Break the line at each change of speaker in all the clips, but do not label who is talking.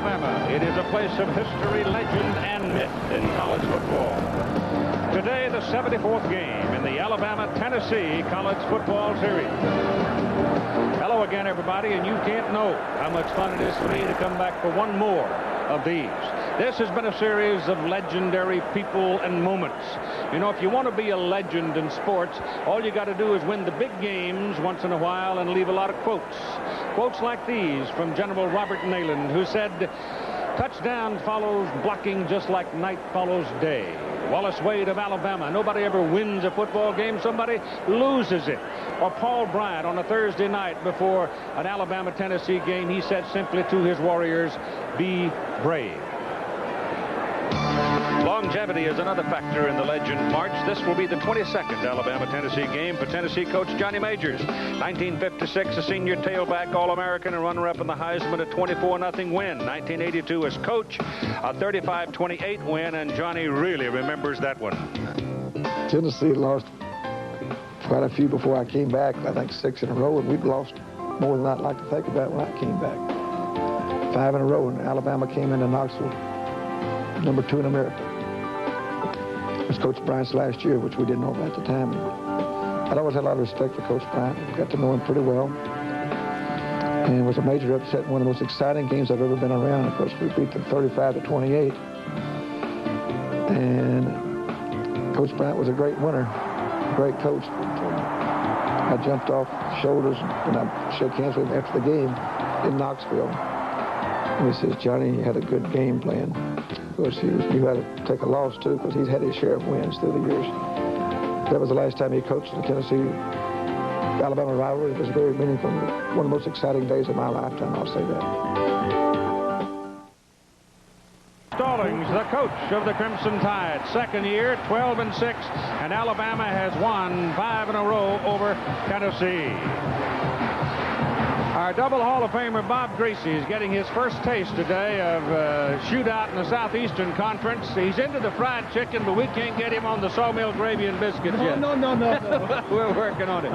Alabama. It is a place of history, legend, and myth in college football. Today, the 74th game in the Alabama-Tennessee College Football Series. Hello again, everybody, and you can't know how much fun it is for me to come back for one more of these. This has been a series of legendary people and moments. You know, if you want to be a legend in sports, all you got to do is win the big games once in a while and leave a lot of quotes. Quotes like these from General Robert Neyland, who said, "Touchdown follows blocking just like night follows day." Wallace Wade of Alabama, "Nobody ever wins a football game, somebody loses it." Or Paul Bryant on a Thursday night before an Alabama-Tennessee game, he said simply to his Warriors, "Be brave." Longevity is another factor in the legend march. This will be the 22nd Alabama-Tennessee game for Tennessee coach Johnny Majors. 1956, a senior tailback All-American and runner-up in the Heisman, a 24-0 win. 1982 as coach, a 35-28 win, and Johnny really remembers that one.
Tennessee lost quite a few before I came back, I think 6 in a row, and we'd lost more than I'd like to think about when I came back. 5 in a row, and Alabama came into Knoxville number 2 in America. It was Coach Bryant's last year, which we didn't know about at the time. I'd always had a lot of respect for Coach Bryant. I got to know him pretty well. And it was a major upset, one of the most exciting games I've ever been around. Of course, we beat them 35-28. And Coach Bryant was a great winner, great coach. I jumped off shoulders when I shook hands with him after the game in Knoxville. And he says, "Johnny, you had a good game plan." Of course, he knew how to take a loss, too, because he's had his share of wins through the years. That was the last time he coached the Tennessee-Alabama rivalry. It was very meaningful. One of the most exciting days of my lifetime, I'll say that.
Stallings, the coach of the Crimson Tide. Second year, 12-6, and Alabama has won 5 in a row over Tennessee. Our double Hall of Famer Bob Griese is getting his first taste today of shootout in the Southeastern Conference. He's into the fried chicken, but we can't get him on the sawmill gravy and biscuits yet.
No.
We're working on it.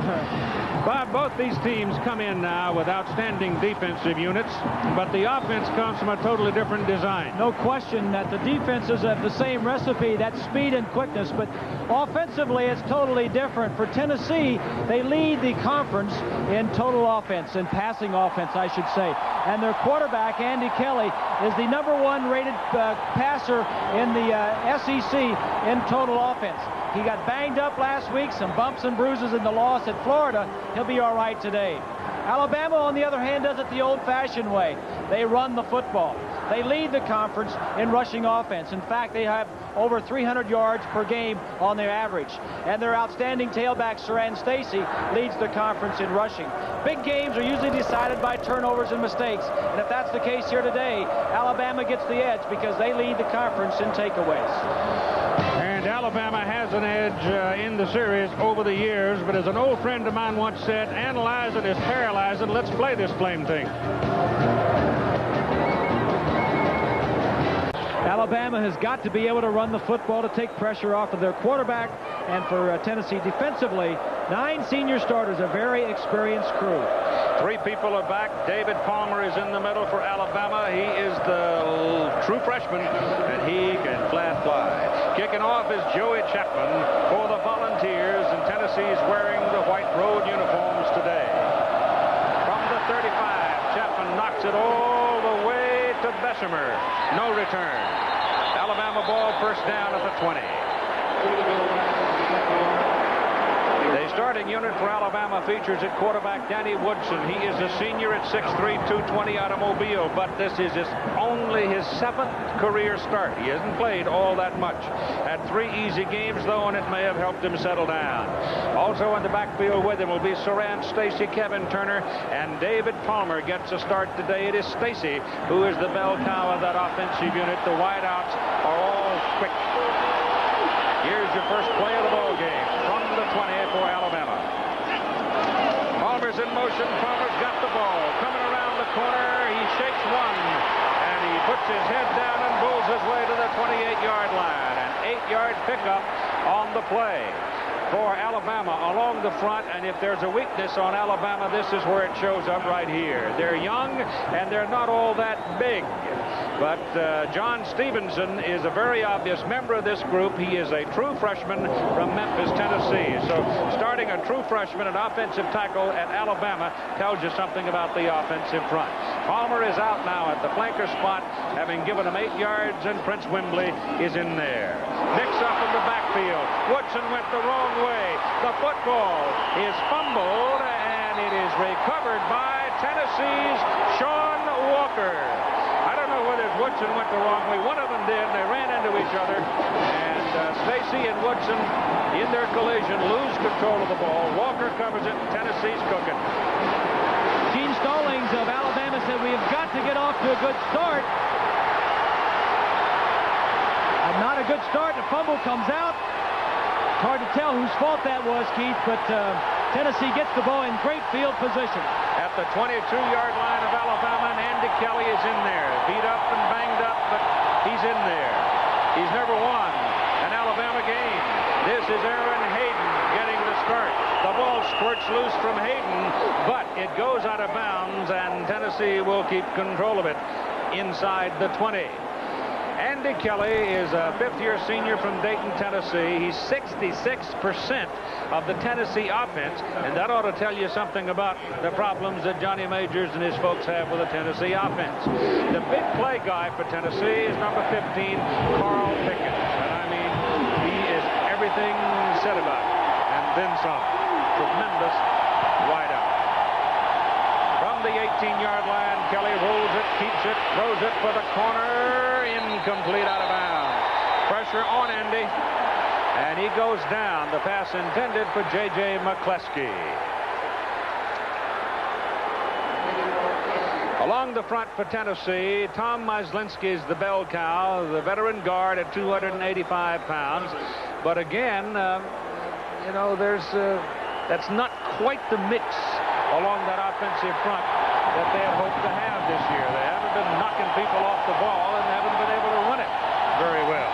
Bob, both these teams come in now with outstanding defensive units, but the offense comes from a totally different design.
No question that the defenses have the same recipe, that's speed and quickness, but offensively it's totally different. For Tennessee, they lead the conference in total offense, in passing offense, I should say. And their quarterback, Andy Kelly, is the #1 rated passer in the SEC in total offense. He got banged up last week, some bumps and bruises in the loss at Florida. He'll be all right today. Alabama, on the other hand, does it the old-fashioned way. They run the football. They lead the conference in rushing offense. In fact, they have over 300 yards per game on their average. And their outstanding tailback, Saran Stacy, leads the conference in rushing. Big games are usually decided by turnovers and mistakes. And if that's the case here today, Alabama gets the edge because they lead the conference in takeaways.
And Alabama has an edge in the series over the years, but as an old friend of mine once said, analyzing is paralyzing. Let's play this blame thing.
Alabama has got to be able to run the football to take pressure off of their quarterback. And for Tennessee defensively, 9 senior starters, a very experienced crew.
3 people are back. David Palmer is in the middle for Alabama. He is the true freshman, and he can flat fly. Kicking off is Joey Chapman for the Volunteers, and Tennessee's wearing the white road uniforms today. From the 35, Chapman knocks it all the way to Bessemer. No return. Alabama ball, first down at the 20. The starting unit for Alabama features at quarterback Danny Woodson. He is a senior at 6'3", 220 out of Mobile, but this is only his 7th career start. He hasn't played all that much. Had 3 easy games, though, and it may have helped him settle down. Also in the backfield with him will be Saran Stacy, Kevin Turner, and David Palmer gets a start today. It is Stacy who is the bell cow of that offensive unit. The wideouts are all quick. Here's your first play of the ball game from the 20 for Alabama. Palmer's in motion. Palmer's got the ball. Coming around the corner. He shakes one. And he puts his head down and bulls his way to the 28-yard line. An 8-yard pickup on the play for Alabama along the front. And if there's a weakness on Alabama, this is where it shows up right here. They're young and they're not all that big. But John Stevenson is a very obvious member of this group. He is a true freshman from Memphis, Tennessee. So starting a true freshman at offensive tackle at Alabama tells you something about the offensive front. Palmer is out now at the flanker spot, having given him 8 yards, and Prince Wimbley is in there. Nix up in the backfield. Woodson went the wrong way. The football is fumbled, and it is recovered by Tennessee's Sean Walker. I don't know whether Woodson went the wrong way. One of them did, and they ran into each other. And Stacy and Woodson, in their collision, lose control of the ball. Walker covers it. Tennessee's cooking.
Gene Stallings of Alabama said, "We have got to get off to a good start." Not a good start. The fumble comes out. It's hard to tell whose fault that was, Keith, but Tennessee gets the ball in great field position.
At the 22-yard line of Alabama, and Andy Kelly is in there. Beat up and banged up, but he's in there. He's never won an Alabama game. This is Aaron Hayden getting the start. The ball squirts loose from Hayden, but it goes out of bounds, and Tennessee will keep control of it inside the 20. Andy Kelly is a fifth-year senior from Dayton, Tennessee. He's 66% of the Tennessee offense, and that ought to tell you something about the problems that Johnny Majors and his folks have with the Tennessee offense. The big play guy for Tennessee is number 15, Carl Pickens. And I mean, he is everything said about it, and then some. Tremendous wideout. From the 18-yard line, Kelly rolls it, keeps it, throws it for the corner. Incomplete, out of bounds. Pressure on Andy, and he goes down. The pass intended for J.J. McCleskey. Along the front for Tennessee, Tom Myslinski is the bell cow, the veteran guard at 285 pounds. But again, you know, that's not quite the mix along that offensive front that they had hoped to have this year. They haven't been knocking people off the ball and haven't been able to run it very well.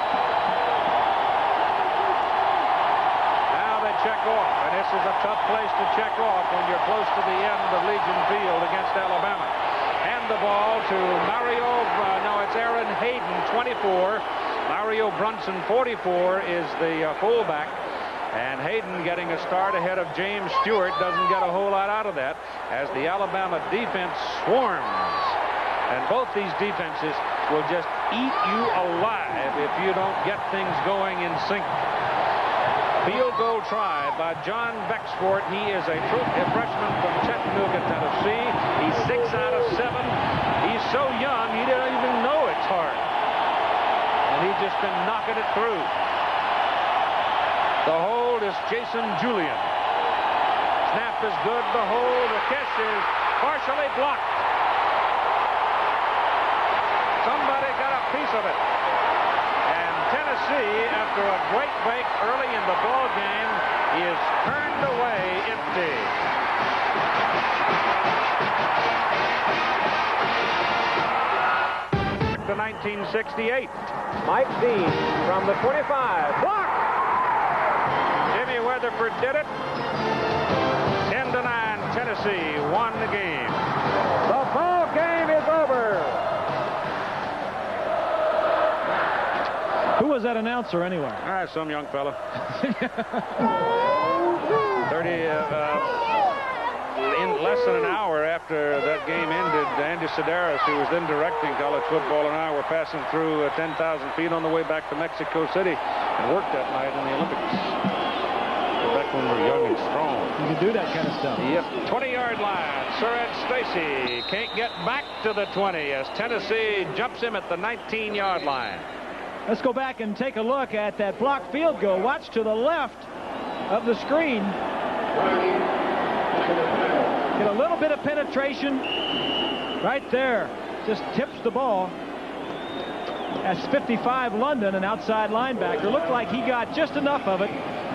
Now they check off, and this is a tough place to check off when you're close to the end of Legion Field against Alabama. Hand the ball to Mario, it's Aaron Hayden, 24. Mario Brunson, 44, is the fullback. And Hayden getting a start ahead of James Stewart doesn't get a whole lot out of that as the Alabama defense swarms. And both these defenses will just eat you alive if you don't get things going in sync. Field goal try by John Becksport. He is a freshman from Chattanooga, Tennessee. He's 6 out of 7. He's so young, he doesn't even know it's hard. And he's just been knocking it through. The hold is Jason Julian. Snap is good. The hold, the catch is partially blocked. Somebody got a piece of it. And Tennessee, after a great break early in the ball game, is turned away empty. To 1968. Mike Dean from the 25. Blocked! Jimmy Weatherford did it. 10-9, Tennessee won the game. The ball game is over.
Who was that announcer anyway?
Some young fella. 30 in less than an hour after that game ended, Andy Sedaris, who was then directing college football, and I were passing through 10,000 feet on the way back to Mexico City and worked that night in the Olympics. Back when we were young and strong.
You can do that kind of stuff.
Yep. 20-yard line. Surratt Stacy can't get back to the 20 as Tennessee jumps him at the 19-yard line.
Let's go back and take a look at that blocked field goal. Watch to the left of the screen. Get a little bit of penetration right there. Just tips the ball. That's 55 London, an outside linebacker. Looked like he got just enough of it.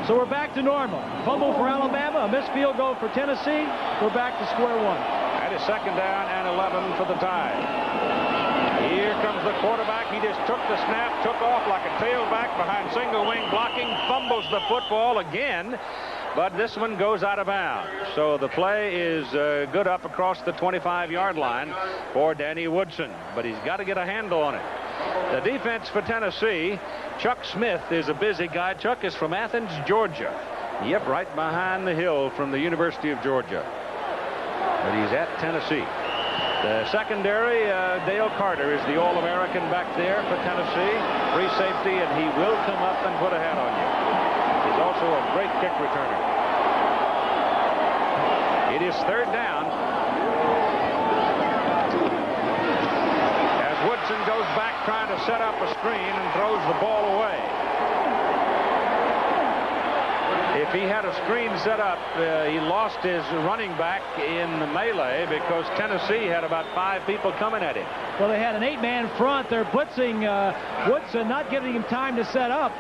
So we're back to normal. Fumble for Alabama, a missed field goal for Tennessee. We're back to square one.
That is 2nd down and 11 for the Tide. Here comes the quarterback. He just took the snap, took off like a tailback behind single wing blocking, fumbles the football again. but this one goes out of bounds. So the play is good up across the 25-yard line for Danny Woodson, but he's got to get a handle on it. The defense for Tennessee, Chuck Smith is a busy guy. Chuck is from Athens, Georgia. Yep, right behind the hill from the University of Georgia. But he's at Tennessee. The secondary, Dale Carter is the All-American back there for Tennessee. Free safety, and he will come up and put a hat on you. He's also a great kick returner. It is third down. As Woodson goes back trying to set up a screen and throws the ball away. If he had a screen set up, he lost his running back in the melee because Tennessee had about 5 people coming at him.
Well, they had an 8-man front. They're blitzing Woodson, not giving him time to set up.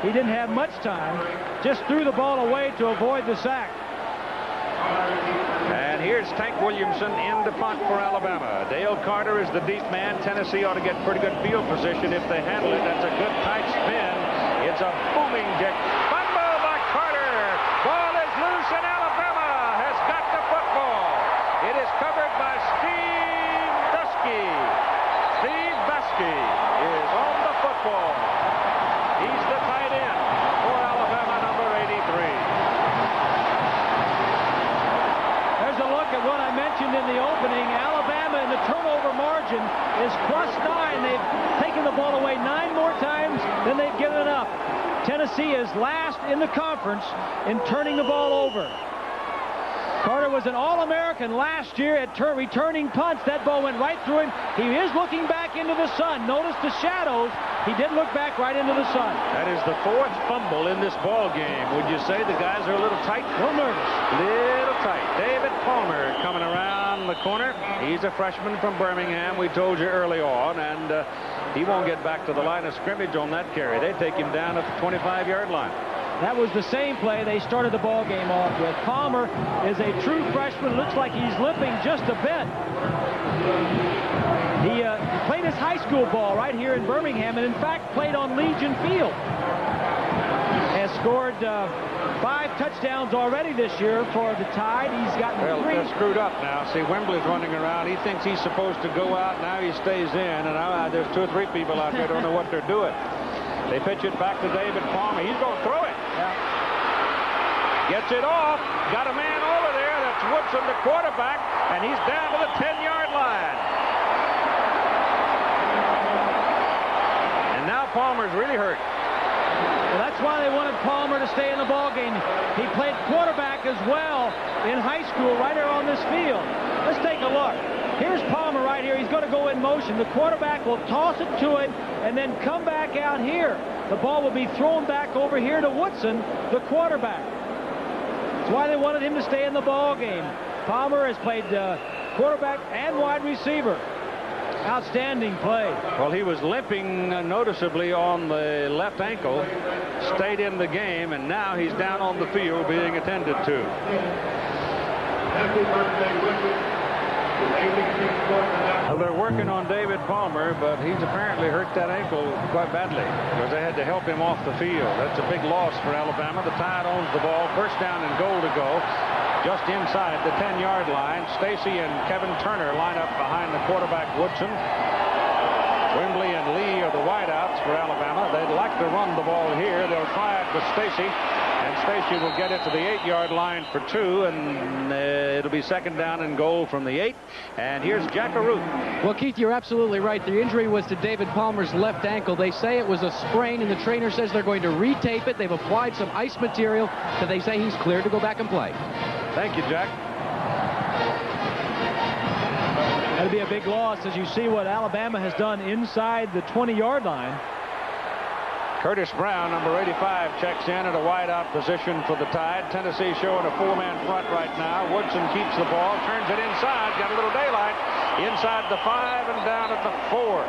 He didn't have much time. Just threw the ball away to avoid the sack.
And here's Tank Williamson in the punt for Alabama. Dale Carter is the deep man. Tennessee ought to get pretty good field position if they handle it. That's a good tight spin. It's a booming kick. Ball is loose, and Alabama has got the football. It is covered by Steve Dusky. Steve Dusky is on the football. He's the tight end for Alabama, number 83.
There's a look at what I mentioned in the opening. Alabama in the turnover margin is +9. They've taken the ball away 9 more times than they've given up. Tennessee is last in the conference in turning the ball over. Carter was an All-American last year at returning punts. That ball went right through him. He is looking back into the sun. Notice the shadows. He did look back right into the sun.
That is the 4th fumble in this ball game. Would you say the guys are a little tight?
A little nervous.
Little tight. David Palmer coming around the corner. He's a freshman from Birmingham, we told you early on, and he won't get back to the line of scrimmage on that carry. They take him down at the 25-yard line.
That was the same play they started the ball game off with. Palmer is a true freshman. Looks like he's limping just a bit. He played his high school ball right here in Birmingham, and in fact played on Legion Field. Has scored 5 touchdowns already this year for the Tide. He's gotten 3.
Well, they're screwed up now. See, Wembley's running around. He thinks he's supposed to go out. Now he stays in, and there's 2 or 3 people out there don't know what they're doing. They pitch it back to David Palmer. He's going to throw it.
Yeah.
Gets it off. Got a man over there. That's Woodson, the quarterback, and he's down to the 10-yard line. And now Palmer's really hurt.
Well, that's why they wanted Palmer to stay in the ball game. He played quarterback as well in high school right here on this field. Let's take a look. Here's Palmer right here. He's going to go in motion. The quarterback will toss it to him and then come back out here. The ball will be thrown back over here to Woodson, the quarterback. That's why they wanted him to stay in the ball game. Palmer has played quarterback and wide receiver. Outstanding play.
Well, he was limping noticeably on the left ankle, stayed in the game, and now he's down on the field being attended to.
Happy birthday, Woodson.
Well, they're working on David Palmer, but he's apparently hurt that ankle quite badly because they had to help him off the field. That's a big loss for Alabama. The Tide owns the ball. First down and goal to go. Just inside the 10-yard line. Stacy and Kevin Turner line up behind the quarterback Woodson. Wembley and Lee are the wideouts for Alabama. They'd like to run the ball here. They'll try it with Stacy. And Stacy will get it to the 8-yard line for 2, and it'll be second down and goal from the 8. And here's Jack Arute.
Well, Keith, you're absolutely right. The injury was to David Palmer's left ankle. They say it was a sprain, and the trainer says they're going to retape it. They've applied some ice material, so they say he's cleared to go back and play.
Thank you, Jack.
That'll be a big loss as you see what Alabama has done inside the 20-yard line.
Curtis Brown, number 85, checks in at a wideout position for the Tide. Tennessee showing a 4-man front right now. Woodson keeps the ball, turns it inside, got a little daylight. Inside the 5 and down at the 4.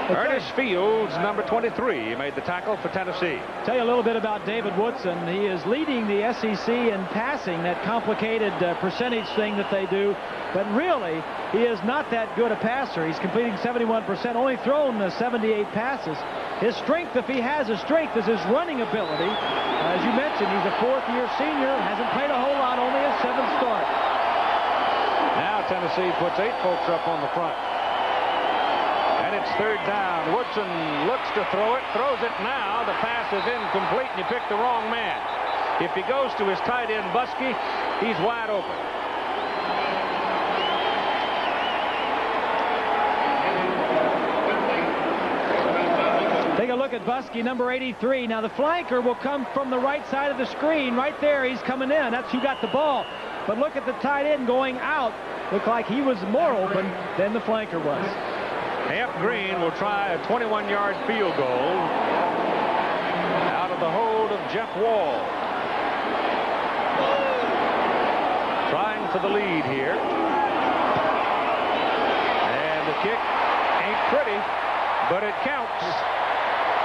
Ernest Fields, number 23, made the tackle for Tennessee.
Tell you a little bit about David Woodson. He is leading the SEC in passing, that complicated percentage thing that they do. But really, he is not that good a passer. He's completing 71%, only thrown 78 passes. His strength, if he has a strength, is his running ability. As you mentioned, he's a fourth-year senior, hasn't played a whole lot, only his 7th start.
Now Tennessee puts 8 folks up on the front. And it's 3rd down. Woodson looks to throw it, throws it now. The pass is incomplete, and he picked the wrong man. If he goes to his tight end, Buskey, he's wide open.
Take a look at Buskey, number 83. Now the flanker will come from the right side of the screen. Right there, he's coming in. That's who got the ball. But look at the tight end going out. Looked like he was more open than the flanker was.
Hamp Green will try a 21-yard field goal out of the hold of Jeff Wall. Trying for the lead here. And the kick ain't pretty, but it counts.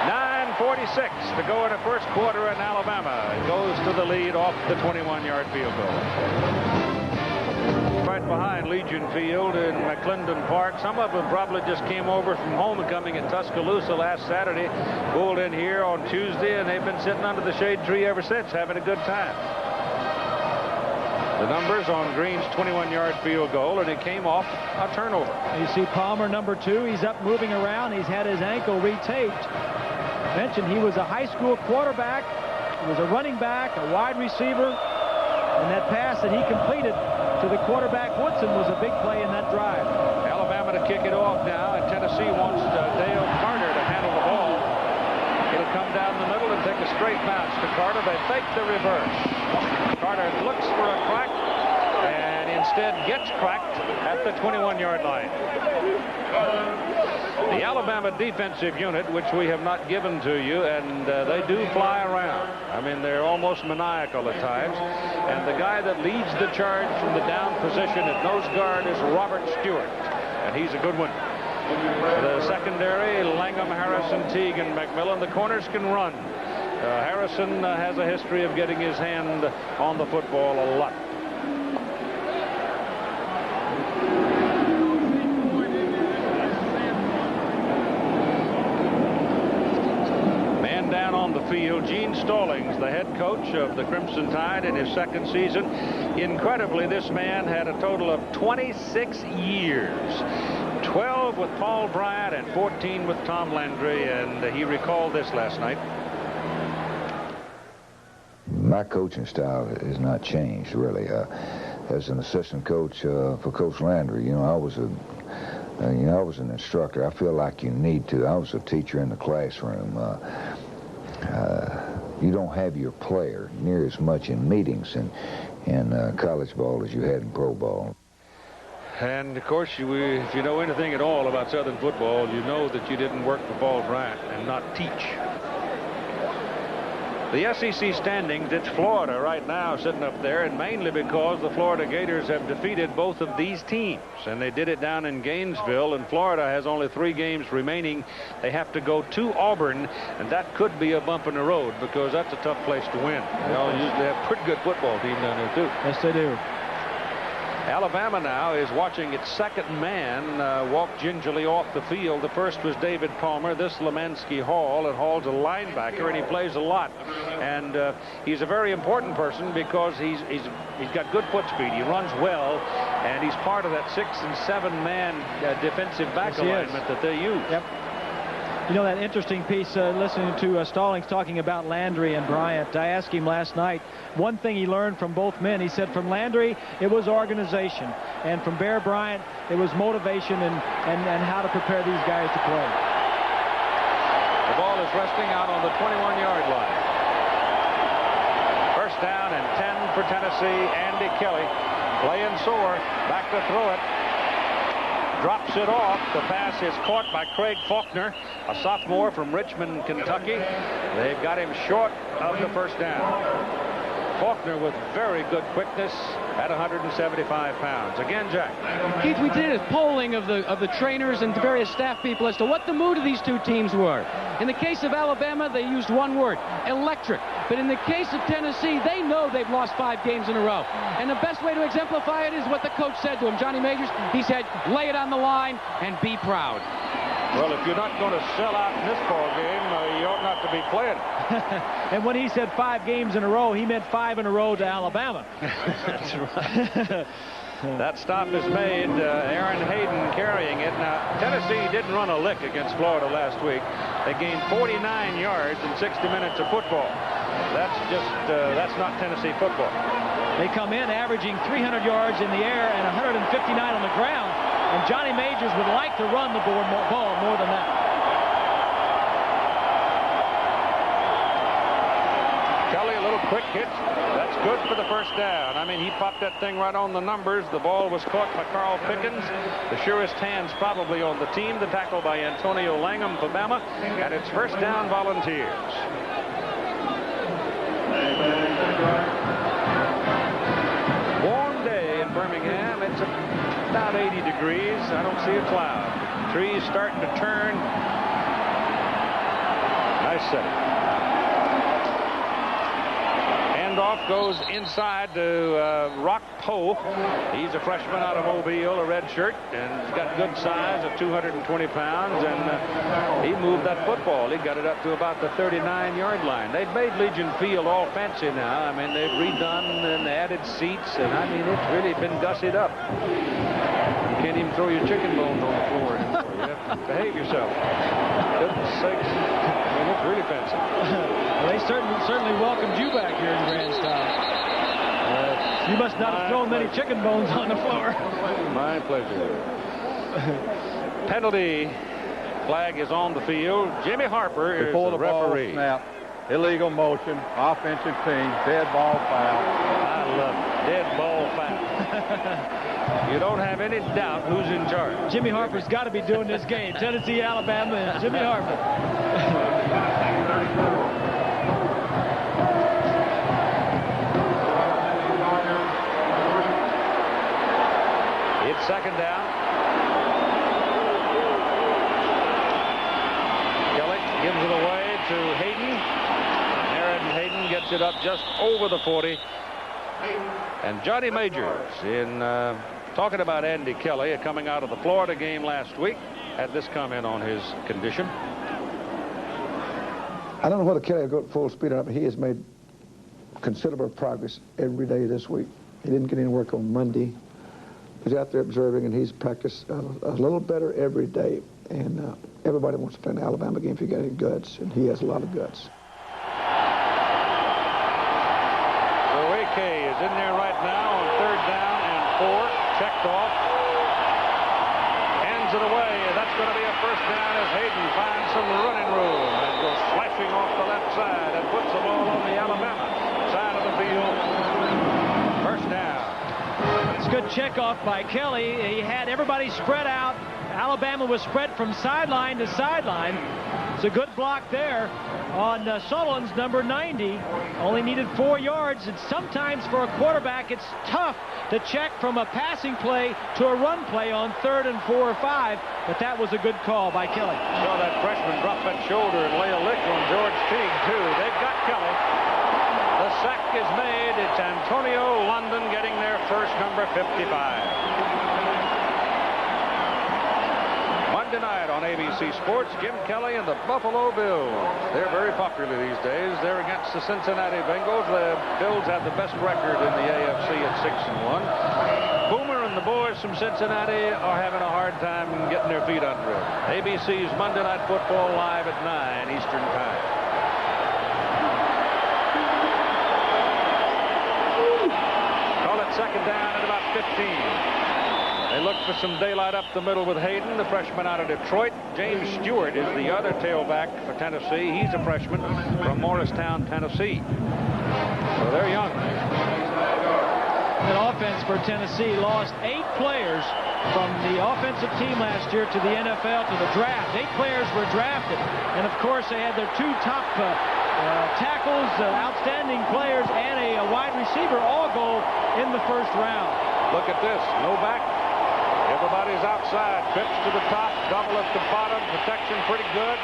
9:46 to go in the first quarter in Alabama. It goes to the lead off the 21-yard field goal. Right behind Legion Field in McClendon Park. Some of them probably just came over from homecoming in Tuscaloosa last Saturday, pulled in here on Tuesday, and they've been sitting under the shade tree ever since, having a good time. The numbers on Green's 21-yard field goal, and it came off a turnover.
You see Palmer, number 2. He's up moving around. He's had his ankle retaped. Mentioned he was a high school quarterback. He was a running back, a wide receiver. And that pass that he completed to the quarterback, Woodson, was a big play in that drive.
Alabama to kick it off now, and Tennessee wants Dale Carter to handle the ball. It'll come down the middle and take a straight bounce to Carter. They fake the reverse. Carter looks for a crack and instead gets cracked at the 21-yard line. The Alabama defensive unit, which we have not given to you, and they do fly around. I mean, they're almost maniacal at times. And the guy that leads the charge from the down position at nose guard is Robert Stewart, and he's a good one. The secondary, Langham, Harrison, Teague, and McMillan. The corners can run. Harrison has a history of getting his hand on the football a lot. Man down on the field, Gene Stallings, the head coach of the Crimson Tide in his 2nd season. Incredibly, this man had a total of 26 years. 12 with Paul Bryant and 14 with Tom Landry, and he recalled this last night.
My coaching style has not changed, really. As an assistant coach for Coach Landry, I was an instructor. I feel like you need to. I was a teacher in the classroom. You don't have your player near as much in meetings in college ball as you had in pro ball.
And, of course, if you know anything at all about Southern football, you know that you didn't work for Paul Bryant and not teach. The SEC standings, it's Florida right now sitting up there, and mainly because the Florida Gators have defeated both of these teams. And they did it down in Gainesville, and Florida has only 3 games remaining. They have to go to Auburn, and that could be a bump in the road because that's a tough place to win. They all usually have a pretty good football team down there, too.
Yes, they do.
Alabama now is watching its 2nd man walk gingerly off the field. The first was David Palmer, this Lemansky Hall, and Hall's a linebacker, and he plays a lot. And he's a very important person because he's got good foot speed. He runs well, and he's part of that 6- and 7-man defensive back alignment that they use.
Yep. You know, that interesting piece, listening to Stallings talking about Landry and Bryant. I asked him last night, one thing he learned from both men. He said from Landry, it was organization. And from Bear Bryant, it was motivation and how to prepare these guys to play.
The ball is resting out on the 21-yard line. First down and 10 for Tennessee. Andy Kelly playing sore. Back to throw it. Drops it off. The pass is caught by Craig Faulkner, a sophomore from Richmond, Kentucky. They've got him short of the first down. Faulkner with very good quickness at 175 pounds. Again, Jack.
Keith, we did a polling of the trainers and the various staff people as to what the mood of these two teams were. In the case of Alabama, they used one word, electric. But in the case of Tennessee, they know they've lost 5 games in a row. And the best way to exemplify it is what the coach said to him, Johnny Majors. He said, lay it on the line and be proud.
Well, if you're not going to sell out in this ball game, you ought not to be playing.
And when he said 5 games in a row, he meant 5 in a row to Alabama.
That's right. That stop is made. Aaron Hayden carrying it. Now, Tennessee didn't run a lick against Florida last week. They gained 49 yards in 60 minutes of football. That's not Tennessee football.
They come in averaging 300 yards in the air and 159 on the ground. And Johnny Majors would like to run the ball more than that.
Kelly, a little quick hit. That's good for the first down. I mean, he popped that thing right on the numbers. The ball was caught by Carl Pickens. The surest hands probably on the team. The tackle by Antonio Langham for Bama. And it's first down, Volunteers. Warm day in Birmingham. It's about 80 degrees. I don't see a cloud. Trees starting to turn. Nice setting. Handoff goes inside to Rock Poe. He's a freshman out of Mobile, a red shirt, and he's got good size of 220 pounds, and he moved that football. He got it up to about the 39-yard line. They've made Legion Field all fancy now. I mean, they've redone and added seats, and I mean, it's really been gussied up. You can't even throw your chicken bones on the floor anymore. You have to behave yourself. Goodness sakes. I mean, it's really fancy.
Well, they certainly welcomed you back here in Grand Style. You must not have thrown many chicken bones on the floor.
My pleasure. Penalty flag is on the field. Jimmy Harper is the referee.
Snap. Illegal motion, offensive team, dead ball foul.
I love it. Dead ball foul. You don't have any doubt who's in charge.
Jimmy Harper's got to be doing this game. Tennessee, Alabama, and Jimmy Harper.
It's second down. Kelly gives it away to Hayden. Aaron Hayden gets it up just over the 40. And Johnny Majors, in talking about Andy Kelly coming out of the Florida game last week, had this comment on his condition.
I don't know whether Kelly will go at full speed or not, but he has made considerable progress every day this week. He didn't get any work on Monday. He's out there observing, and he's practiced a little better every day. And everybody wants to play an Alabama game if you got any guts, and he has a lot of guts.
K is in there right now on third down and 4. Checked off. Hands it away. That's going to be a first down as Hayden finds some running room and goes flashing off the left side and puts the ball on the Alabama side of the field. First down.
It's a good check off by Kelly. He had everybody spread out. Alabama was spread from sideline to sideline. It's a good block there on Sullivan's number 90. Only needed 4 yards, and sometimes for a quarterback it's tough to check from a passing play to a run play on 3rd and 4 or 5, but that was a good call by Kelly.
Saw that freshman drop that shoulder and lay a lick on George Teague too. They've got Kelly. The sack is made. It's Antonio London getting their first, number 55. Monday night on ABC Sports, Jim Kelly and the Buffalo Bills. They're very popular these days. They're against the Cincinnati Bengals. The Bills have the best record in the AFC at 6-1. Boomer and the boys from Cincinnati are having a hard time getting their feet under it. ABC's Monday Night Football live at 9 Eastern Time. Call it second down at about 15. They look for some daylight up the middle with Hayden, the freshman out of Detroit. James Stewart is the other tailback for Tennessee. He's a freshman from Morristown, Tennessee. So they're young.
An offense for Tennessee lost 8 players from the offensive team last year to the NFL, to the draft. 8 players were drafted. And, of course, they had their 2 top tackles, outstanding players, and a wide receiver all go in the first round.
Look at this. No back. Everybody's outside. Pitch to the top, double at the bottom. Protection pretty good.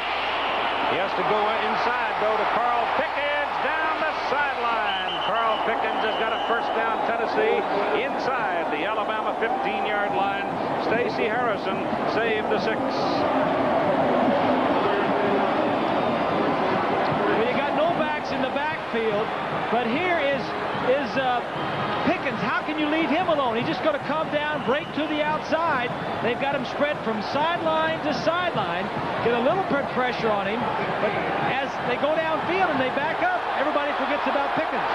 He has to go inside, though, to Carl Pickens down the sideline. Carl Pickens has got a first down, Tennessee, inside the Alabama 15-yard line. Stacey Harrison saved the 6.
backs in the backfield, but here is Pickens. How can you leave him alone? He's just going to come down, break to the outside. They've got him spread from sideline to sideline, get a little bit pressure on him, but as they go downfield and they back up, everybody forgets about Pickens.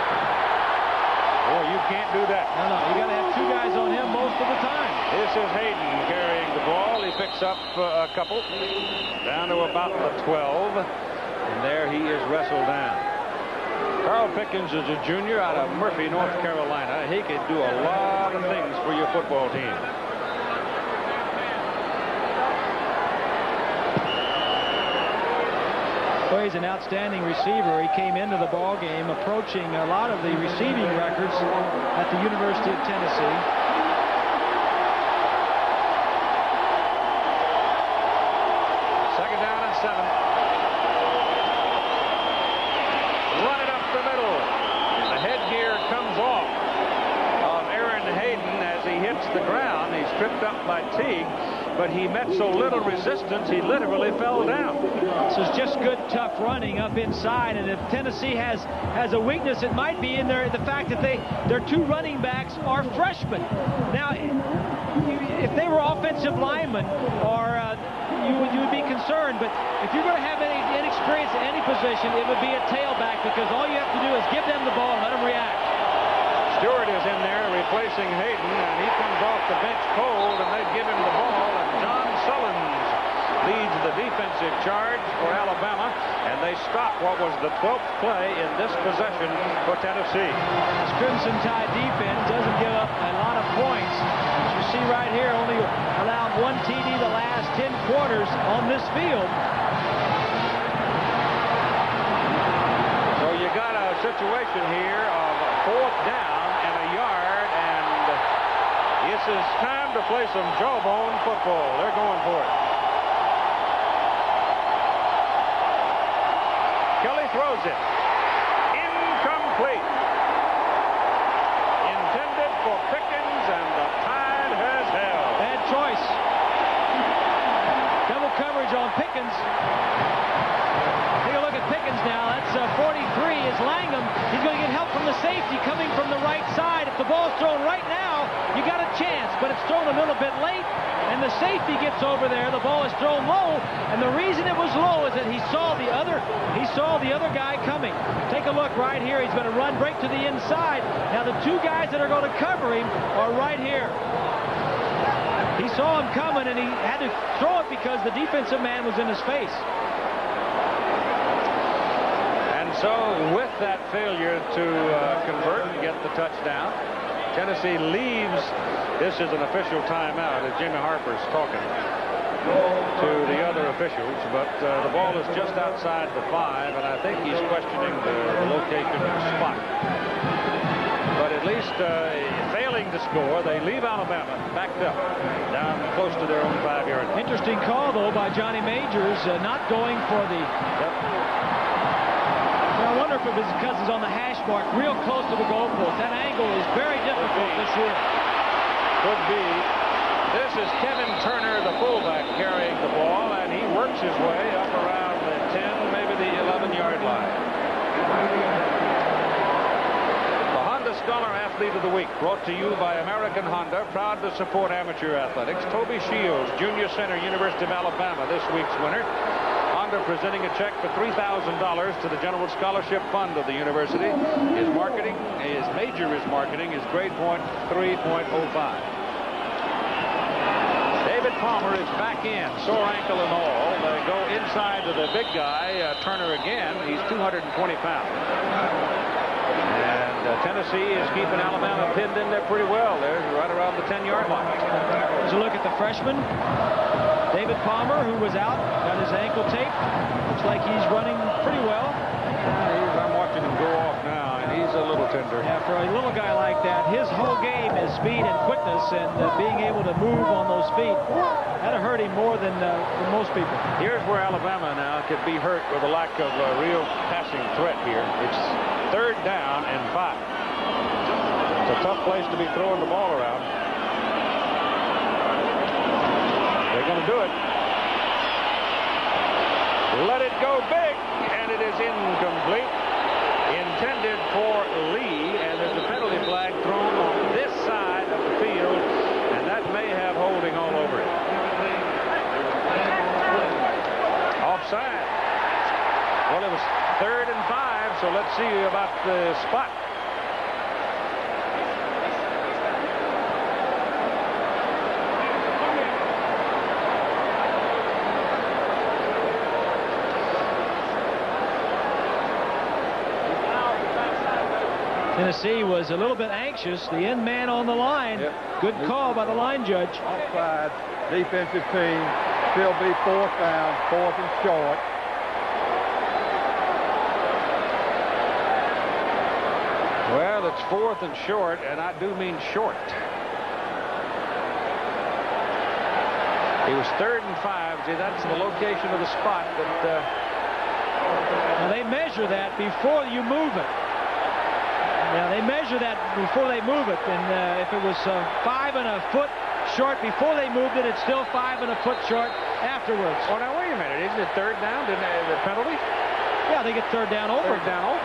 Boy, you can't do that.
No, you got to have two guys on him most of the time.
This is Hayden carrying the ball. He picks up a couple down to about the 12, and there he is wrestled down. Carl Pickens is a junior out of Murphy, North Carolina. He could do a lot of things for your football team.
Well, he's an outstanding receiver. He came into the ball game approaching a lot of the receiving records at the University of Tennessee.
Second down and 7. Run it up the middle. The headgear comes off of Aaron Hayden as he hits the ground. He's tripped up by Teague, but he met so little resistance, he literally fell down.
This is just good, tough running up inside, and if Tennessee has a weakness, it might be in the fact that their two running backs are freshmen. Now, if they were offensive linemen, or you would be concerned, but if you're going to have any inexperience in any position, it would be a tailback, because all you have to do is give them the ball and let them react.
Stewart is in there replacing Hayden, and he comes off the bench cold, and they give him the ball, and John Sullins leads the defensive charge for Alabama, and they stop what was the 12th play in this possession for Tennessee.
This Crimson Tide defense doesn't give up a lot of points. As you see right here, only allowed one TD the last 10 quarters on this field.
So you got a situation here of 4th down and a yard, and this is time to play some jawbone football. They're going for it. Kelly throws it. Incomplete. Intended for Pickens, and the Tide has held.
Bad choice. Double coverage on Pickens. Take a look at Pickens now. That's 43 is Langham. He's going to get help from the safety coming from the right side. If the ball's thrown right now, you got a chance, but it's thrown a little bit late, and the safety gets over there. The ball is thrown low, and the reason it was low is that he saw the other guy coming. Take a look right here. He's going to run break to the inside. Now the two guys that are going to cover him are right here. He saw him coming, and he had to throw it because the defensive man was in his face.
So with that failure to convert and get the touchdown, Tennessee leaves. This is an official timeout as Jimmy Harper's talking to the other officials, but the ball is just outside the 5, and I think he's questioning the location of the spot. But at least failing to score, they leave Alabama backed up down close to their own 5-yard line.
Interesting call, though, by Johnny Majors, not going for the... I wonder if it was because he's on the hash mark real close to the goalpost. That angle is very difficult this year.
Could be. This is Kevin Turner, the fullback, carrying the ball, and he works his way up around the 10, maybe the 11-yard line. The Honda Scholar Athlete of the Week, brought to you by American Honda, proud to support amateur athletics. Toby Shields, junior center, University of Alabama, this week's winner. Presenting a check for $3,000 to the General Scholarship Fund of the university. His major is marketing, his grade point 3.05. David Palmer is back in, sore ankle and all. They go inside to the big guy, Turner again. He's 220 pounds. And Tennessee is keeping Alabama pinned in there pretty well. They're right around the 10-yard line.
There's a look at the freshman. David Palmer, who was out, got his ankle taped. Looks like he's running pretty well.
I'm watching him go off now, and he's a little tender.
Yeah, for a little guy like that, his whole game is speed and quickness, and being able to move on those feet. That'll hurt him more than most people.
Here's where Alabama now could be hurt with a lack of real passing threat here. It's 3rd down and 5. It's a tough place to be throwing the ball around. They're going to do it. Let it go big, and it is incomplete. intended for Lee, and there's a penalty flag thrown on this side of the field, and that may have holding all over it. Offside. Well, it was 3rd and 5, so let's see about the spot.
Tennessee was a little bit anxious. The end man on the line.
Yep.
Good call by the line judge.
Offside, defensive team, still be 4th down, 4th and short.
Well, it's 4th and short, and I do mean short. He was 3rd and 5. See, that's the location of the spot that.
Now they measure that before you move it. Now they measure that before they move it, and if it was 5 and a foot short before they moved it, it's still 5 and a foot short afterwards.
Oh, now wait a minute. Isn't it 3rd down? Didn't they, the penalty?
Yeah, they get 3rd down over.
3rd down over.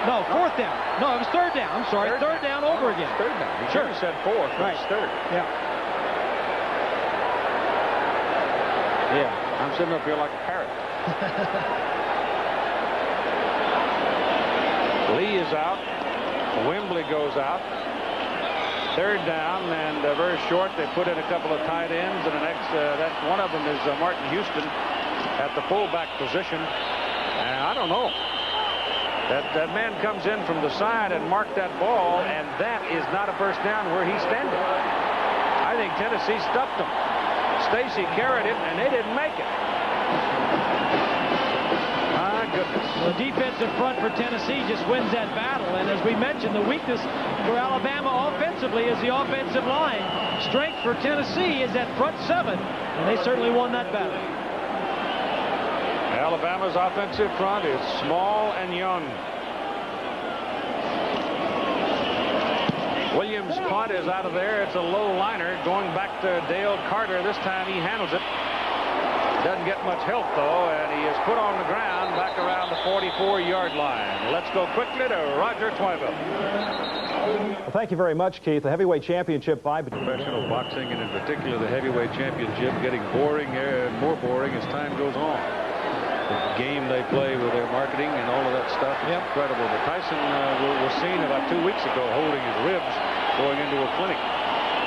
No, 4th down. No, it was 3rd down. I'm sorry, 3rd down over again.
3rd down. He
Sure.
said 4th.
Right.
It's 3rd.
Yeah.
Yeah. I'm sitting up here like a parrot. Lee is out. Wembley goes out. 3rd down and very short. They put in a couple of tight ends, and that one of them is Martin Houston at the fullback position. And I don't know. That man comes in from the side and marked that ball, and that is not a first down where he's standing. I think Tennessee stuffed him. Stacy carried it, and they didn't make it. My goodness.
The defensive front for Tennessee just wins that battle, and as we mentioned, the weakness for Alabama offensively is the offensive line. Strength for Tennessee is that front 7, and they certainly won that battle.
Alabama's offensive front is small and young. Williams' punt is out of there. It's a low liner going back to Dale Carter. This time he handles it. Doesn't get much help, though, and he is put on the ground back around the 44-yard line. Let's go quickly to Roger Twiville.
Well, thank you very much, Keith. The heavyweight championship fight.
Professional boxing, and in particular the heavyweight championship, getting boring and more boring as time goes on. The game they play with their marketing and all of that stuff is incredible. But Tyson was seen about 2 weeks ago holding his ribs going into a clinic.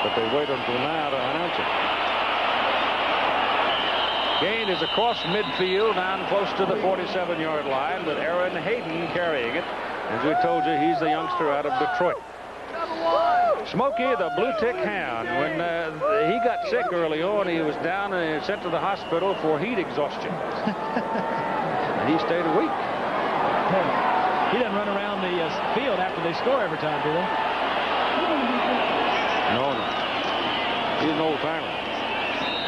But they wait until now to announce it. Gain is across midfield, down close to the 47-yard line, with Aaron Hayden carrying it. As we told you, he's the youngster out of Detroit. Smokey, the blue tick hound, when he got sick early on, he was down and sent to the hospital for heat exhaustion. And he stayed a week.
He doesn't run around the field after they score every time, do they?
No. He's an old-timer.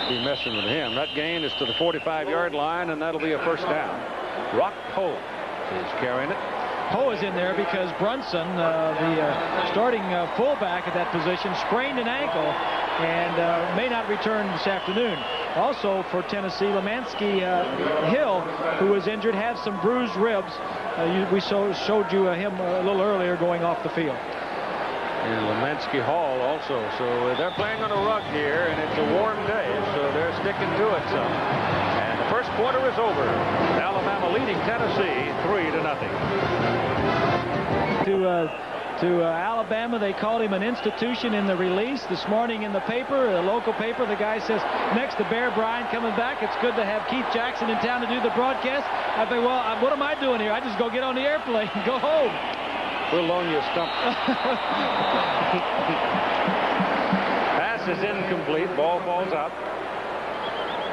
Be messing with him. That gain is to the 45-yard line, and that'll be a first down. Rock Poe is carrying it.
Poe is in there because Brunson, the starting fullback at that position, sprained an ankle and may not return this afternoon. Also for Tennessee, Lemansky Hill, who was injured, has some bruised ribs. We showed you him a little earlier going off the field.
And Lemansky Hall also. So they're playing on a rug here, and it's a warm day, so they're sticking to it some. And the first quarter is over. Alabama leading Tennessee 3-0.
To Alabama, they called him an institution in the release this morning in the paper, the local paper. The guy says, next to Bear Bryant coming back, it's good to have Keith Jackson in town to do the broadcast. I think, well, what am I doing here? I just go get on the airplane and go home.
We'll loan you a stump. Pass is incomplete. Ball falls out.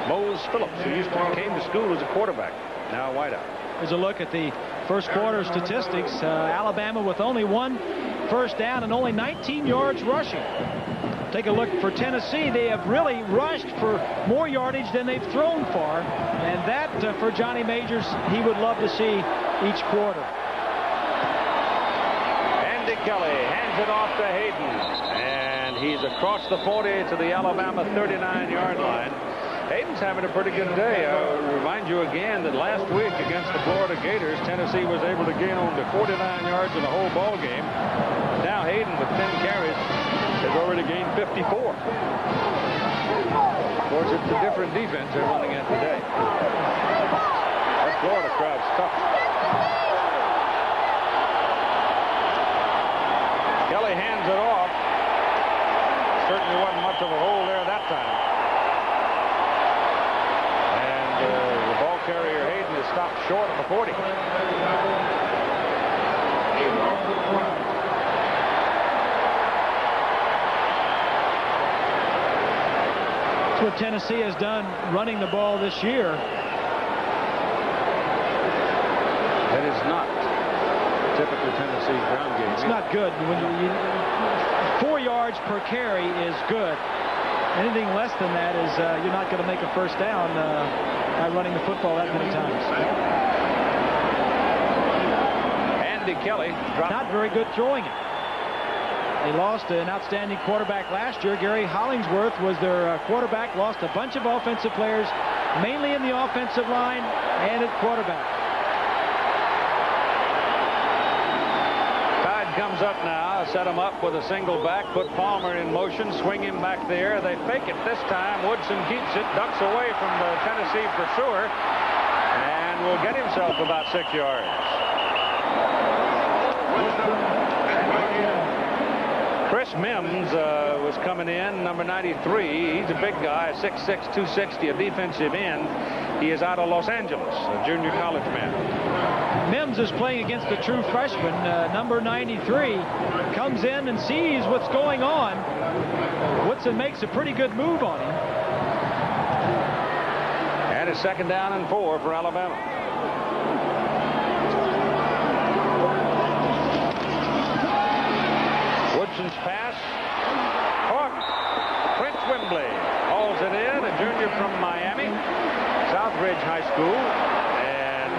Mose Phillips, who came to school as a quarterback, now wideout.
Here's a look at the first quarter statistics. Alabama with only 1 first down and only 19 yards rushing. Take a look for Tennessee. They have really rushed for more yardage than they've thrown for. And that, for Johnny Majors, he would love to see each quarter.
Andy Kelly hands it off to Hayden. And he's across the 40 to the Alabama 39-yard line. Hayden Hayden's having a pretty good day. I'll remind you again that last week against the Florida Gators, Tennessee was able to gain on to 49 yards in the whole ball game. Now Hayden, with 10 carries, has already gained 54. Of course, it's a different defense they're running at today. That Florida crowd's tough. Kelly hands it off. Certainly wasn't much of a hole there that time. And the ball carrier Hayden is stopped short of the 40.
That's what Tennessee has done running the ball this year.
That is not typical Tennessee ground game.
It's not good. When you 4 yards per carry is good. Anything less than that is you're not going to make a first down by running the football that many times.
Andy Kelly dropped.
Not very good throwing it. They lost an outstanding quarterback last year. Gary Hollingsworth was their quarterback. Lost a bunch of offensive players, mainly in the offensive line and at quarterback.
Tide comes up now. Set him up with a single back. Put Palmer in motion. Swing him back there. They fake it this time. Woodson keeps it. Ducks away from the Tennessee pursuer. And will get himself about 6 yards. Chris Mims was coming in, number 93. He's a big guy, 6'6", 260, a defensive end. He is out of Los Angeles, a junior college man.
Mims is playing against a true freshman, number 93. Comes in and sees what's going on. Woodson makes a pretty good move on him.
And it's 2nd down and 4 for Alabama. Woodson's pass. Caught. Prince Wimbley hauls it in, a junior from Miami, Southridge High School, and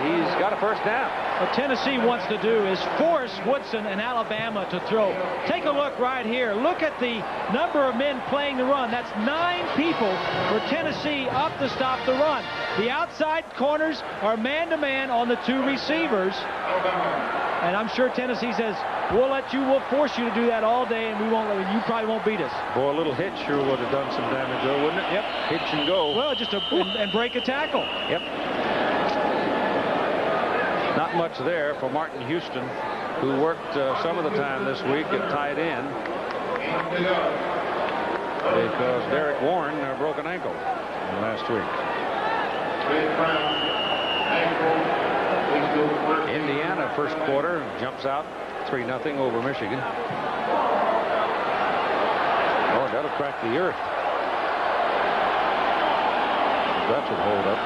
he's got a first down.
What Tennessee wants to do is force Woodson and Alabama to throw. Take a look right here. Look at the number of men playing the run. That's 9 people for Tennessee up to stop the run. The outside corners are man-to-man on the 2 receivers. And I'm sure Tennessee says, we'll force you to do that all day, and you probably won't beat us.
Boy, a little hitch sure would have done some damage, though, wouldn't it?
Yep.
Hitch and go.
Well, just and break a tackle.
Yep. Not much there for Martin Houston, who worked some of the time this week at tight end, because Derek Warren broke an ankle last week. Indiana, first quarter, jumps out 3-0 over Michigan. Oh, that'll crack the earth. That should hold up.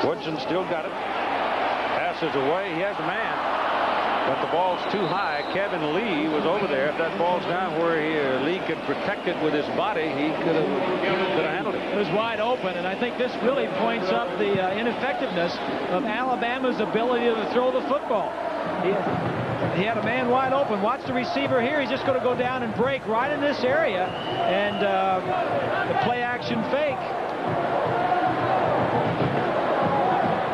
Woodson still got it. Passes away. He has a man. But the ball's too high. Kevin Lee was over there. If that ball's down where Lee could protect it with his body, he could have handled it.
It was wide open, and I think this really points up the ineffectiveness of Alabama's ability to throw the football. He had a man wide open. Watch the receiver here. He's just going to go down and break right in this area, and the play-action fake.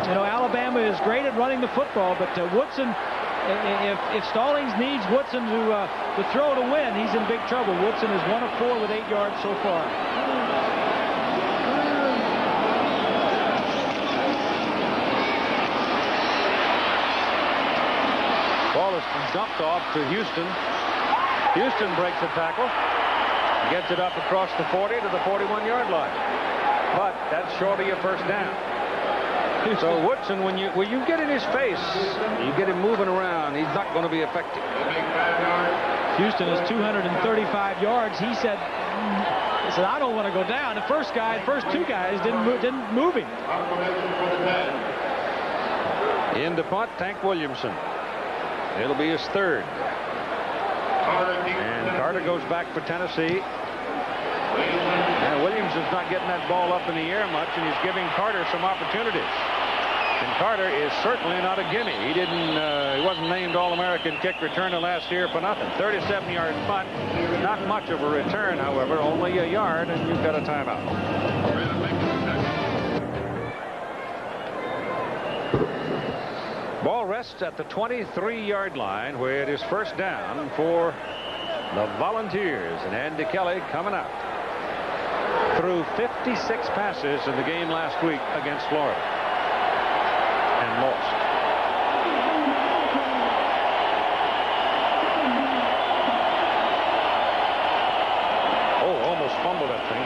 You know, Alabama is great at running the football, but Woodson, if Stallings needs Woodson to throw to win, he's in big trouble. Woodson is 1 of 4 with 8 yards so far.
Ball is dumped off to Houston. Houston breaks the tackle, gets it up across the 40 to the 41-yard line. But that's short of your first down. So Woodson, when you get in his face, you get him moving around, he's not going to be effective.
Houston is 235 yards. He said, I don't want to go down. The first 2 guys didn't move him.
In the punt, Tank Williamson. It'll be his 3rd. And Carter goes back for Tennessee. And Williams is not getting that ball up in the air much, and he's giving Carter some opportunities. And Carter is certainly not a gimme. He wasn't named All-American kick returner last year for nothing. 37-yard punt, Not much of a return, however, only a yard, and you've got a timeout. Ball rests at the 23-yard line, where it is first down for the Volunteers, and Andy Kelly coming out. Threw 56 passes in the game last week against Florida and lost. Oh, almost fumbled that thing.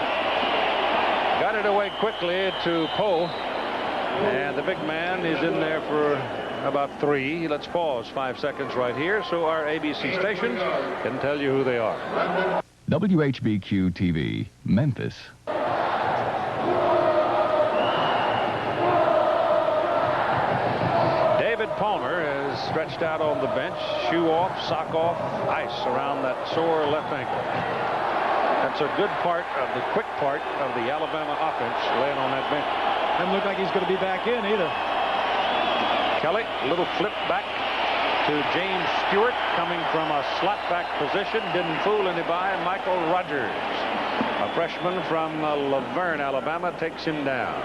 Got it away quickly to Poe, and the big man is in there for about 3. Let's pause 5 seconds right here so our ABC stations can tell you who they are.
WHBQ TV, Memphis.
David Palmer is stretched out on the bench, shoe off, sock off, ice around that sore left ankle. That's a good part of the quick part of the Alabama offense laying on that bench.
Doesn't look like he's going to be back in either.
Kelly, a little flip back to James Stewart, coming from a slot back position. Didn't fool anybody. Michael Rogers, a freshman from Laverne, Alabama, takes him down.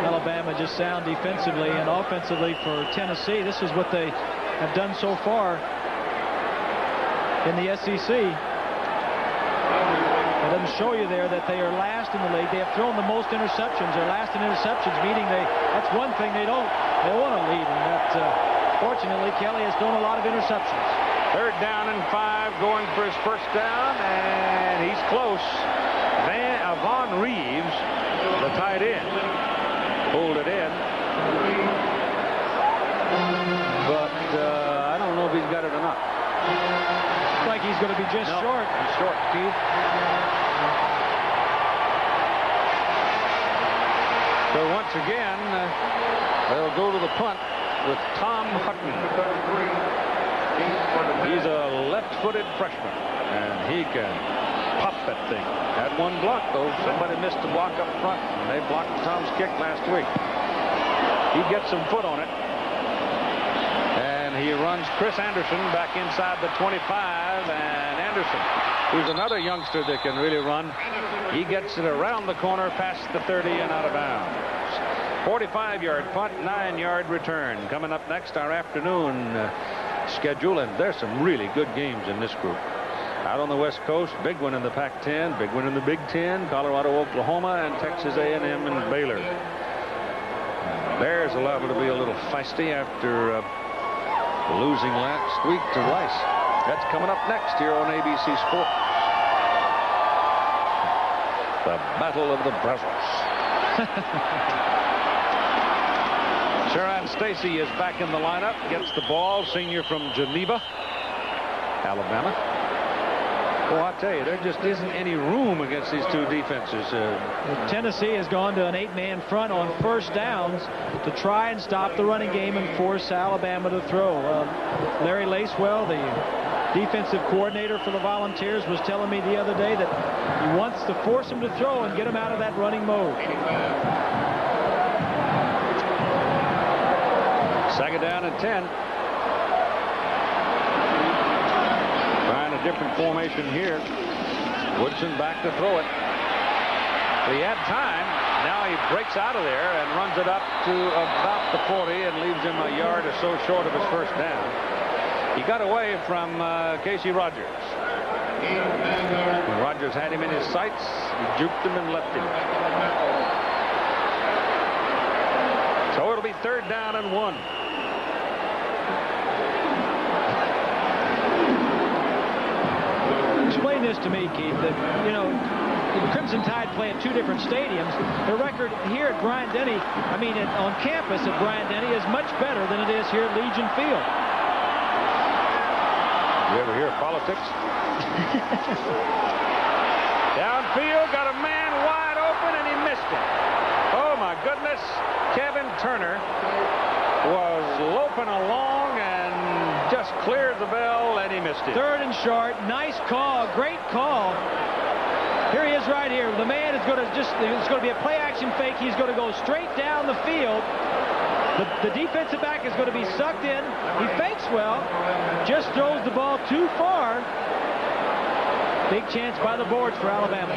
Alabama just sound defensively and offensively for Tennessee. This is what they have done so far in the SEC. It doesn't show you there that they are last in the league. They have thrown the most interceptions. They're last in interceptions, meaning that's one thing they want to lead. And that, fortunately, Kelly has thrown a lot of interceptions.
Third down and 5, going for his first down, and he's close. Vaughn Reeves, the tight end, pulled it in. But I don't know if he's got it or not.
Looks like he's going to be just short.
He's short, Keith. So once again, they'll go to the punt with Tom Hutton. He's a left-footed freshman, and he can pop that thing. Had one block, though. Somebody missed the block up front, and they blocked Tom's kick last week. He gets some foot on it. And he runs Chris Anderson back inside the 25, and Anderson, who's another youngster that can really run, he gets it around the corner past the 30 and out of bounds. 45-yard punt, 9-yard return. Coming up next, our afternoon schedule, and there's some really good games in this group. Out on the West Coast, big one in the Pac-10, big one in the Big Ten, Colorado, Oklahoma, and Texas A&M and Baylor. Bears are liable to be a little feisty after losing last week to Rice. That's coming up next here on ABC Sports. The Battle of the Brazos. Sharon Stacy is back in the lineup, gets the ball, senior from Geneva, Alabama. Well, I tell you, there just isn't any room against these two defenses.
Tennessee has gone to an 8-man front on first downs to try and stop the running game and force Alabama to throw. Larry Lacewell, the defensive coordinator for the Volunteers, was telling me the other day that he wants to force them to throw and get them out of that running mode.
Second down and 10. Trying a different formation here. Woodson back to throw it. He had time. Now he breaks out of there and runs it up to about the 40 and leaves him a yard or so short of his first down. He got away from Casey Rogers. When Rogers had him in his sights, he juked him and left him. So it'll be third down and 1.
Explain this to me, Keith, that, you know, the Crimson Tide play at 2 different stadiums. The record here at Bryant-Denny, on campus at Bryant-Denny, is much better than it is here at Legion Field.
You ever hear of politics? Downfield, got a man wide open, and he missed it. Oh, my goodness. Kevin Turner was loping along and just cleared the bell, and he missed it.
Third and short. Nice call. Great call. Here he is right here. The man is going to it's going to be a play action fake. He's going to go straight down the field. The defensive back is going to be sucked in. He fakes well, just throws the ball too far. Big chance by the boards for Alabama.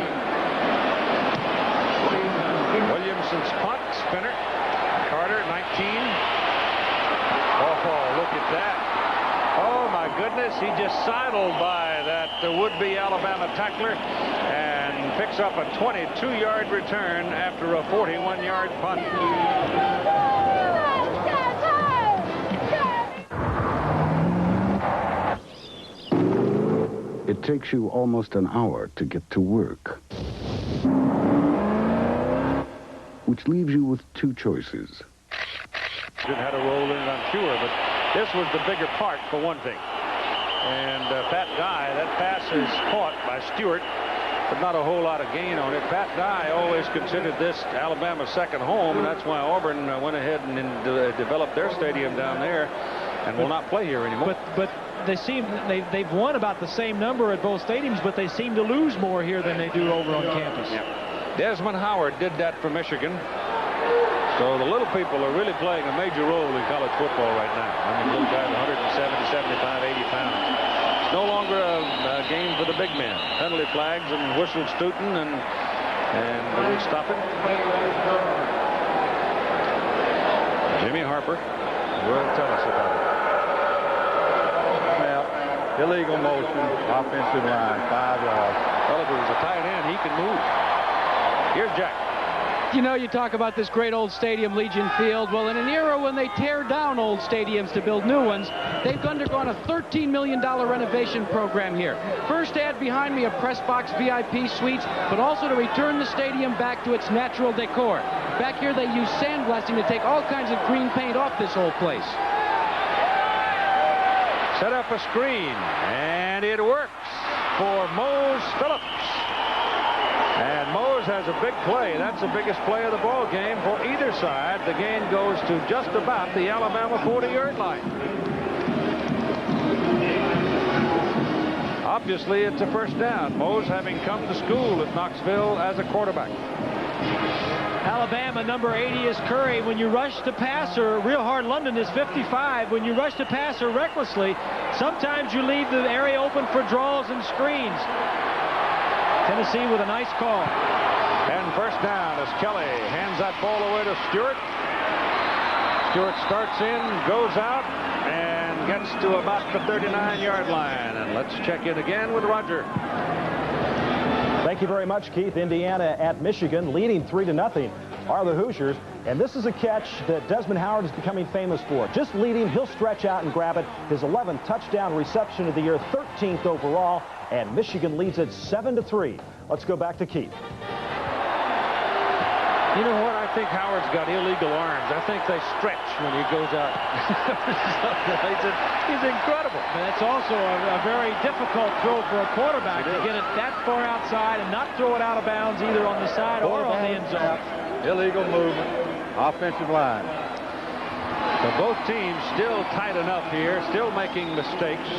Williamson's punt, spinner. Carter, 19. Oh, look at that. Oh, my goodness. He just sidled by that would-be Alabama tackler and picks up a 22-yard return after a 41-yard punt.
It takes you almost an hour to get to work, which leaves you with two choices.
Had to roll in it, I'm sure, but this was the bigger part for one thing. And Pat Dye, that pass is caught by Stewart, but not a whole lot of gain on it. Pat Dye always considered this Alabama's second home, and that's why Auburn went ahead and developed their stadium down there and will not play here anymore.
But they seem they've won about the same number at both stadiums, but they seem to lose more here than they do over on campus.
Yeah. Desmond Howard did that for Michigan. So the little people are really playing a major role in college football right now. I mean, little guys 170, 75, 80 pounds. It's no longer a game for the big men. Penalty flags and whistle Stoughton, and we stop it. Jimmy Harper will tell us about it.
Well, illegal motion, offensive line, 5 yards.
Well, if it was a tight end, he can move. Here's Jack.
You know, you talk about this great old stadium, Legion Field. Well, in an era when they tear down old stadiums to build new ones, they've undergone a $13 million renovation program here. First, add behind me a press box VIP suites, but also to return the stadium back to its natural decor. Back here, they use sandblasting to take all kinds of green paint off this whole place.
Set up a screen, and it works for Mose Phillips. And Mose has a big play. That's the biggest play of the ball game for either side. The gain goes to just about the Alabama 40-yard line. Obviously, it's a first down. Mose having come to school at Knoxville as a quarterback.
Alabama, number 80 is Curry. When you rush the passer, real hard. London is 55. When you rush the passer recklessly, sometimes you leave the area open for draws and screens. Tennessee with a nice call.
And first down as Kelly hands that ball away to Stewart. Stewart starts in, goes out, and gets to about the 39-yard line. And let's check in again with Roger.
Thank you very much, Keith. Indiana at Michigan, leading 3-0 are the Hoosiers. And this is a catch that Desmond Howard is becoming famous for. Just leading, he'll stretch out and grab it. His 11th touchdown reception of the year, 13th overall. And Michigan leads it 7-3. Let's go back to Keith.
You know what? I think Howard's got illegal arms. I think they stretch when he goes out. He's incredible.
But it's also a very difficult throw for a quarterback to get it that far outside and not throw it out of bounds either on the side or on the end zone.
Illegal movement, offensive line.
So both teams still tight enough here, still making mistakes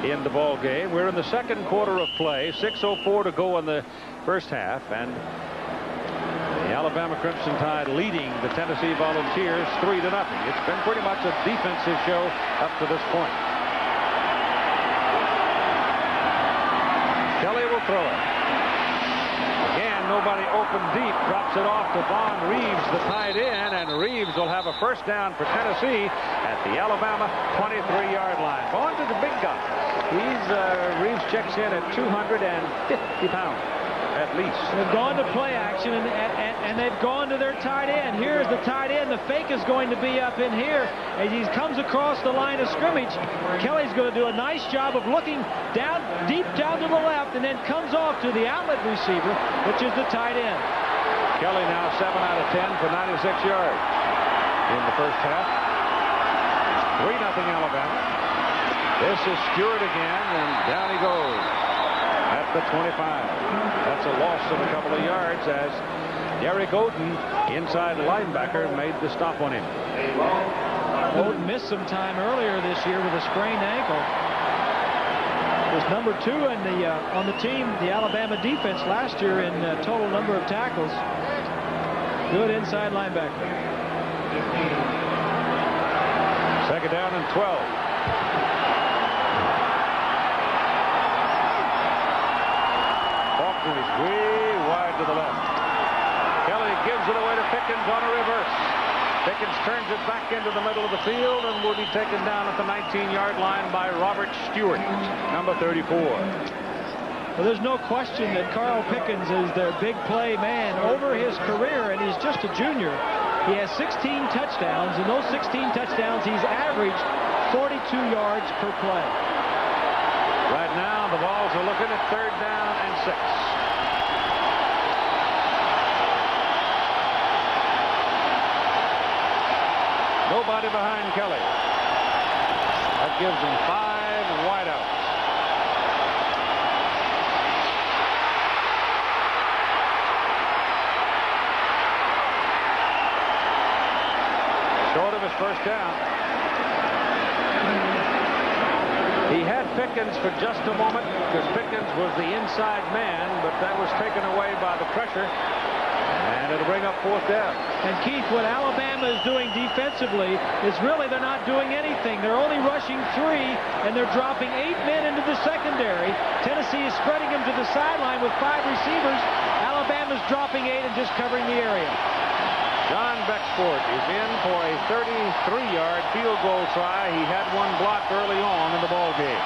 in the ball game. We're in the second quarter of play, 6:04 to go in the first half, and the Alabama Crimson Tide leading the Tennessee Volunteers 3-0. It's been pretty much a defensive show up to this point. Kelly will throw it. Again, nobody open deep. Drops it off to Von Reeves, the tight end, and Reeves will have a first down for Tennessee at the Alabama 23-yard line. Vaughn to the big guy. Reeves checks in at 250 pounds. At least.
They've gone to play action, and they've gone to their tight end. Here's the tight end. The fake is going to be up in here. As he comes across the line of scrimmage, Kelly's going to do a nice job of looking down, deep down to the left, and then comes off to the outlet receiver, which is the tight end.
Kelly now 7 out of 10 for 96 yards in the first half. 3-0 Alabama. This is Stewart again, and down he goes at the 25. That's a loss of a couple of yards as Derek Oden, inside linebacker, made the stop on him.
Oden missed some time earlier this year with a sprained ankle. was number 2 in on the team, the Alabama defense last year in total number of tackles. Good inside linebacker.
Second down and 12. Faulkner is way wide to the left. Kelly gives it away to Pickens on a reverse. Pickens turns it back into the middle of the field and will be taken down at the 19-yard line by Robert Stewart, number 34.
Well, there's no question that Carl Pickens is their big play man over his career, and he's just a junior. He has 16 touchdowns, and those 16 touchdowns, he's averaged 42 yards per play.
Right now, the Vols are looking at 3rd down and 6. Nobody behind Kelly. That gives him 5 wideouts. Short of his first down. He had Pickens for just a moment because Pickens was the inside man, but that was taken away by the pressure. And it'll bring up 4th down.
And Keith, what Alabama is doing defensively is really they're not doing anything. They're only rushing 3, and they're dropping 8 men into the secondary. Tennessee is spreading them to the sideline with 5 receivers. Alabama's dropping 8 and just covering the area.
John Becksport is in for a 33-yard field goal try. He had one blocked early on in the ball game.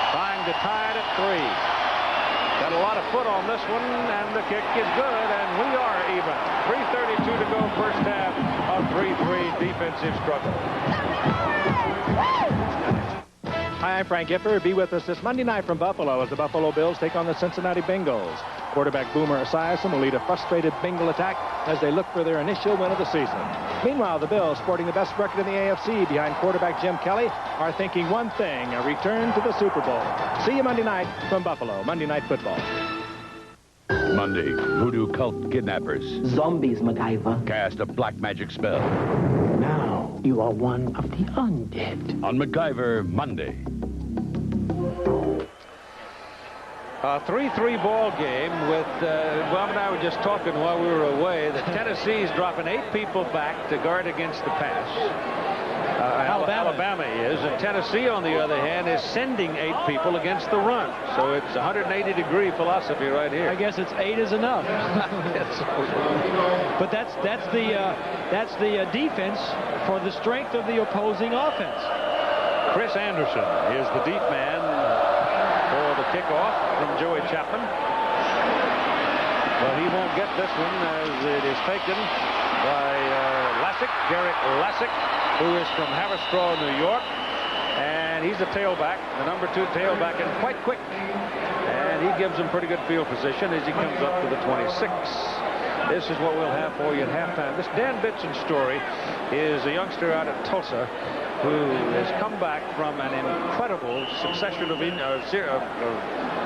Trying to tie it at 3. Got a lot of foot on this one, and the kick is good, and we are even. 3:32 to go, first half of 3-3 defensive struggle.
Hi, I'm Frank Gifford. Be with us this Monday night from Buffalo as the Buffalo Bills take on the Cincinnati Bengals. Quarterback Boomer Esiason will lead a frustrated Bengal attack as they look for their initial win of the season. Meanwhile, the Bills, sporting the best record in the AFC behind quarterback Jim Kelly, are thinking one thing, a return to the Super Bowl. See you Monday night from Buffalo, Monday Night Football.
Monday, voodoo cult kidnappers
Zombies, MacGyver.
cast a black magic spell.
Now you are one of the undead.
On MacGyver Monday.
A 3-3 ball game with, Bob and I were just talking while we were away that Tennessee's dropping 8 people back to guard against the pass. Alabama is, and Tennessee, on the other hand, is sending 8 people against the run. So it's a 180-degree philosophy right here.
I guess it's 8 is enough. But that's the defense for the strength of the opposing offense.
Chris Anderson is the deep man for the kickoff from Joey Chapman. But he won't get this one as it is taken by Garrett Lassick, who is from Haverstraw, New York. And he's a tailback, the number 2 tailback, and quite quick. And he gives him pretty good field position as he comes up to the 26. This is what we'll have for you at halftime. This Dan Bitson story is a youngster out of Tulsa who has come back from an incredible succession of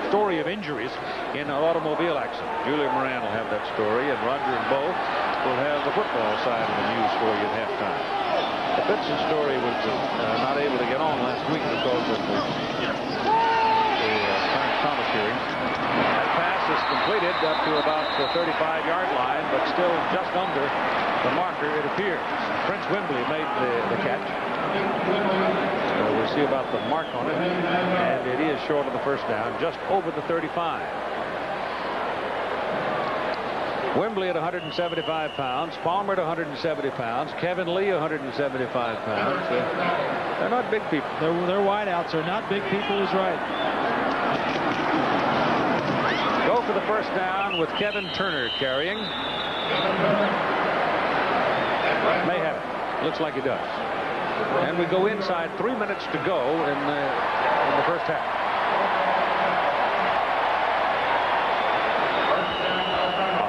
story of injuries in an automobile accident. Julia Moran will have that story, and Roger and Bo will have the football side of the news for you at halftime. The Bitson story was not able to get on last week because of the Clarence Thomas hearing. That pass is completed up to about the 35-yard line, but still just under the marker, it appears. Prince Wembley made the catch. We'll see about the mark on it, and it is short of the first down, just over the 35. Wembley at 175 pounds, Palmer at 170 pounds, Kevin Lee 175 pounds. They're not big people.
Their wideouts are not big people, is right.
Go for the first down with Kevin Turner carrying. May have it. Looks like he does. And we go inside, 3 minutes to go in the first half.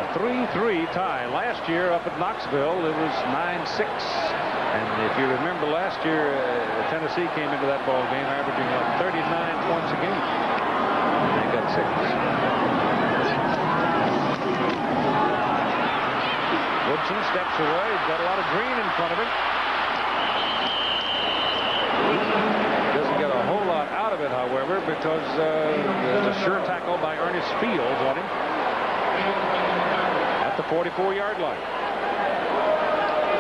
A 3-3 tie. Last year up at Knoxville, it was 9-6. And if you remember last year, Tennessee came into that ball game averaging like 39 points a game. They got 6. Woodson steps away. He's got a lot of green in front of him. Doesn't get a whole lot out of it, however. because there's a sure tackle by Ernest Fields on him at the 44-yard line.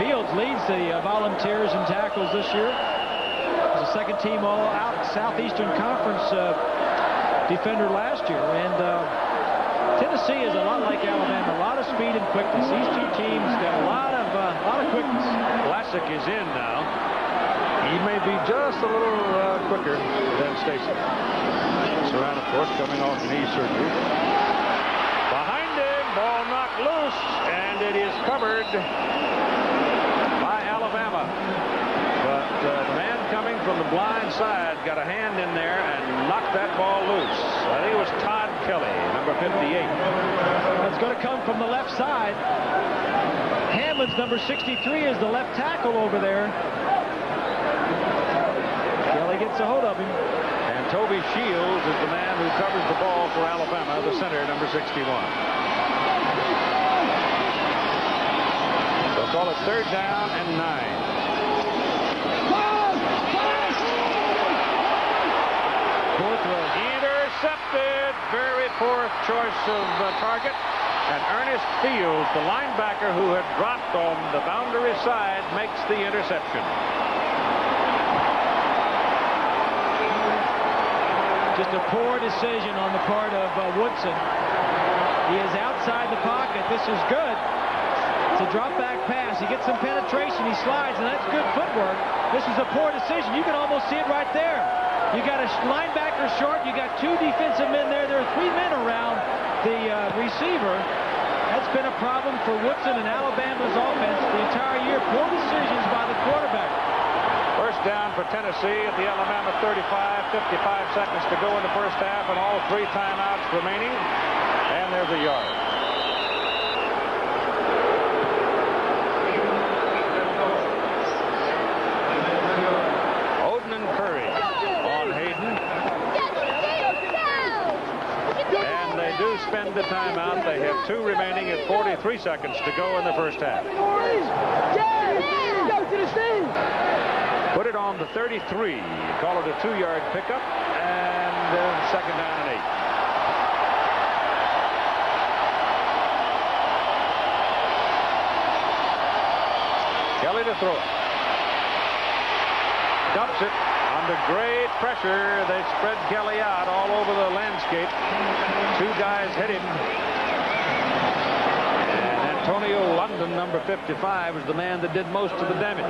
Fields leads the Volunteers in tackles this year. He's a second-team all-out Southeastern Conference defender last year. And Tennessee is a lot like Alabama, a lot of speed and quickness. These two teams got a lot of quickness.
Classic is in now. He may be just a little quicker than Stacy. Surratt, of course, coming off knee surgery. Behind him, ball knocked loose, and it is covered by Alabama. But the man coming from the blind side got a hand in there and knocked that ball loose. I think it was Todd Kelly, number 58.
It's going to come from the left side. Hammond's number 63 is the left tackle over there. Kelly gets a hold of him.
And Toby Shields is the man who covers the ball for Alabama, the center, number 61. They'll call it 3rd down and 9. Intercepted. Very poor choice of target. And Ernest Fields, the linebacker who had dropped on the boundary side, makes the interception.
Just a poor decision on the part of Woodson. He is outside the pocket. This is good. It's a drop back pass. He gets some penetration. He slides, and that's good footwork. This is a poor decision. You can almost see it right there. You got a linebacker short. You got 2 defensive men there. There are 3 men around the receiver. That's been a problem for Woodson and Alabama's offense the entire year. Poor decisions by the quarterback.
First down for Tennessee at the Alabama 35. 55 seconds to go in the first half, and all 3 timeouts remaining. And there's a yard. Oden and Curry on Hayden. And they do spend the timeout. They have 2 remaining at 43 seconds to go in the first half. Put it on the 33. Call it a 2-yard pickup, and 2nd down and 8. Kelly to throw it. Dumps it under great pressure. They spread Kelly out all over the landscape. 2 guys hit him. And Antonio London, number 55, was the man that did most of the damage.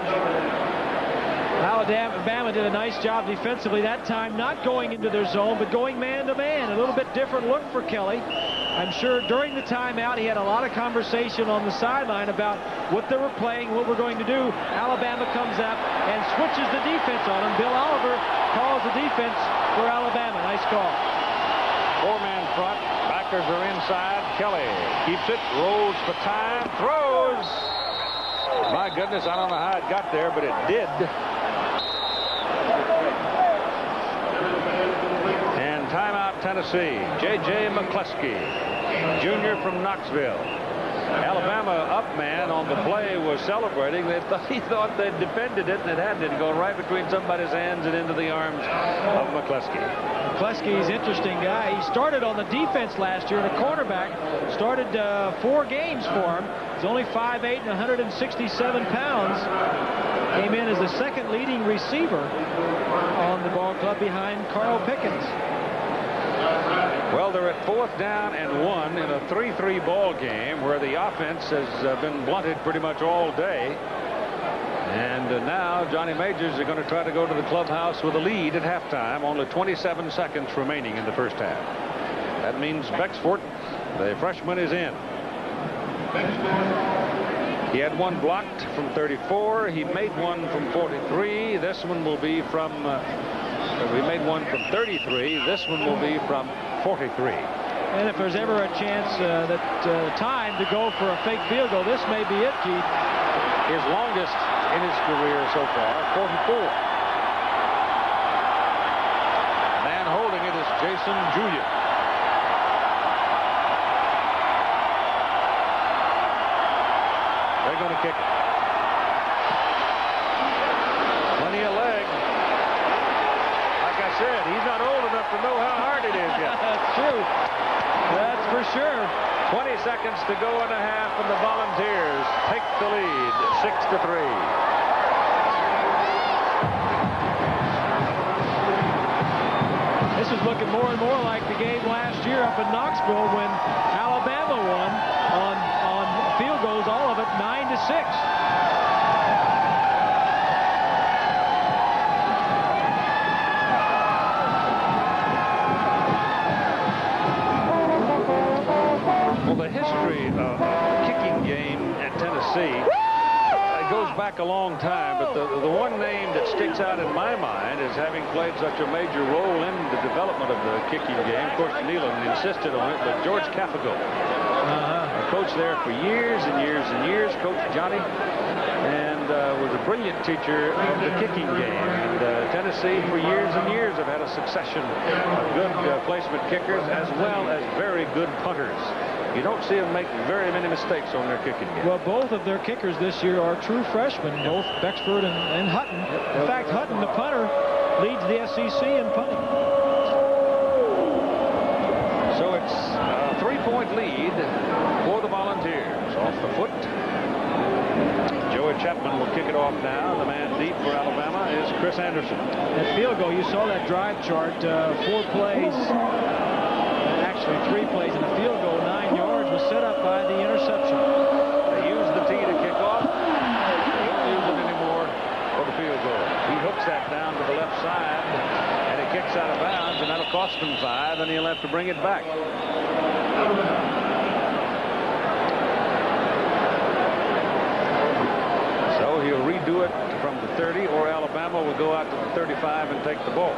Alabama did a nice job defensively that time, not going into their zone, but going man-to-man. A little bit different look for Kelly. I'm sure during the timeout he had a lot of conversation on the sideline about what they were playing, what we're going to do. Alabama comes up and switches the defense on him. Bill Oliver calls the defense for Alabama. Nice call.
4-man front. Backers are inside. Kelly keeps it, rolls for time, throws. My goodness, I don't know how it got there, but it did. And timeout, Tennessee. J.J. McCleskey, junior from Knoxville. Alabama up man on the play was celebrating. He thought they'd defended it, and it hadn't. It go right between somebody's hands and into the arms of McCleskey.
McCleskey's an interesting guy. He started on the defense last year, and a cornerback. Started 4 games for him. He's only 5'8" and 167 pounds. Came in as the 2nd leading receiver on the ball club behind Carl Pickens.
Well, they're at 4th down and 1 in a 3-3 ball game where the offense has been blunted pretty much all day. And now Johnny Majors are going to try to go to the clubhouse with a lead at halftime. Only 27 seconds remaining in the first half. That means Bexford, the freshman, is in. He had 1 blocked from 34. He made 1 from 43. This one will be from... we made 1 from 33. This one will be from 43.
And if there's ever a chance time to go for a fake field goal, this may be it, Keith.
His longest in his career so far, 44. Man holding it is Jason Julia. They're going to kick it. Plenty of leg. Like I said, he's not old enough to know
That's for sure.
20 seconds to go in the half, and the Volunteers take the lead, 6-3.
This is looking more and more like the game last year up in Knoxville when Alabama won on field goals, all of it 9-6.
The history of the kicking game at Tennessee goes back a long time, but the one name that sticks out in my mind as having played such a major role in the development of the kicking game, of course, Neyland insisted on it, but George Cafago. A coach there for years and years and years, Coach Johnny, and was a brilliant teacher of the kicking game. And Tennessee, for years and years, have had a succession of good placement kickers as well as very good punters. You don't see them make very many mistakes on their kicking game.
Well, both of their kickers this year are true freshmen, both Becksford and Hutton. In fact, Hutton, the punter, leads the SEC in punting.
So it's a 3-point lead for the Volunteers. Off the foot. Joey Chapman will kick it off now. The man deep for Alabama is Chris Anderson.
That field goal, you saw that drive chart, 4 plays, actually 3 plays, and the field goal, 9 yards, was set up by the interception.
They use the tee to kick off. They don't use it anymore for the field goal. He hooks that down to the left side, and it kicks out of bounds, and that'll cost him 5, and he'll have to bring it back. So he'll redo it from the 30, or Alabama will go out to the 35 and take the ball.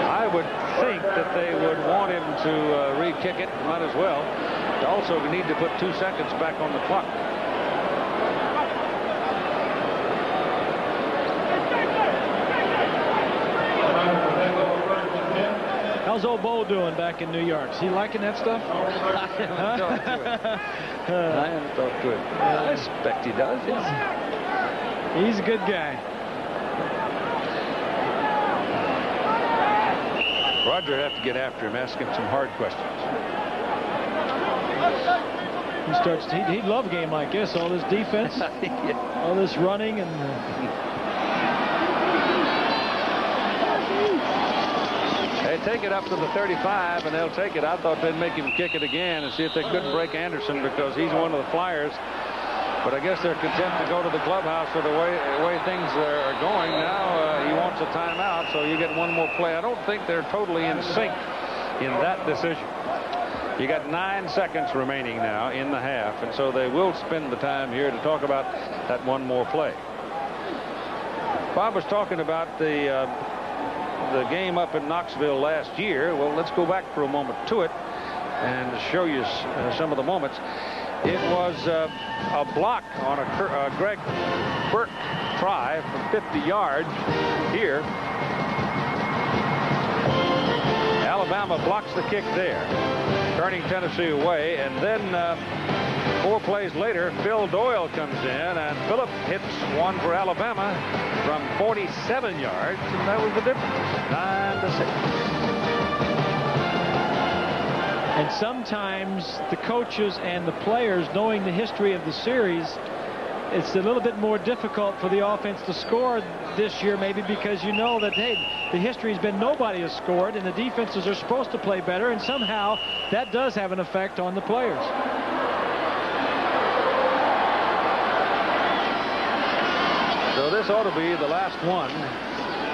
I would think that they would want him to re-kick it. Might as well. They also need to put 2 seconds back on the clock.
How's old Bo doing back in New York? Is he liking that stuff?
I haven't talked to him. I haven't talked to him. I expect he does, yes.
He's a good guy.
Roger would have to get after him, ask him some hard questions.
He'd love a game like this, all this defense,
Yeah.
all this running, and
They take it up to the 35, and they'll take it. I thought they'd make him kick it again and see if they couldn't break Anderson, because he's one of the flyers. But I guess they're content to go to the clubhouse with the way things are going. Now he wants a timeout, so you get one more play. I don't think they're totally in sync in that decision. You got 9 seconds remaining now in the half, and so they will spend the time here to talk about that one more play. Bob was talking about the game up in Knoxville last year. Well, let's go back for a moment to it and show you some of the moments. It was a block on a Greg Burke try from 50 yards here. Alabama blocks the kick there, turning Tennessee away, and then 4 plays later, Phil Doyle comes in, and Phillip hits one for Alabama from 47 yards, and that was the difference, 9-6.
And sometimes the coaches and the players, knowing the history of the series, it's a little bit more difficult for the offense to score this year, maybe because you know that, hey, the history has been nobody has scored, and the defenses are supposed to play better, and somehow that does have an effect on the players.
So this ought to be the last one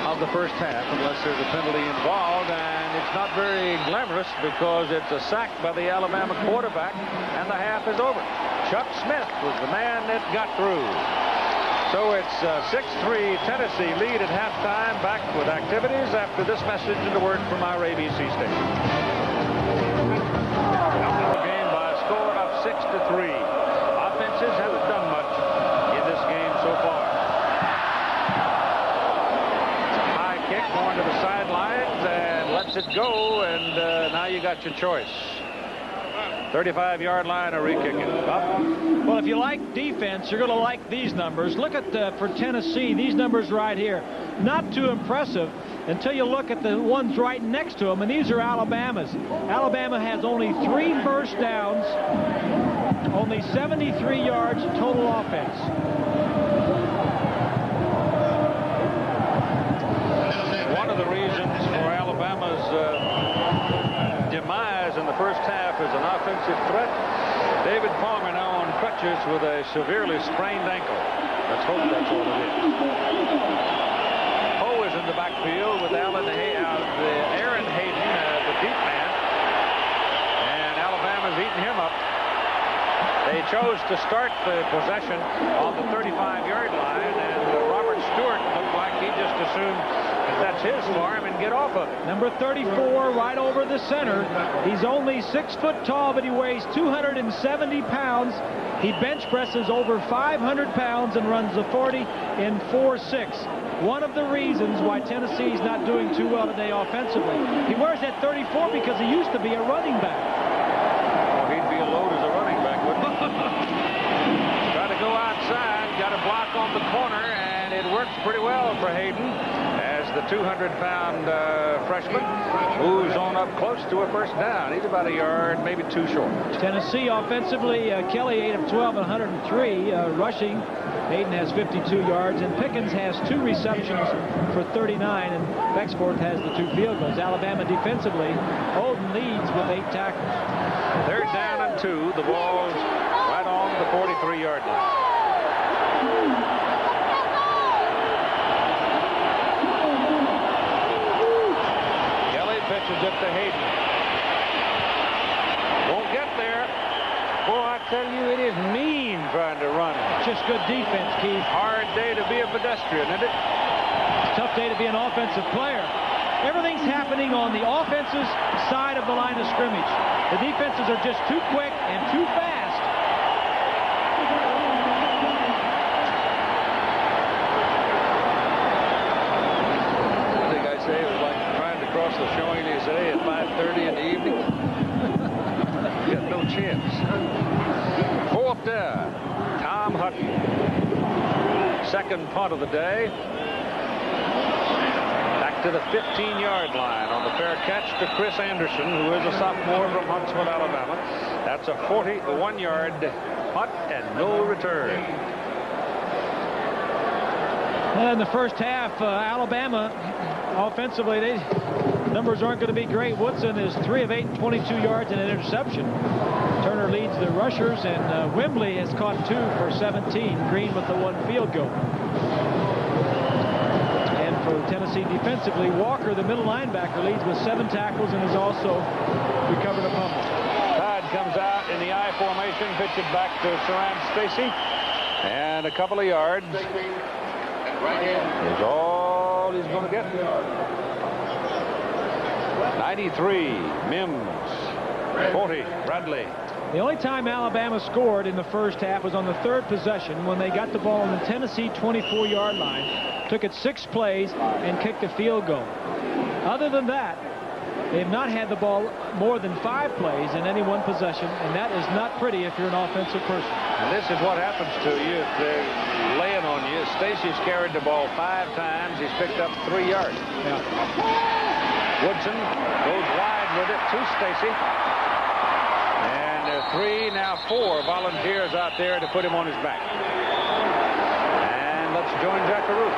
of the first half, unless there's a penalty involved, and it's not very glamorous because it's a sack by the Alabama quarterback, and the half is over. Chuck Smith was the man that got through. So it's 6-3 Tennessee lead at halftime. Back with activities after this message and a word from our ABC station. Game by a score of 6-3. Offenses haven't done much in this game so far. Kick going to the sidelines and lets it go, and now you got your choice. 35-yard line, a re-kick it.
Well, if you like defense, you're going to like these numbers. Look at for Tennessee, these numbers right here. Not too impressive until you look at the ones right next to them, and these are Alabama's. Alabama has only 3 first downs, only 73 yards total offense.
One of the reasons for Alabama's demise in the first half is an offensive threat. David Palmer now on crutches with a severely sprained ankle. Let's hope that's all it is. Poe is in the backfield with Aaron Hayden, the deep man, and Alabama's eating him up. They chose to start the possession on the 35-yard line, and Robert Stewart looked like he just assumed that's his farm and get off of it.
Number 34 right over the center. He's only 6 foot tall, but he weighs 270 pounds. He bench presses over 500 pounds and runs the 40 in 4.6. One of the reasons why Tennessee's not doing too well today offensively. He wears that 34 because he used to be a running back.
Well, he'd be a load as a running back, wouldn't he? Got to go outside, got a block on the corner, and it works pretty well for Hayden as the 200-pound freshman moves on up close to a first down. He's about a yard, maybe 2 short. Tennessee
offensively, Kelly 8 of 12 and 103 rushing. Hayden has 52 yards, and Pickens has 2 receptions for 39, and Bexforth has the 2 field goals. Alabama defensively, Holden leads with 8 tackles.
3rd down and 2. The ball's right on the 43-yard line. Pitches it to Hayden. Won't get there. Boy, I tell you, it is mean trying to run.
Just good defense, Keith.
Hard day to be a pedestrian, isn't it?
Tough day to be an offensive player. Everything's happening on the offensive side of the line of scrimmage. The defenses are just too quick and too fast.
I think I say it was like trying to cross the Champs-Élysées at 5:30 in the evening. You got no chance. 4th down. Tom Hutton. 2nd punt of the day. Back to the 15-yard line on the fair catch to Chris Anderson, who is a sophomore from Huntsville, Alabama. That's a 41-yard punt and no return.
In the first half, Alabama offensively, numbers aren't going to be great. Woodson is 3 of 8 and 22 yards and an interception. Turner leads the rushers, and Wembley has caught 2 for 17. Green with the 1 field goal. And for Tennessee defensively, Walker, the middle linebacker, leads with 7 tackles and has also recovered a fumble.
Tide comes out in the I formation, pitch it back to Saran Stacy, and a couple of yards is all he's going to get. 93, Mims. 40, Bradley.
The only time Alabama scored in the first half was on the 3rd possession when they got the ball on the Tennessee 24-yard line, took it 6 plays, and kicked a field goal. Other than that, they have not had the ball more than 5 plays in any one possession, and that is not pretty if you're an offensive person.
And this is what happens to you if they're laying on you. Stacy's carried the ball 5 times. He's picked up 3 yards.
Yeah.
Woodson goes wide with it to Stacy. And 3, now 4 volunteers out there to put him on his back. And let's join Jackaroo.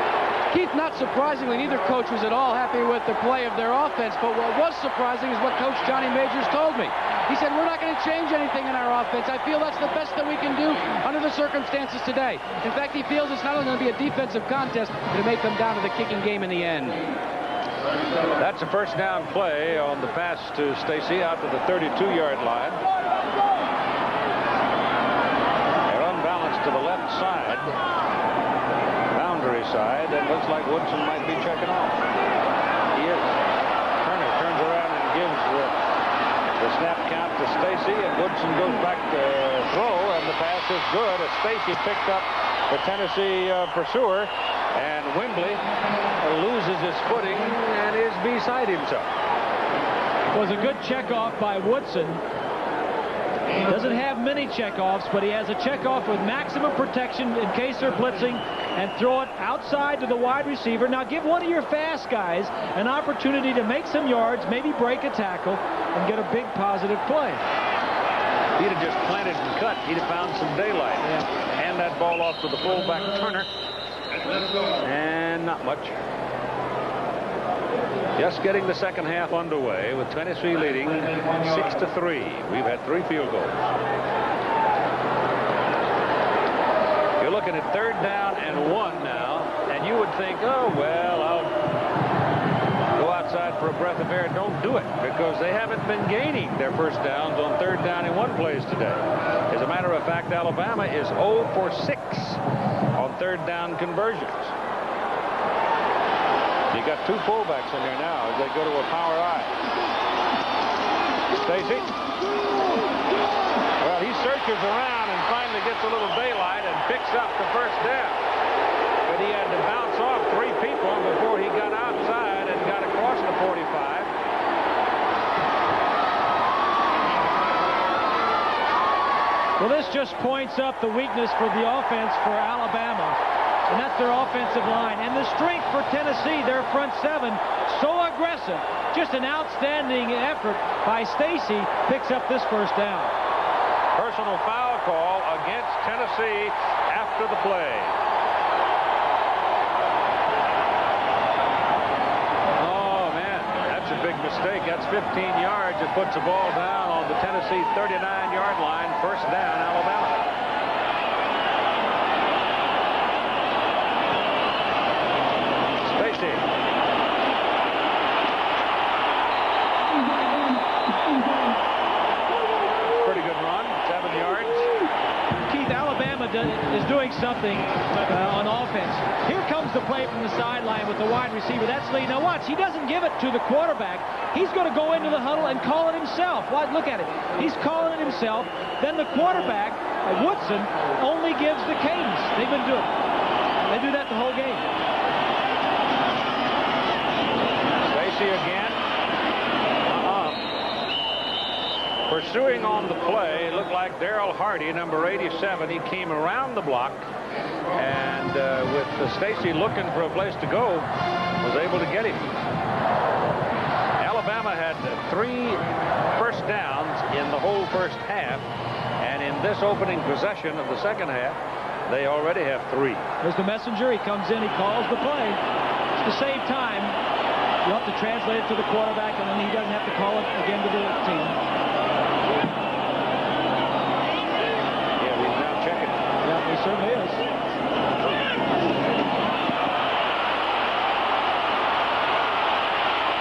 Keith, not surprisingly, neither coach was at all happy with the play of their offense, but what was surprising is what Coach Johnny Majors told me. He said, we're not going to change anything in our offense. I feel that's the best that we can do under the circumstances today. In fact, he feels it's not only going to be a defensive contest, but it may come down to the kicking game in the end.
That's a first down play on the pass to Stacy out to the 32-yard line. They're unbalanced to the left side. Boundary side, and looks like Woodson might be checking off. He is. Turner turns around and gives the snap count to Stacy, and Woodson goes back to throw, and the pass is good as Stacy picked up the Tennessee pursuer, and Wembley loses his footing and is beside himself.
It was a good checkoff by Woodson. Doesn't have many checkoffs, but he has a checkoff with maximum protection in case they're blitzing, and throw it outside to the wide receiver. Now give one of your fast guys an opportunity to make some yards, maybe break a tackle, and get a big positive play.
If he'd have just planted and cut, he'd have found some daylight. Hand that ball off to the fullback, Turner. And not much. Just getting the second half underway with Tennessee leading 6-3. We've had 3 field goals. You're looking at 3rd down and 1 now, and you would think, oh, well, I'll go outside for a breath of air. Don't do it, because they haven't been gaining their first downs on 3rd down and 1 plays today. As a matter of fact, Alabama is 0 for 6 on 3rd down conversions. You got 2 fullbacks in there now as they go to a power I. Stacy. Well, he searches around and finally gets a little daylight and picks up the first down. But he had to bounce off 3 people before he got outside and got across the 45.
Well, this just points up the weakness for the offense for Alabama. And that's their offensive line. And the strength for Tennessee, their front 7, so aggressive. Just an outstanding effort by Stacy, picks up this first down.
Personal foul call against Tennessee after the play. Oh, man, that's a big mistake. That's 15 yards. It puts the ball down on the Tennessee 39-yard line. First down, Alabama. Pretty good run, 7 yards.
Keith, Alabama is doing something on offense. Here comes the play from the sideline with the wide receiver. That's Lee. Now watch, he doesn't give it to the quarterback. He's going to go into the huddle and call it himself. Look at it. He's calling it himself. Then the quarterback, Woodson, only gives the cadence. They've been doing it. They do that the whole game.
Again. Pursuing on the play, it looked like Darrell Hardy, number 87. He came around the block, and with Stacy looking for a place to go, was able to get him. Alabama had 3 first downs in the whole first half, and in this opening possession of the second half, they already have 3.
There's the messenger. He comes in, he calls the play. It's to save time. You have to translate it to the quarterback, and then he doesn't have to call it again to the team.
Yeah, he's now checking.
Yeah, he certainly is.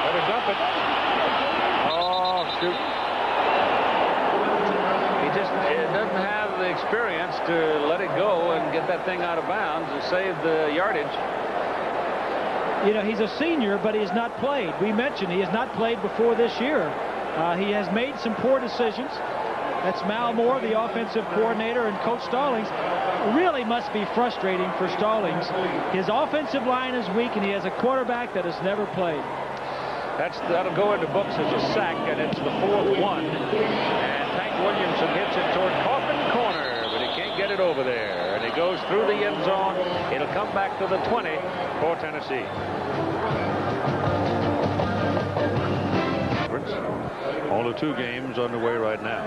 Better dump it. Oh, shoot. He just doesn't have the experience to let it go and get that thing out of bounds and save the yardage.
You know, he's a senior, but he has not played. We mentioned he has not played before this year. He has made some poor decisions. That's Mal Moore, the offensive coordinator, and Coach Stallings. Really must be frustrating for Stallings. His offensive line is weak, and he has a quarterback that has never played.
That'll go into books as a sack, and it's the 4th one. And Tank Williamson hits it toward Coffin Corner, but he can't get it over there. And it goes through the end zone. It'll come back to the 20 for Tennessee. Only 2 games underway right now.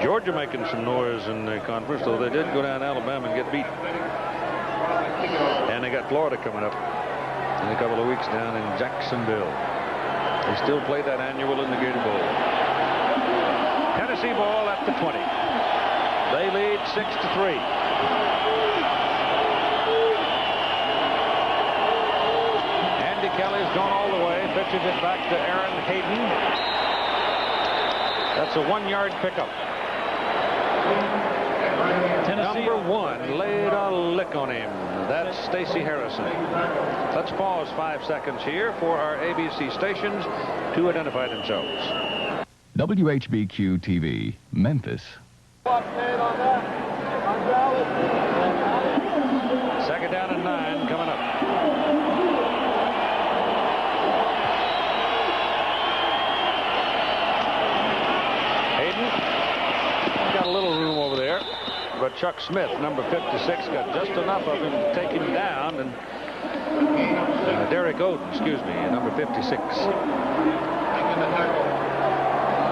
Georgia making some noise in the conference, though they did go down to Alabama and get beat. And they got Florida coming up in a couple of weeks down in Jacksonville. They still play that annual in the Gator Bowl. Tennessee ball at the 20. They lead 6-3. Andy Kelly's gone all the way, pitches it back to Aaron Hayden. That's a 1-yard pickup.
Tennessee.
Number 1 laid a lick on him. That's Stacey Harrison. Let's pause 5 seconds here for our ABC stations to identify themselves.
WHBQ TV, Memphis.
Second down and 9 coming up. Hayden Chuck Smith, number 56, got just enough of him to take him down, and Derek Oden, excuse me, number 56.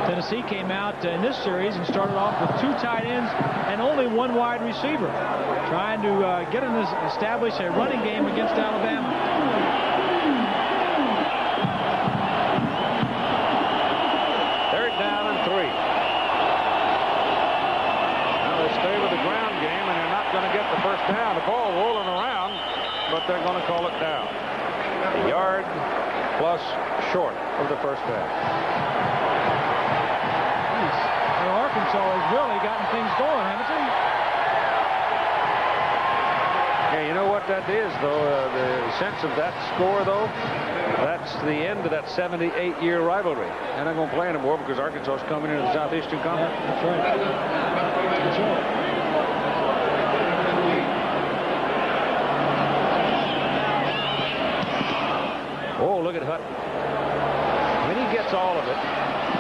Tennessee came out in this series and started off with 2 tight ends and only 1 wide receiver, trying to establish a running game against Alabama.
Third down and 3. Now they stay with the ground game, and they're not going to get the first down. The ball rolling around, but they're going to call it down. A yard plus short of the first down.
Arkansas has really gotten things going, haven't they?
Yeah, you know what that is, though? The sense of that score, though, that's the end of that 78-year rivalry. They're not going to play anymore because Arkansas is coming into the Southeastern Conference.
Yeah, that's right. That's right.
Oh, look at Hutton. When he gets all of it,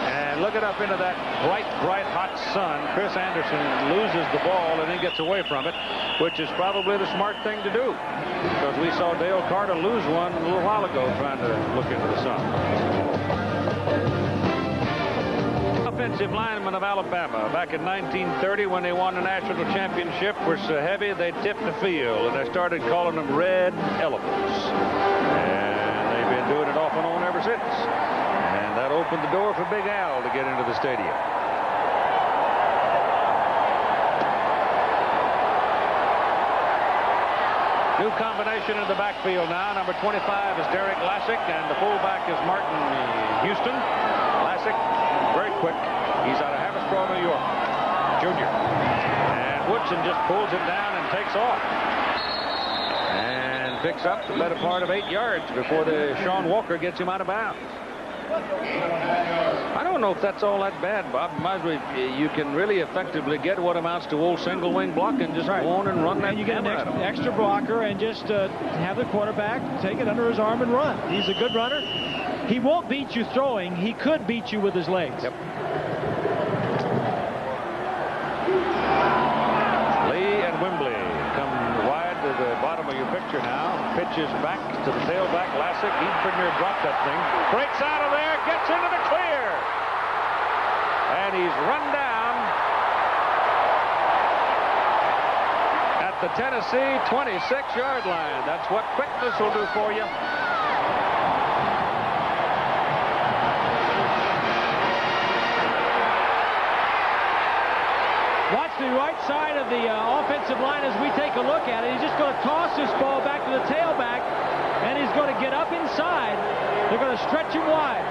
and look it up into that bright, hot sun, Chris Anderson loses the ball and then gets away from it, which is probably the smart thing to do, because we saw Dale Carter lose one a little while ago trying to look into the sun. Offensive lineman of Alabama back in 1930 when they won the national championship were so heavy they tipped the field, and they started calling them Red Elephants. And they've been doing it off and on ever since. And that opened the door for Big Al to get into the stadium. New combination in the backfield now. Number 25 is Derek Lassick, and the fullback is Martin Houston. Lassick, very quick. He's out of Haverstraw, New York, junior. And Woodson just pulls it down and takes off. And picks up the better part of 8 yards before Sean Walker gets him out of bounds. I don't know if that's all that bad, Bob. You can really effectively get what amounts to old single wing block and just go on and run that.
And you get an extra blocker and just have the quarterback take it under his arm and run. He's a good runner. He won't beat you throwing. He could beat you with his legs.
Yep. Lee and Wembley come wide to the bottom of your picture now. Pitches back to the tailback, Lassick. He premier dropped that thing. Breaks out of there, gets into the clear. And he's run down at the Tennessee 26-yard line. That's what quickness will do for you.
Watch the right side of the offensive line as we take a look at it. He's just going to toss this ball back to the tailback, and he's going to get up inside. They're going to stretch him wide.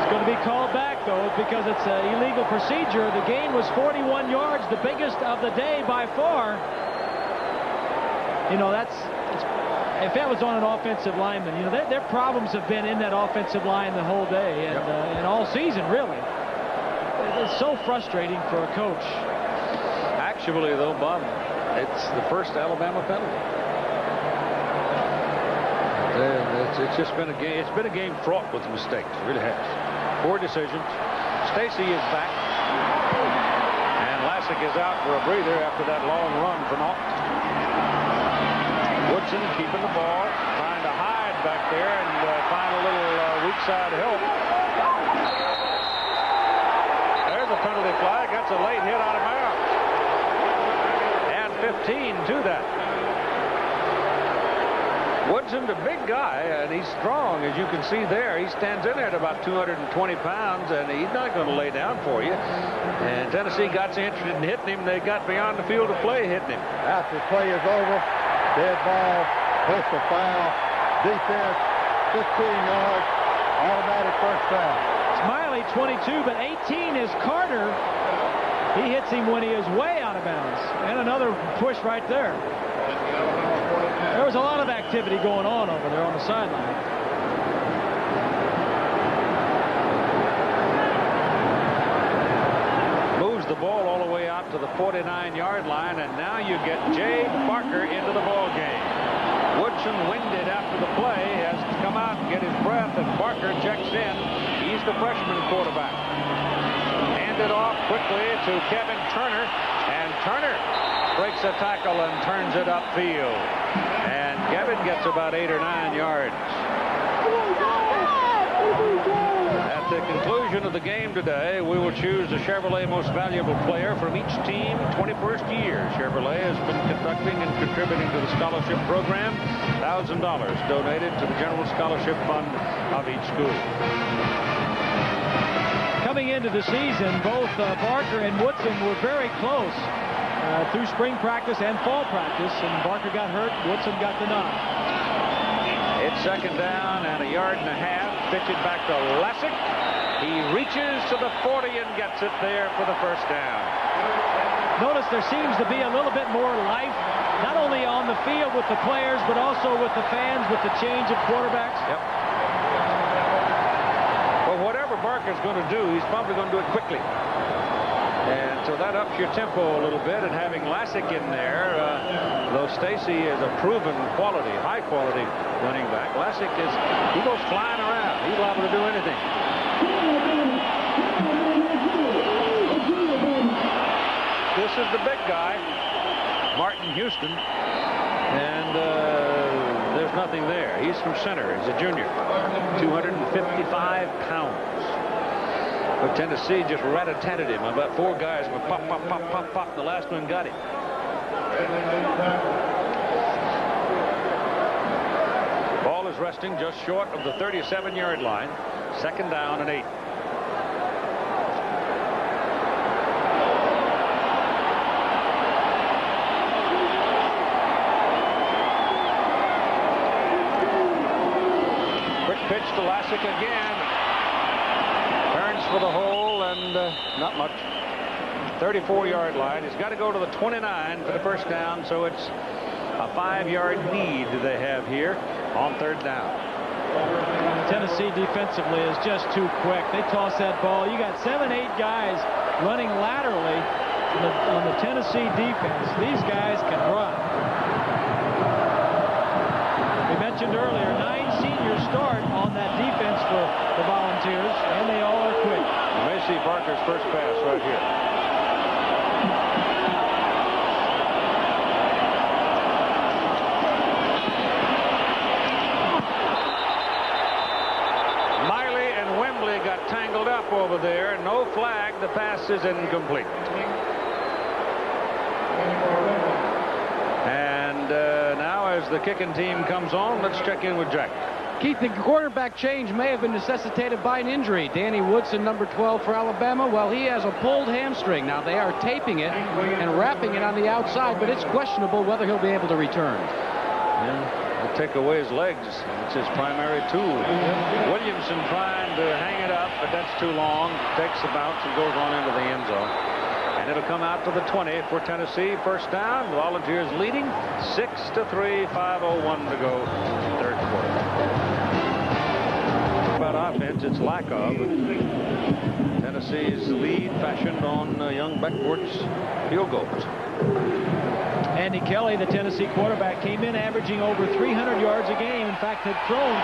It's going to be called back, though, because it's an illegal procedure. The gain was 41 yards, the biggest of the day by far. You know, if that was on an offensive lineman, you know, their problems have been in that offensive line the whole day and all season, really. It's so frustrating for a coach.
Actually, though, Bob, it's the first Alabama penalty. It's just been a game. It's been a game fraught with mistakes. It really has. 4 decisions. Stacy is back, and Lassick is out for a breather after that long run from Alt. Woodson keeping the ball, trying to hide back there and find a little weak side help. There's a penalty flag. That's a late hit out of bounds. And 15 to that. Woodson's a big guy, and he's strong, as you can see there. He stands in there at about 220 pounds, and he's not going to lay down for you. And Tennessee got so interested in hitting him, they got beyond the field of play hitting him.
After the play is over, dead ball, personal foul, defense, 15 yards, automatic first down.
Smiley 22, but 18 is Carter. He hits him when he is way out of bounds. And another push right there. There was a lot of activity going on over there on the sideline.
Moves the ball all the way out to the 49-yard line, and now you get Jay Barker into the ball game. Woodson, winded after the play, has to come out and get his breath, and Barker checks in. He's the freshman quarterback. Handed off quickly to Kevin Turner. Turner breaks a tackle and turns it upfield. And Gavin gets about 8 or 9 yards. At the conclusion of the game today, we will choose the Chevrolet Most Valuable Player from each team 21st year. Chevrolet has been conducting and contributing to the scholarship program. $1,000 donated to the General Scholarship Fund of each school.
Coming into the season, both Barker and Woodson were very close through spring practice and fall practice, and Barker got hurt, Woodson got the nod.
It's second down and 1.5 yards. Pitch it back to Lassick. He reaches to the 40 and gets it there for the first down.
Notice there seems to be a little bit more life, not only on the field with the players, but also with the fans with the change of quarterbacks.
Yep. Well, whatever Barker's going to do, he's probably going to do it quickly. And so that ups your tempo a little bit. And having Lassick in there, though Stacy is a proven quality, high-quality running back, Lassick he goes flying around. He's liable to do anything. This is the big guy, Martin Houston, and there's nothing there. He's from center. He's a junior, 255 pounds. But Tennessee just rat-a-tatted him. About 4 guys went pop, pop, pop, pop, pop, and the last one got him. Ball is resting just short of the 37-yard line. Second down and 8. Quick pitch to Lassick again. Turns for the hole and not much. 34-yard line. He's got to go to the 29 for the first down, so it's a 5-yard lead they have here on third down.
Tennessee defensively is just too quick. They toss that ball. You got 7, 8 guys running laterally on the Tennessee defense. These guys can run. We mentioned earlier 9 seniors start on that defense for the Volunteers, and they all are quick.
You may see Barker's first pass right here. Miley and Wembley got tangled up over there. No flag. The pass is incomplete. And now as the kicking team comes on, let's check in with Jack.
Keith, the quarterback change may have been necessitated by an injury. Danny Woodson, number 12 for Alabama, well, he has a pulled hamstring. Now, they are taping it and wrapping it on the outside, but it's questionable whether he'll be able to return.
Yeah, they'll take away his legs. It's his primary tool. Williamson trying to hang it up, but that's too long. Takes the bounce and goes on into the end zone. And it'll come out to the 20 for Tennessee. First down. Volunteers leading 6-3. 5:01 to go. Third quarter. About offense, it's lack of. Tennessee's lead fashioned on young Beckworth's field goals.
Andy Kelly, the Tennessee quarterback, came in averaging over 300 yards a game. In fact, had thrown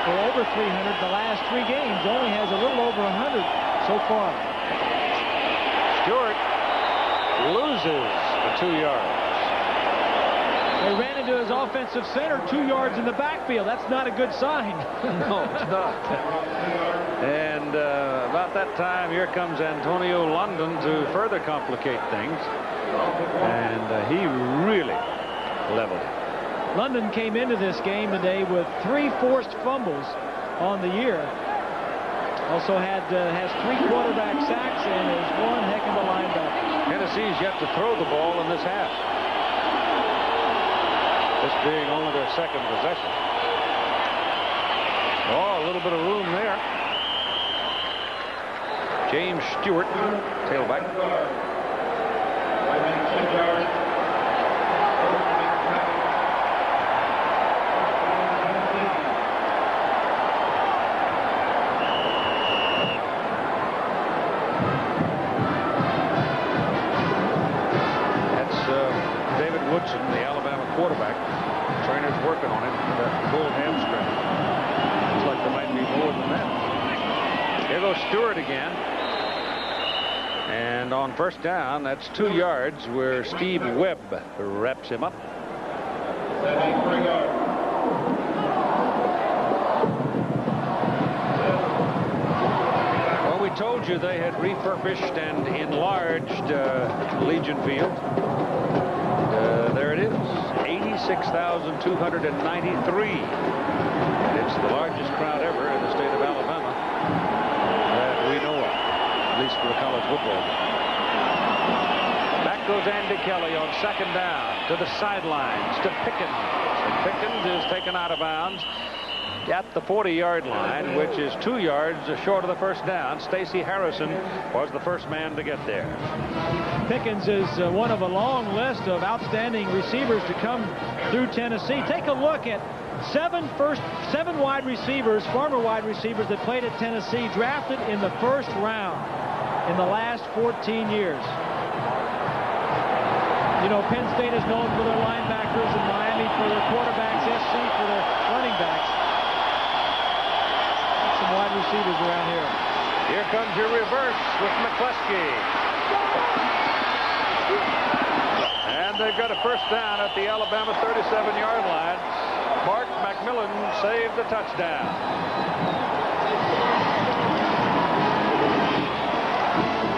for over 300 the last 3 games. Only has a little over 100 so far.
Stewart loses the 2 yards.
They ran into his offensive center 2 yards in the backfield. That's not a good sign.
No, it's not. And about that time, here comes Antonio London to further complicate things. And he really leveled it.
London came into this game today with 3 forced fumbles on the year. Also has 3 quarterback sacks and is 1 heck of a linebacker.
Tennessee's yet to throw the ball in this half. This being only their second possession. Oh, a little bit of room there. James Stewart, tailback. Woodson, the Alabama quarterback. Trainer's working on him for that pulled hamstring. Looks like there might be more than that. Here goes Stewart again. And on first down, that's 2 yards where Steve Webb wraps him up. Well, we told you they had refurbished and enlarged Legion Field. There it is, 86,293. It's the largest crowd ever in the state of Alabama that we know of, at least for a college football game. Back goes Andy Kelly on second down to the sidelines to Pickens. And Pickens is taken out of bounds at the 40-yard line, which is 2 yards short of the first down. Stacey Harrison was the first man to get there.
Pickens is one of a long list of outstanding receivers to come through Tennessee. Take a look at seven wide receivers, former wide receivers that played at Tennessee, drafted in the first round in the last 14 years. You know, Penn State is known for their linebackers and Miami for their quarterbacks, SC for their running backs. Some wide receivers around here.
Here comes your reverse with McCleskey. And they've got a first down at the Alabama 37-yard line. Mark McMillan saved the touchdown.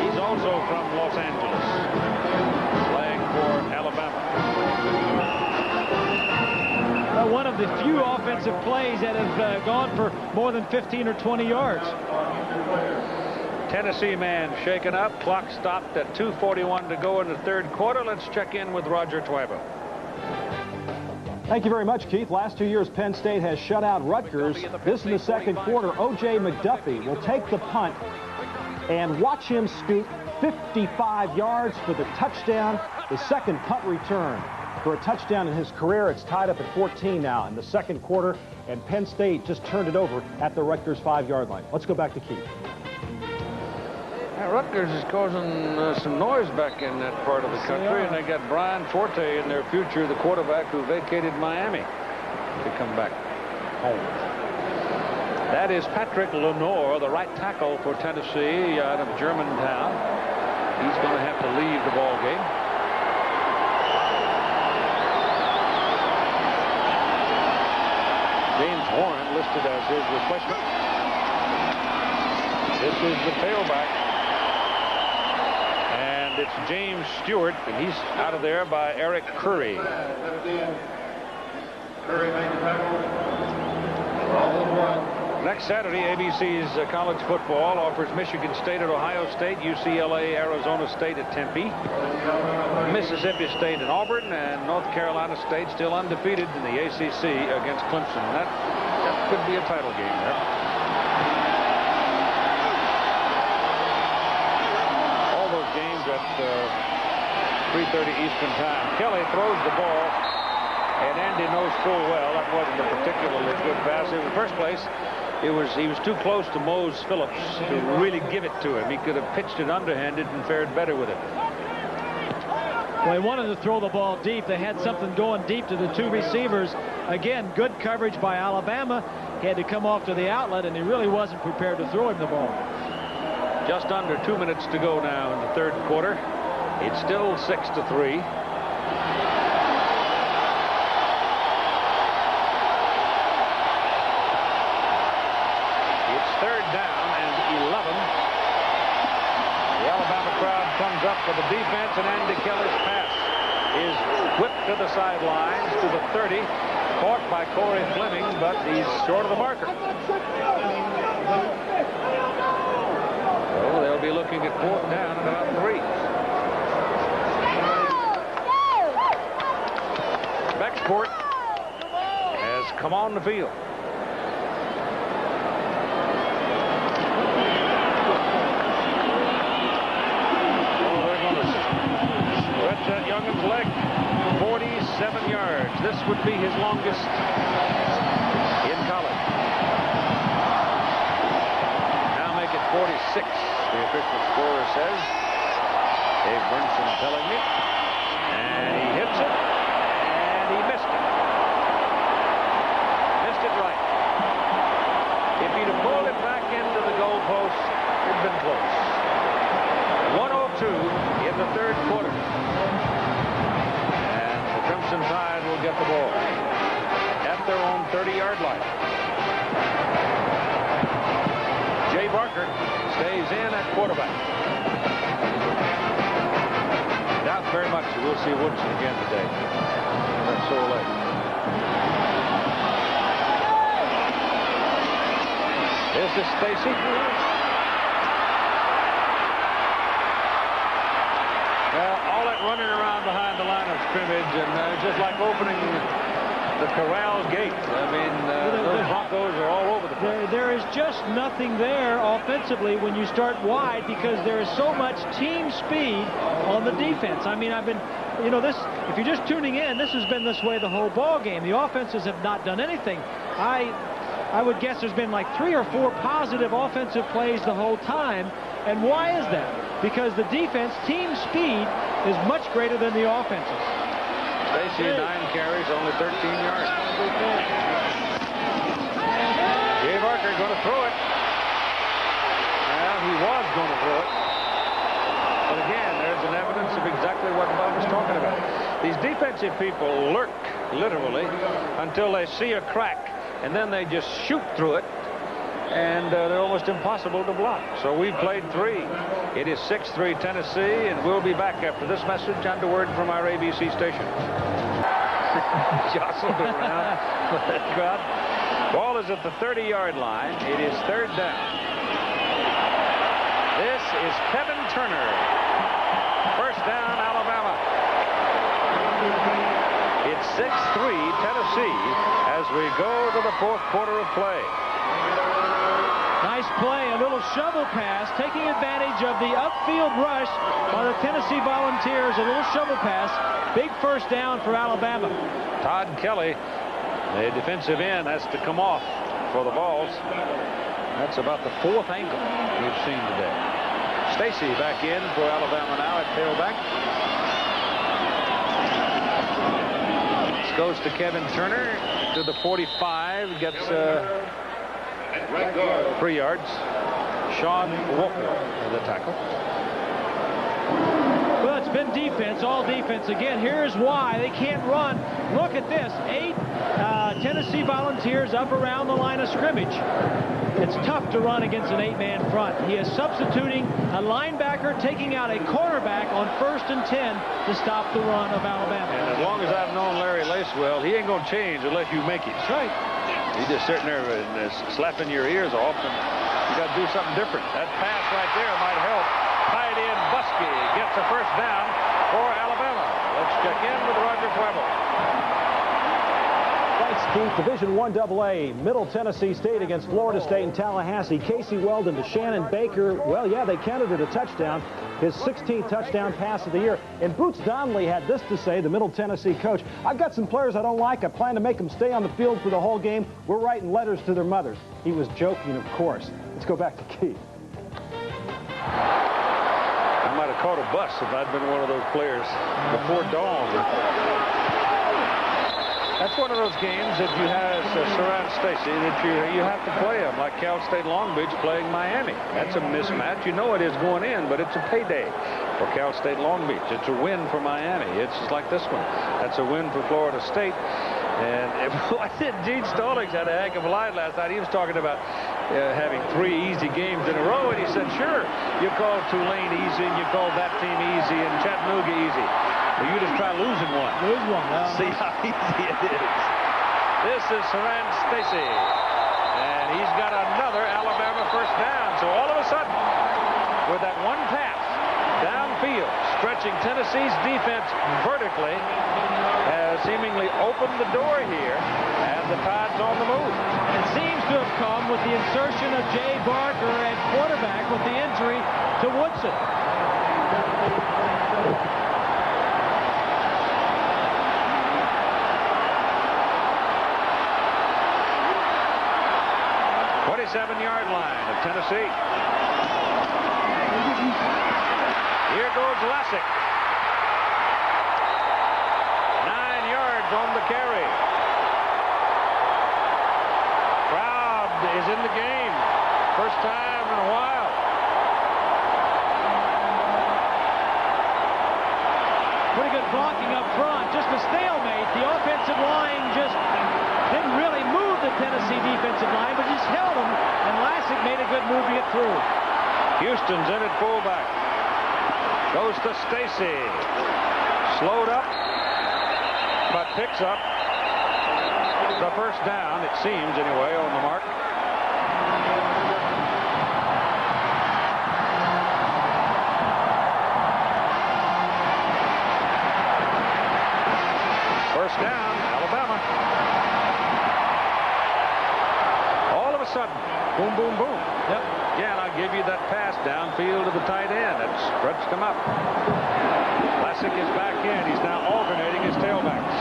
He's also from Los Angeles, playing for Alabama.
One of the few offensive plays that have gone for more than 15 or 20 yards.
Tennessee man shaken up. Clock stopped at 2:41 to go in the third quarter. Let's check in with Roger Twybo.
Thank you very much, Keith. Last 2 years, Penn State has shut out Rutgers. This in the second quarter. O.J. McDuffie will take the punt and watch him scoot 55 yards for the touchdown. The second punt return for a touchdown in his career. It's tied up at 14 now in the second quarter, and Penn State just turned it over at the Rutgers 5-yard line. Let's go back to Keith.
Yeah, Rutgers is causing some noise back in that part of the country, and they got Brian Forte in their future, the quarterback who vacated Miami, to come back home. That is Patrick Lenore, the right tackle for Tennessee out of Germantown. He's going to have to leave the ball game. James Warren listed as his replacement. This is the tailback. And it's James Stewart, and he's out of there by Eric Curry. Next Saturday, ABC's college football offers Michigan State at Ohio State, UCLA, Arizona State at Tempe, Mississippi State and Auburn, and North Carolina State still undefeated in the ACC against Clemson. That could be a title game there. All those games at 3:30 Eastern time. Kelly throws the ball, and Andy knows full well that wasn't a particularly good pass. In the first place, he was too close to Mose Phillips to really give it to him. He could have pitched it underhanded and fared better with it.
Well, he wanted to throw the ball deep. They had something going deep to the two receivers. Again, good coverage by Alabama. He had to come off to the outlet, and he really wasn't prepared to throw him the ball.
Just under 2 minutes to go now in the third quarter. It's still 6-3. Comes up for the defense, and Andy Kelly's pass is whipped to the sidelines to the 30, caught by Corey Fleming, but he's short of the marker. So they'll be looking at fourth down and about 3. Becksport has come on the field. That youngin's leg, 47 yards. This would be his longest in college. Now make it 46, the official scorer says. Dave Burnson telling me. And he hits it, and he missed it. Missed it right. If he'd have pulled it back into the goalpost, it'd been close. 1:05 the ball at their own 30-yard line. Jay Barker stays in at quarterback. Doubt very much we'll see Woodson again today. That's so late. This is Stacy. All that running around behind the line of scrimmage, and just like opening the corral gate. I mean, those Broncos are all over the place.
There is just nothing there offensively when you start wide, because there is so much team speed on the defense. I mean, I've been, you know, this, if you're just tuning in, this has been this way the whole ball game. The offenses have not done anything. I would guess there's been like 3 or 4 positive offensive plays the whole time. And why is that? Because the defense, team speed, is much greater than the offenses.
Stacy, 9 carries, only 13 yards. Jay Barker going to throw it. Well, he was going to throw it. But again, there's an evidence of exactly what Bob was talking about. These defensive people lurk, literally, until they see a crack, and then they just shoot through it. And they're almost impossible to block. So we played 3. It is 6-3 Tennessee, and we'll be back after this message and a word from our ABC station. Jostled around with that crowd. Ball is at the 30-yard line. It is 3rd down. This is Kevin Turner. 1st down, Alabama. It's 6-3 Tennessee as we go to the 4th quarter of play.
Nice play, a little shovel pass, taking advantage of the upfield rush by the Tennessee Volunteers. A little shovel pass. Big 1st down for Alabama.
Todd Kelly, the defensive end, has to come off for the balls. That's about the 4th angle we've seen today. Stacy back in for Alabama now at tailback. This goes to Kevin Turner to the 45. Gets 3 yards. Sean Walker, the tackle.
Well, it's been defense, all defense. Again, here's why they can't run. Look at this. 8 Tennessee Volunteers up around the line of scrimmage. It's tough to run against an 8-man front. He is substituting a linebacker, taking out a cornerback on 1st and 10 to stop the run of Alabama.
And as long as I've known Larry Lacewell, he ain't going to change unless you make it.
That's right.
He's just sitting there and slapping your ears off, and you got to do something different. That pass right there might help. Tight end Buskey gets a 1st down for Alabama. Let's check in with Roger Pueblo.
Thanks, Keith. Division I AA, Middle Tennessee State against Florida State in Tallahassee. Casey Weldon to Shannon Baker. Well, yeah, they counted it a touchdown. His 16th touchdown pass of the year. And Boots Donnelly had this to say, the Middle Tennessee coach: "I've got some players I don't like. I plan to make them stay on the field for the whole game. We're writing letters to their mothers." He was joking, of course. Let's go back to Keith.
I might have caught a bus if I'd been one of those players before dawn. That's one of those games that you have surround Stacy, that you have to play them, like Cal State Long Beach playing Miami. That's a mismatch. You know it is going in, but it's a payday for Cal State Long Beach. It's a win for Miami. It's just like this one. That's a win for Florida State. And Gene Stallings had a heck of a line last night. He was talking about having 3 easy games in a row, and he said, sure, you call Tulane easy, and you call that team easy, and Chattanooga easy. But you just try losing one.
Lose one.
See how easy it is. This is Saran Stacy, and he's got another Alabama 1st down. So all of a sudden, with that one pass downfield, stretching Tennessee's defense vertically, has seemingly opened the door here, and the Tide's on the move.
It seems to have come with the insertion of Jay Barker at quarterback with the injury to Woodson.
27-yard line of Tennessee. Here goes Lessick. 9 yards on the carry. Crowd is in the game. First time in a while.
Pretty good blocking up front. Just a stalemate. The offensive line through.
Houston's in at fullback. Goes to Stacy. Slowed up, but picks up the first down, it seems anyway, on the mark. First down, Alabama. All of a sudden, boom, boom, boom.
Yep.
Yeah, and I'll give you that pass downfield to the tight end. It stretched him up. Lassick is back in. He's now alternating his tailbacks.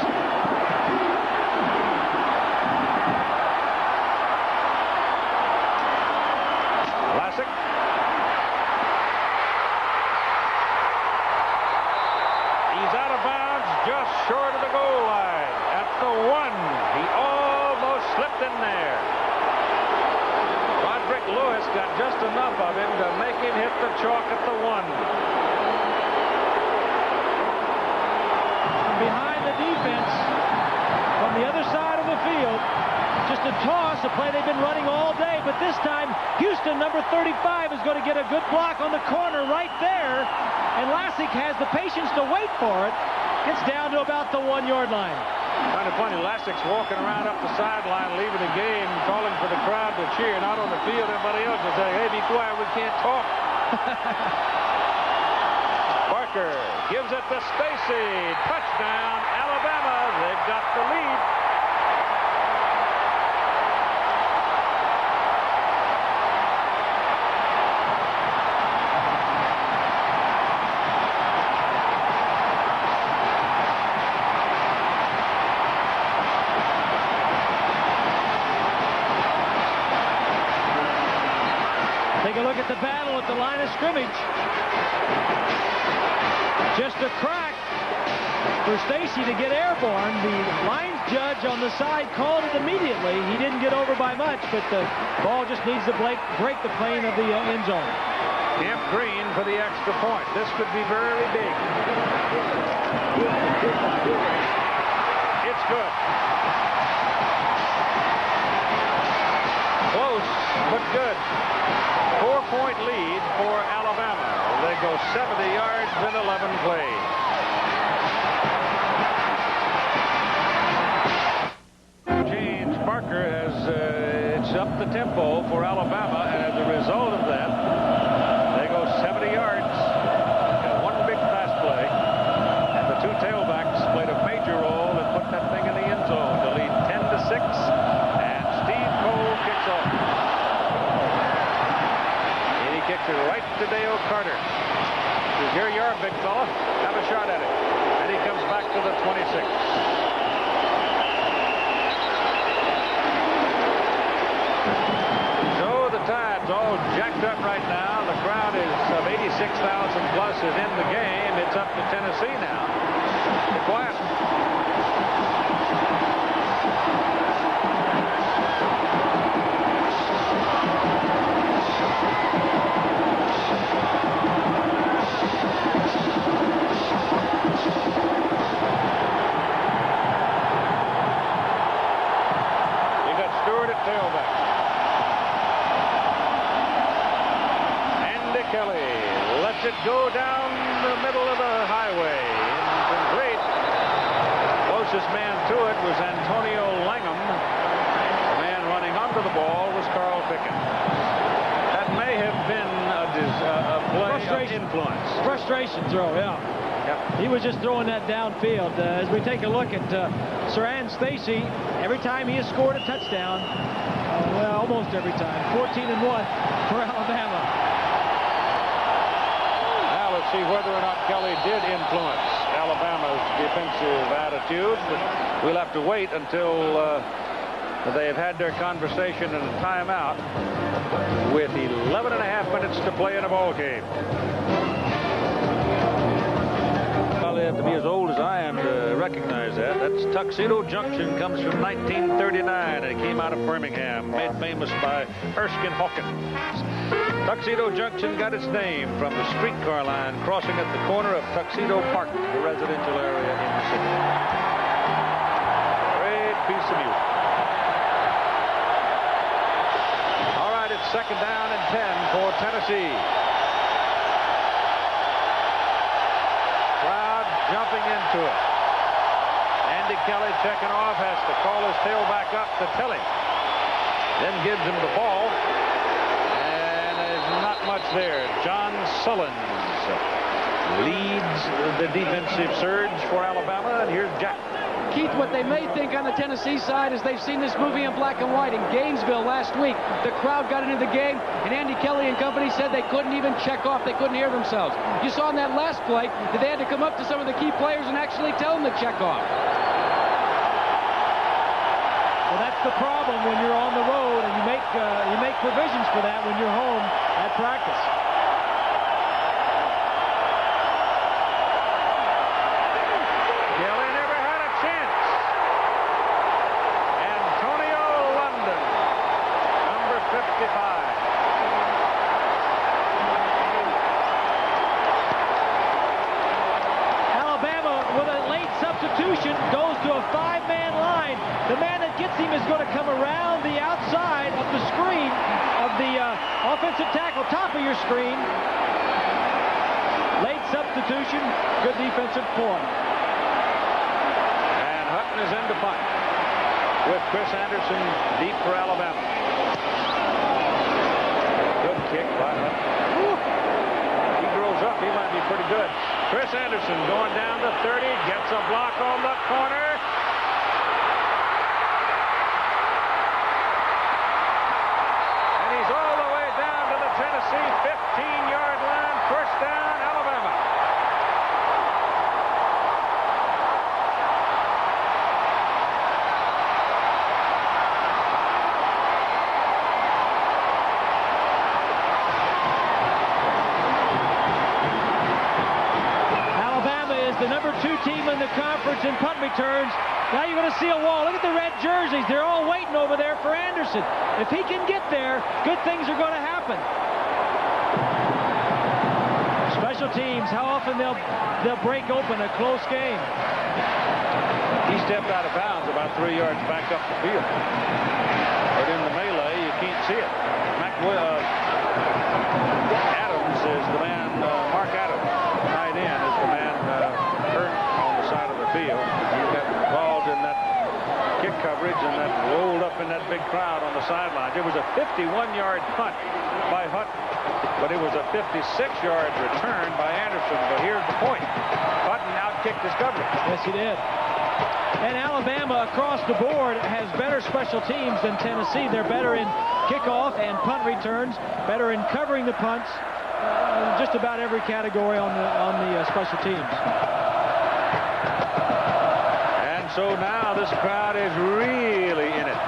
Lassick. He's out of bounds just short of the goal line. At the 1. He almost slipped in there. Roderick Lewis got just enough of him to make him hit the chalk at the 1.
Behind the defense, from the other side of the field, just a toss, a play they've been running all day, but this time Houston, number 35, is going to get a good block on the corner right there, and Lassick has the patience to wait for it. Gets down to about the 1-yard line.
Kind of funny, Lassick's walking around up the sideline, leaving the game, calling for the crowd to cheer, not on the field. Everybody else is saying, hey, be quiet, we can't talk. Parker gives it to Stacy. Touchdown, Alabama. They've got the lead.
Take a look at the battle at the line of scrimmage. Just a crack for Stacy to get airborne. The lines judge on the side called it immediately. He didn't get over by much, but the ball just needs to break the plane of the end zone.
Camp Green for the extra point. This could be very big. It's good. Close, but good. 4-point lead for Alabama. They go 70 yards in 11 plays. James Parker has it's up the tempo for Alabama, and as a result of that, they go 70 yards in one big pass play, and the two tailbacks played a major role and put that thing in the end zone to lead 10-6, and Steve Cole kicks off. Kicks it right to Dale Carter. Says, here you are, big fella. Have a shot at it. And he comes back to the 26. So the Tide's all jacked up right now. The crowd is of 86,000 plus is in the game. It's up to Tennessee now. Be quiet. Tailback. Andy Kelly lets it go down the middle of the highway. Incomplete. Closest man to it was Antonio Langham. The man running onto the ball was Carl Pickett. That may have been a play of influence.
Frustration throw, yeah.
Yep.
He was just throwing that downfield. As we take a look at Saran Stacy, every time he has scored a touchdown, well, almost every time, 14-1 for Alabama.
Now let's see whether or not Kelly did influence Alabama's defensive attitude, but we'll have to wait until they have had their conversation in a timeout with 11 and a half minutes to play in a ball game. Probably have to be as old as I am to recognize that. That's Tuxedo Junction, comes from 1939, and it came out of Birmingham, made famous by Erskine Hawkins. Tuxedo Junction got its name from the streetcar line crossing at the corner of Tuxedo Park, the residential area in the city. Great piece of music. All right, it's second down and 10 for Tennessee. Crowd jumping into it. Andy Kelly checking off, has to call his tailback up to tell him. Then gives him the ball. And there's not much there. John Sullins leads the defensive surge for Alabama. And here's Jack.
Keith, what they may think on the Tennessee side is they've seen this movie in black and white in Gainesville last week. The crowd got into the game, and Andy Kelly and company said they couldn't even check off. They couldn't hear themselves. You saw in that last play that they had to come up to some of the key players and actually tell them to check off.
Well, that's the problem when you're on the road, and you make provisions for that when you're home at practice.
Kelly never had a chance. Antonio London, number 55.
Alabama, with a late substitution, goes to a 5-man line. The man that gets him is going to come around the outside of the screen of the offensive tackle, top of your screen. Late substitution, good defensive play.
And Hutton is in to punt with Chris Anderson deep for Alabama. Good kick by Hutton. He grows up, he might be pretty good. Chris Anderson going down to 30, gets a block on the corner. And he's all the way down to the Tennessee 15-yard line. First down, Alabama.
The number 2 team in the conference in punt returns. Now you're going to see a wall. Look at the red jerseys. They're all waiting over there for Anderson. If he can get there, good things are going to happen. Special teams, how often they'll break open a close game.
He stepped out of bounds about 3 yards back up the field. But in the melee, you can't see it. Adams is the man, Mark Adams, tight end, is the man hurt on the side of the field. He got involved in that kick coverage and that rolled up in that big crowd on the sidelines. It was a 51-yard punt by Hutton, but it was a 56-yard return by Anderson. But here's the point. Hutton outkicked his coverage.
Yes, he did. And Alabama across the board has better special teams than Tennessee. They're better in kickoff and punt returns, better in covering the punts, just about every category on the special teams.
And so now this crowd is really in it.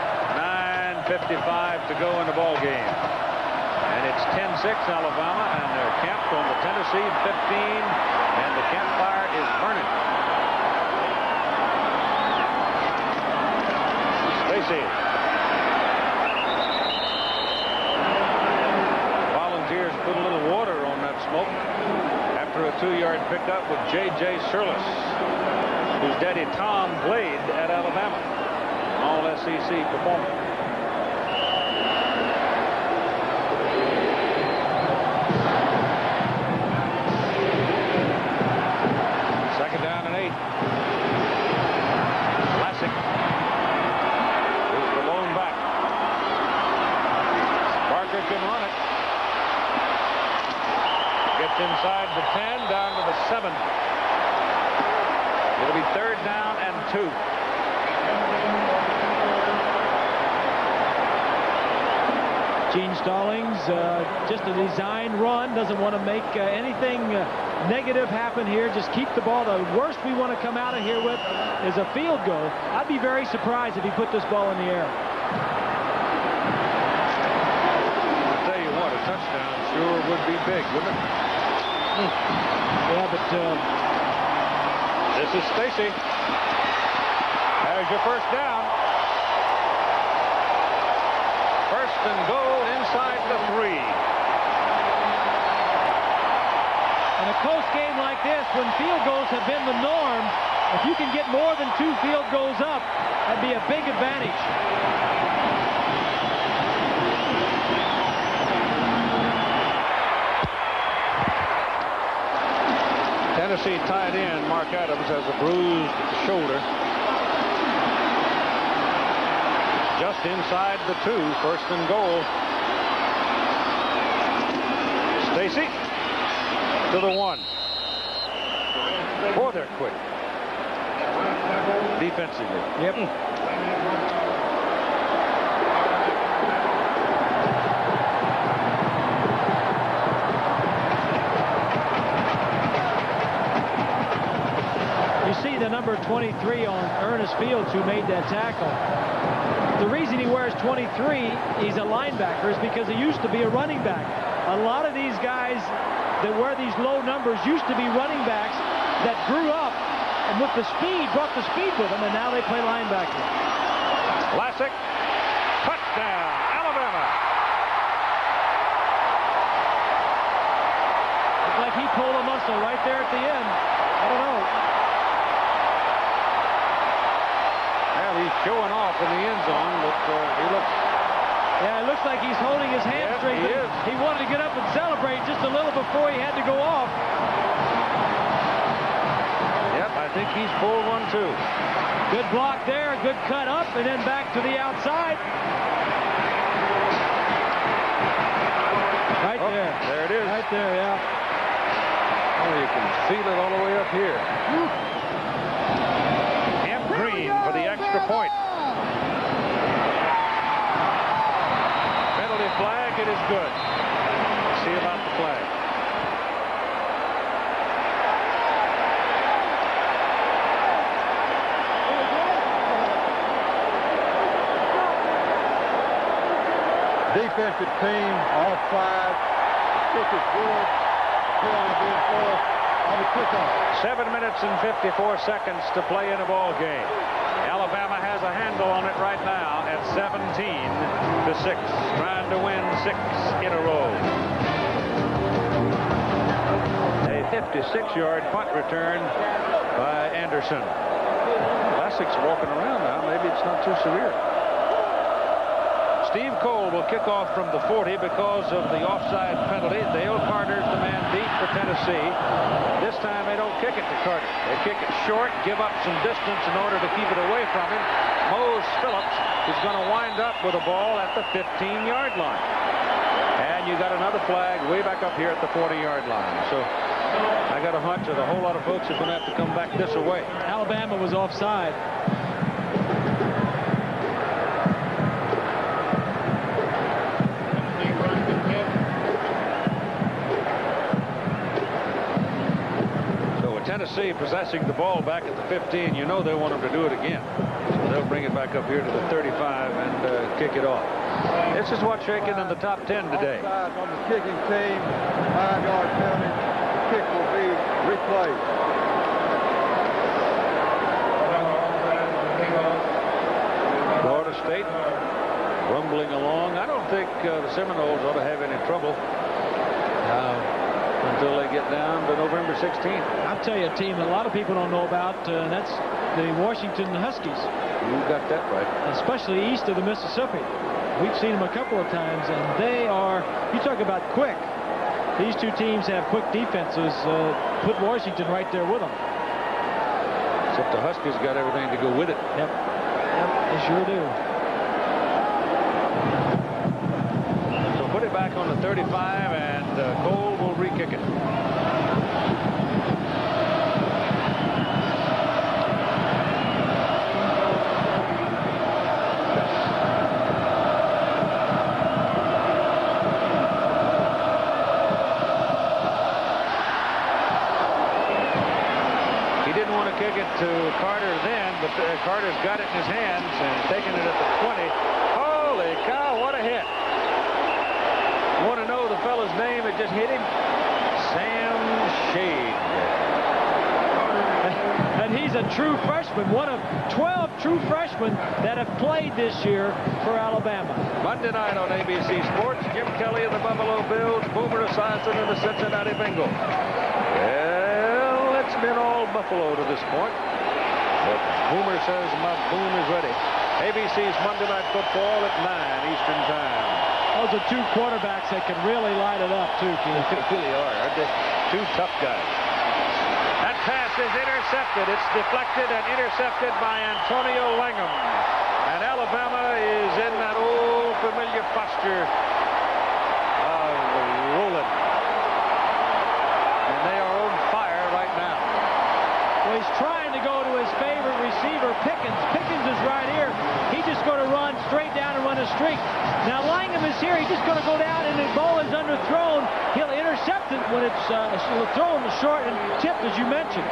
9:55 to go in the ball game. And it's 10-6 Alabama, and they're camped on the Tennessee 15, and the campfire is burning. Stacy. Volunteers put a little water on that smoke after a 2-yard pickup with J.J. Shirless, whose daddy Tom played at Alabama. All SEC performer. Second down and 8. Classic. Here's the lone back. Parker can run it. Gets inside the 10, down to the 7. It'll be third down and 2.
Gene Stallings, just a design run, doesn't want to make anything negative happen here. Just keep the ball. The worst we want to come out of here with is a field goal. I'd be very surprised if he put this ball in the air.
I'll tell you what, a touchdown sure would be big, wouldn't it?
Yeah, but
this is Stacy. There's your first down. First and goal inside the 3.
In a close game like this, when field goals have been the norm, if you can get more than 2 field goals up, that'd be a big advantage.
Tennessee tight end Mark Adams has a bruised shoulder. Just inside the 2, 1st and goal. Stacy to the 1. Boy, they're quick. Defensively.
Yep. You see the number 23 on Ernest Fields, who made that tackle. The reason he wears 23, he's a linebacker, is because he used to be a running back. A lot of these guys that wear these low numbers used to be running backs that grew up and with the speed, brought the speed with them, and now they play linebacker.
Classic. Touchdown, Alabama.
It's like he pulled a muscle right there at the end. I don't know.
Well, he's showing off in the end zone, but he looks...
Yeah, it looks like he's holding his hamstring.
Yes,
he wanted to get up and celebrate just a little before he had to go off.
Yep, I think he's pulled one, too.
Good block there, good cut up, and then back to the outside. Right there.
There it is.
Right there, yeah.
Oh, you can feel it all the way up here. Camp Green for the extra point. Penalty flag, it is good. Let's see about the flag.
Defensive team offside. Kick is good. Penalty being forced on the kickoff.
7 minutes and 54 seconds to play in a ball game. Alabama has a handle on it right now at 17-6, trying to win 6 in a row. A 56-yard punt return by Anderson. Classic's walking around now. Maybe it's not too severe. Steve Cole will kick off from the 40 because of the offside penalty. Dale Carter's the man beat for Tennessee. This time they don't kick it to Carter. They kick it short, give up some distance in order to keep it away from him. Mose Phillips is going to wind up with a ball at the 15-yard line. And you got another flag way back up here at the 40-yard line. So I got a hunch that a whole lot of folks are going to have to come back this way.
Alabama was offside.
Tennessee possessing the ball back at the 15, you know they want them to do it again. So they'll bring it back up here to the 35 and kick it off. This is what's shaking in the top 10 today.
Offside on the kicking team. 5-yard penalty. Kick will be replayed.
Florida State rumbling along. I don't think the Seminoles ought to have any trouble until they get down to November 16th.
I'll tell you a team that a lot of people don't know about, and that's the Washington Huskies.
You got that right.
Especially east of the Mississippi. We've seen them a couple of times, and they are, you talk about quick. These two teams have quick defenses. Put Washington right there with them.
Except the Huskies got everything to go with it.
Yep. Yep, they sure do.
So put it back on the 35, and Cole will re-kick it. Kick it to Carter then, but Carter's got it in his hands and taking it at the 20. Holy cow, what a hit. You want to know the fellow's name that just hit him? Sam Shade.
And he's a true freshman, one of 12 true freshmen that have played this year for Alabama.
Monday night on ABC Sports, Jim Kelly of the Buffalo Bills, Boomer Esiason of the Cincinnati Bengals. Well, it's been all Buffalo to this point, but Boomer says my boom is ready. ABC's Monday Night Football at 9 Eastern Time.
Those are two quarterbacks that can really light it up, too, Keith.
They really are, aren't they? Two tough guys. That's is intercepted. It's deflected and intercepted by Antonio Langham. And Alabama is in that old familiar posture of rolling. And they are on fire right now.
Well, he's trying to go to his favorite receiver, Pickens. Pickens is right here. He's just going to run straight down and run a streak. Now Langham is here. He's just going to go down, and the ball is underthrown. He'll intercept it when it's thrown short and tipped, as you mentioned.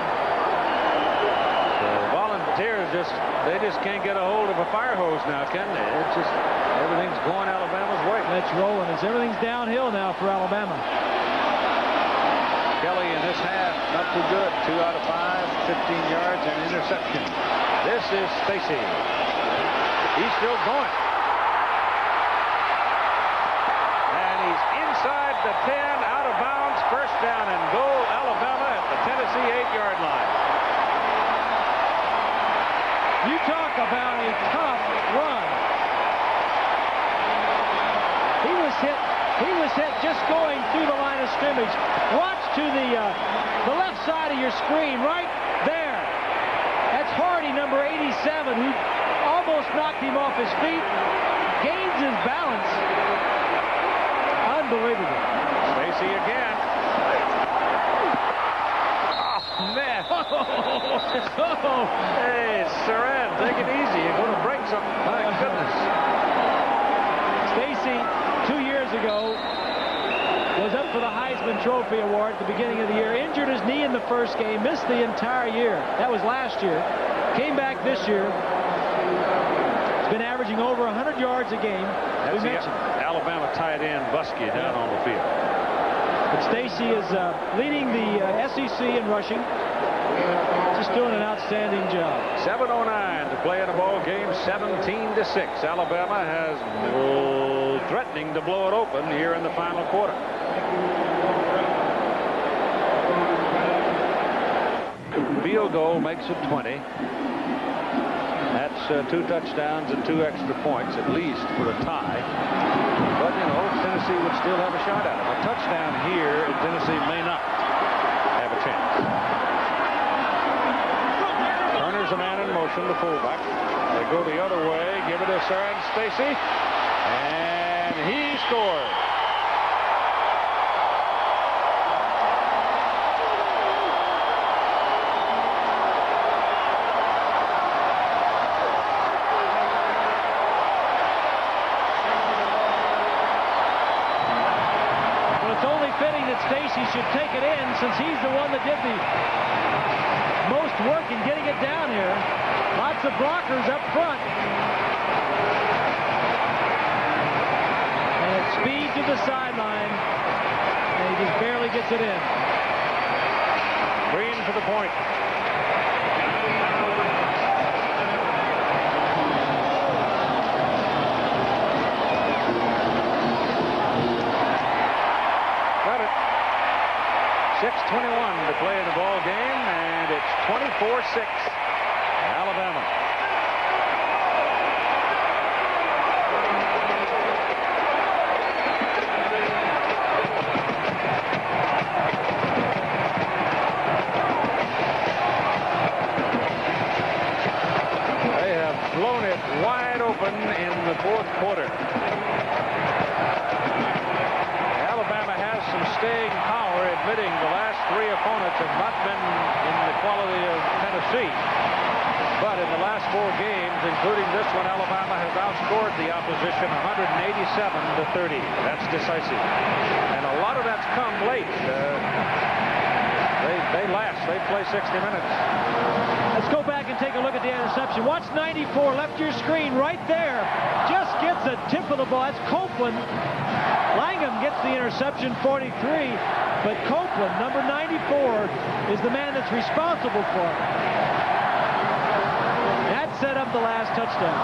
The Volunteers they just can't get a hold of a fire hose now, can they? It's just everything's going Alabama's way.
That's rolling. Everything's downhill now for Alabama.
Kelly in this half, not too good. 2 out of 5, 15 yards and interception. This is Stacy. He's still going. And he's inside the 10, out of bounds, first down and goal, Alabama at the Tennessee 8-yard line.
You talk about a tough run. He was hit just going through the line of scrimmage. Watch to the left side of your screen, right there. That's Hardy, number 87, who almost knocked him off his feet. Gains his balance. Unbelievable.
Stacy again. Oh, man. Hey, Saran, take it easy. You're going to break something. My goodness.
Stacy, 2 years ago, was up for the Heisman Trophy Award at the beginning of the year. Injured his knee in the first game. Missed the entire year. That was last year. Came back this year. He's been averaging over 100 yards a game.
That's the Alabama tight end Buskey down on the field.
But Stacy is leading the SEC in rushing. Just doing an outstanding job.
7:09 to play in the ball game. 17-6. Alabama has threatening to blow it open here in the final quarter. Field goal makes it 20. That's 2 touchdowns and 2 extra points at least for a tie. But, you know, Tennessee would still have a shot at it. A touchdown here, and Tennessee may not have a chance. Turner's a man in motion, the fullback. They go the other way, give it to Saran Stacy, and he scores.
Stacy should take it in since he's the one that did the most work in getting it down here. Lots of blockers up front. And it's speed to the sideline. And he just barely gets it in.
Green for the point. Got it. 6:21 to play in the ball game, and it's 24-6. Alabama. They have blown it wide open in the fourth quarter. Alabama has some staying power, admitting the last 3 opponents have not been in the quality of Tennessee. But in the last 4 games, including this one, Alabama has outscored the opposition 187-30. That's decisive. And a lot of that's come late. They last. They play 60 minutes.
Let's go back and take a look at the interception. Watch 94, left your screen right there. Just gets a tip of the ball. That's Copeland. Langham gets the interception, 43, but Copeland, number 94, is the man that's responsible for it. That set up the last touchdown.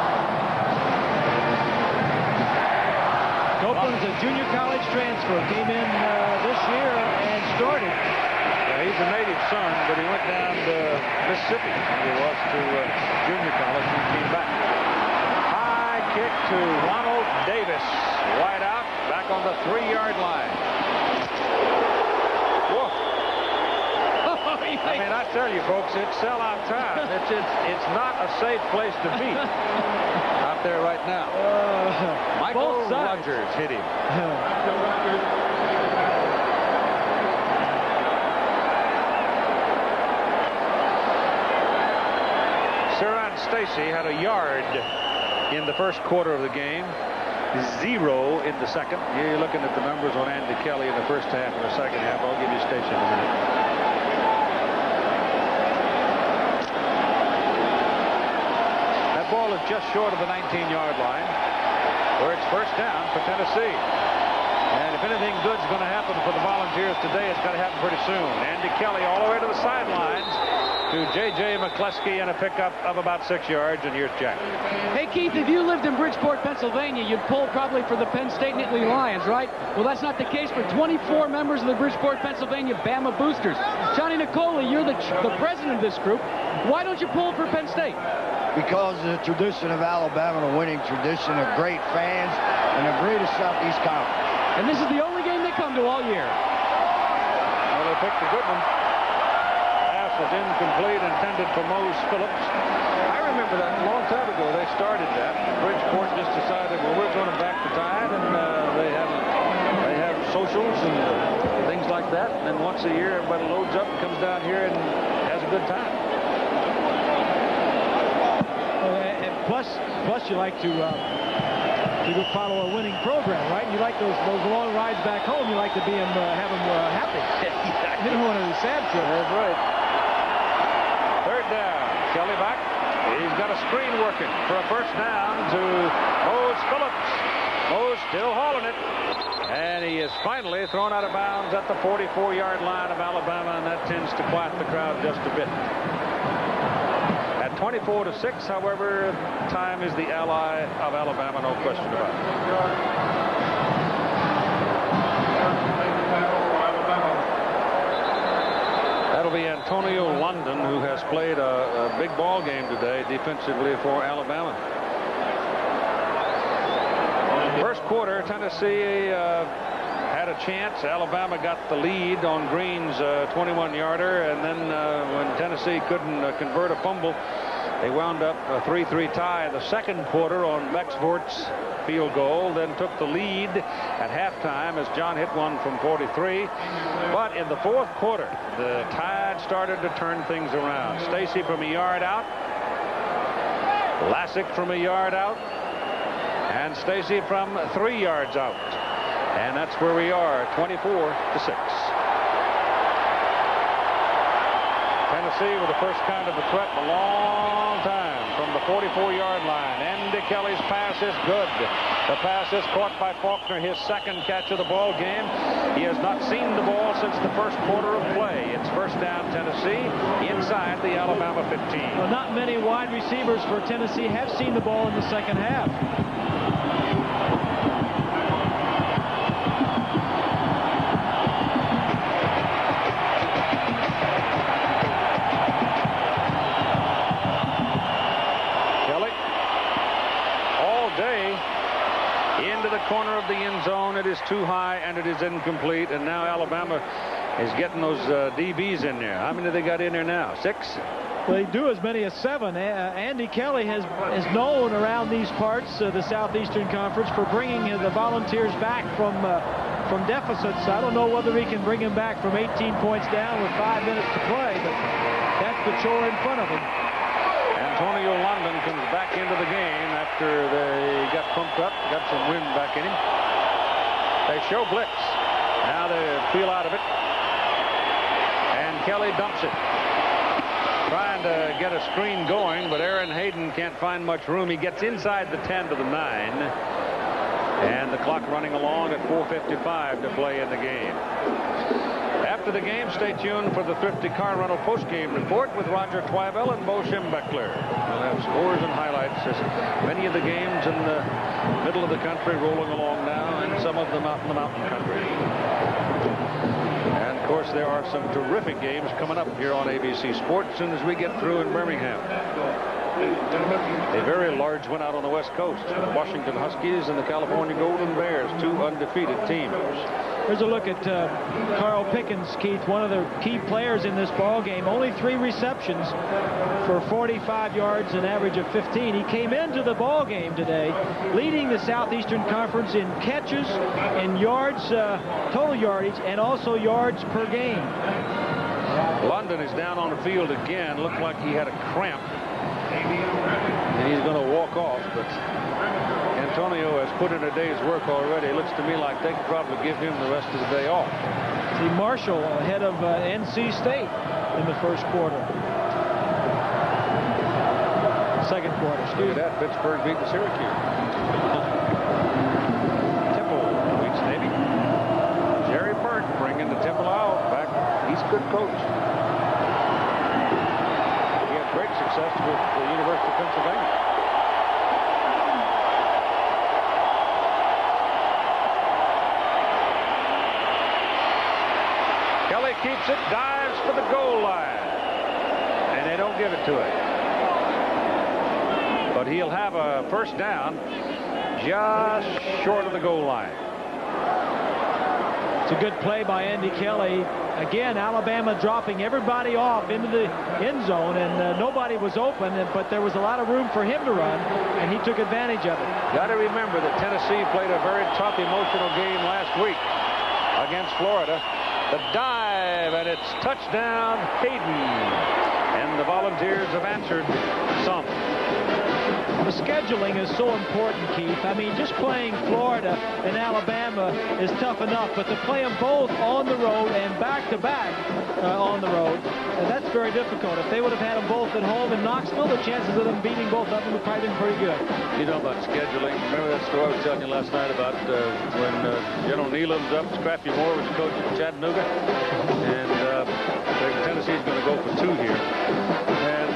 Copeland's a junior college transfer, came in this year and started.
Yeah, he's a native son, but he went down to Mississippi. He was to junior college and came back. High kick to Ronald Davis, wide out. Back on the 3-yard line. Whoa.
He
I mean, I tell you, folks, it's sellout time. It's not a safe place to be out there right now. Michael Rogers hit him. Siran Stacy had a yard in the first quarter of the game. 0 in the second. You're looking at the numbers on Andy Kelly in the first half and the second half. I'll give you Stacy in a minute. That ball is just short of the 19-yard line, where it's first down for Tennessee. And if anything good's going to happen for the Volunteers today, it's got to happen pretty soon. Andy Kelly all the way to the sidelines to J.J. McCleskey and a pickup of about 6 yards, and here's Jack.
Hey, Keith, if you lived in Bridgeport, Pennsylvania, you'd pull probably for the Penn State Nittany Lions, right? Well, that's not the case for 24 members of the Bridgeport, Pennsylvania Bama Boosters. Johnny Nicola, you're the president of this group. Why don't you pull for Penn State?
Because of the tradition of Alabama, the winning tradition of great fans and the greatest Southeast Conference.
And this is the only game they come to all year.
Well, they picked a good one. Pass was incomplete, intended for Mose Phillips. I remember that a long time ago. They started that. Bridgeport just decided, well, we're going to back the Tide, and they have socials and things like that. And then once a year, everybody loads up and comes down here and has a good time.
Plus, you like to follow a winning program, right? You like those long rides back home. You like to be have them happy. You don't want to be sad trip.
That's right. Third down. Kelly back. He's got a screen working for a first down to Mose Phillips. Mose still hauling it. And he is finally thrown out of bounds at the 44-yard line of Alabama, and that tends to quiet the crowd just a bit. 24-6, however, time is the ally of Alabama, no question about it. That'll be Antonio London, who has played a big ball game today defensively for Alabama. First quarter, Tennessee had a chance. Alabama got the lead on Green's 21-yarder, and then when Tennessee couldn't convert a fumble, they wound up a 3-3 tie in the second quarter on Bexvort's field goal, then took the lead at halftime as John hit one from 43. But in the fourth quarter, the Tide started to turn things around. Stacy from a yard out, Lassick from a yard out, and Stacy from 3 yards out. And that's where we are, 24-6. Tennessee with the first kind of a threat in a long time from the 44-yard line. Andy Kelly's pass is good. The pass is caught by Faulkner, his second catch of the ball game. He has not seen the ball since the first quarter of play. It's first down Tennessee inside the Alabama 15.
Well, not many wide receivers for Tennessee have seen the ball in the second half.
Corner of the end zone. It is too high and it is incomplete, and now Alabama is getting those DBs in there. How many have they got in there now? 6?
Well, they do as many as 7. Andy Kelly is known around these parts of the Southeastern Conference for bringing the Volunteers back from deficits. I don't know whether he can bring him back from 18 points down with 5 minutes to play, but that's the chore in front of him.
Antonio London comes back into the game after they got pumped up, got some wind back in him. They show blitz. Now they feel out of it. And Kelly dumps it. Trying to get a screen going, but Aaron Hayden can't find much room. He gets inside the 10 to the 9. And the clock running along at 4:55 to play in the game. After the game, stay tuned for the Thrifty Car Rental postgame report with Roger Twibell and Bo Schembechler. We'll have scores and highlights as many of the games in the middle of the country rolling along now, and some of them out in the mountain country. And, of course, there are some terrific games coming up here on ABC Sports as soon as we get through in Birmingham. A very large win out on the West Coast. The Washington Huskies and the California Golden Bears, 2 undefeated teams.
Here's a look at Carl Pickens, Keith, one of the key players in this ball game. Only 3 receptions for 45 yards, an average of 15. He came into the ball game today leading the Southeastern Conference in catches, in yards, total yardage, and also yards per game.
London is down on the field again. Looked like he had a cramp, and he's going to walk off, but Antonio has put in a day's work already. It looks to me like they could probably give him the rest of the day off.
See Marshall ahead of NC State in the first quarter. Second quarter, excuse me.
Look at that, Pittsburgh beating Syracuse. Temple beats Navy. Jerry Burke bringing the Temple out back. He's a good coach. He had great success with the University of Pennsylvania. Kelly keeps it, dives for the goal line, and they don't give it to him. But he'll have a first down just short of the goal line.
It's a good play by Andy Kelly. Again, Alabama dropping everybody off into the end zone, and nobody was open, but there was a lot of room for him to run, and he took advantage of it.
Got to remember that Tennessee played a very tough, emotional game last week against Florida. The dive, and it's touchdown, Hayden. And the Volunteers have answered some.
The scheduling is so important, Keith. I mean, just playing Florida and Alabama is tough enough, but to play them both on the road and back-to-back on the road, that's very difficult. If they would have had them both at home in Knoxville, the chances of them beating both of them would probably been pretty good.
You know about scheduling. Remember that story I was telling you last night about when General Nealon's up, Scrappy Moore was coach at Chattanooga, and Tennessee's going to go for 2 here. And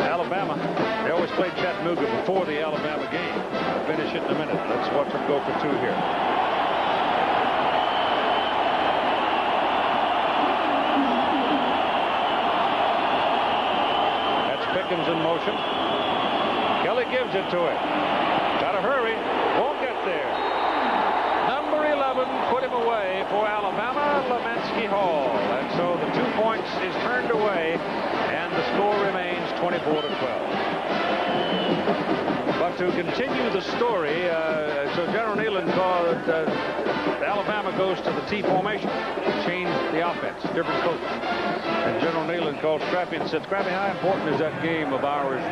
Alabama, they always played Chattanooga before the Alabama game. I'll finish it in a minute. Let's watch them go for 2 here. That's Pickens in motion. Kelly gives it to him. Got to hurry. Won't get there. Number 11 put him away for Alabama, Lemensky Hall. And so the 2 points is turned away, and the score remains 24-12. But to continue the story, so General Nealon called Alabama goes to the T formation, changed the offense, different coach. And General Nealon called Scrappy and said, "Scrappy, how important is that game of ours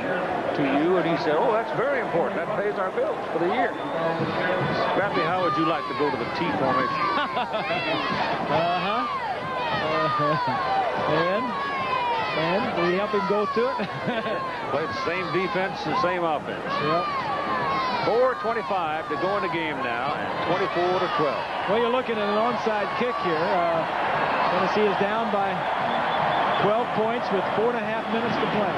to you?" And he said, "Oh, that's very important. That pays our bills for the year." Scrappy, how would you like to go to the T formation?
And did he help him go to it?
Played the same defense and same offense.
Yep.
4:25 to go in the game now, and 24-12.
Well, you're looking at an onside kick here. Tennessee is down by 12 points with 4.5 minutes to play.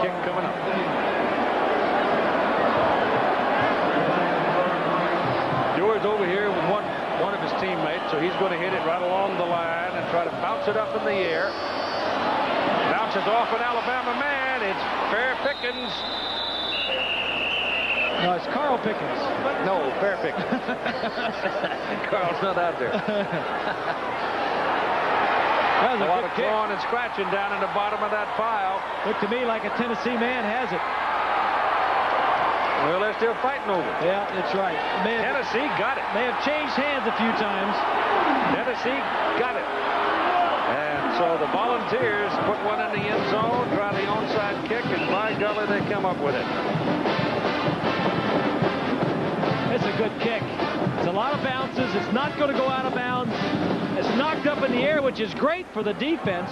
Kick coming up. George over here with one of his teammates, so he's going to hit it right along the line and try to bounce it up in the air. Bounces off an Alabama man. It's Fair Pickens.
No, it's Carl Pickens.
No, Fair Pickens. Carl's not out there.
That was
a lot of clawing and scratching down in the bottom of that pile.
Looked to me like a Tennessee man has it.
Well, they're still fighting over it.
Yeah, that's right.
Tennessee got it.
They have changed hands a few times.
Tennessee got it. And so the Volunteers put one in the end zone, try the onside kick, and by golly, they come up with it.
It's a good kick. It's a lot of bounces. It's not going to go out of bounds. It's knocked up in the air, which is great for the defense.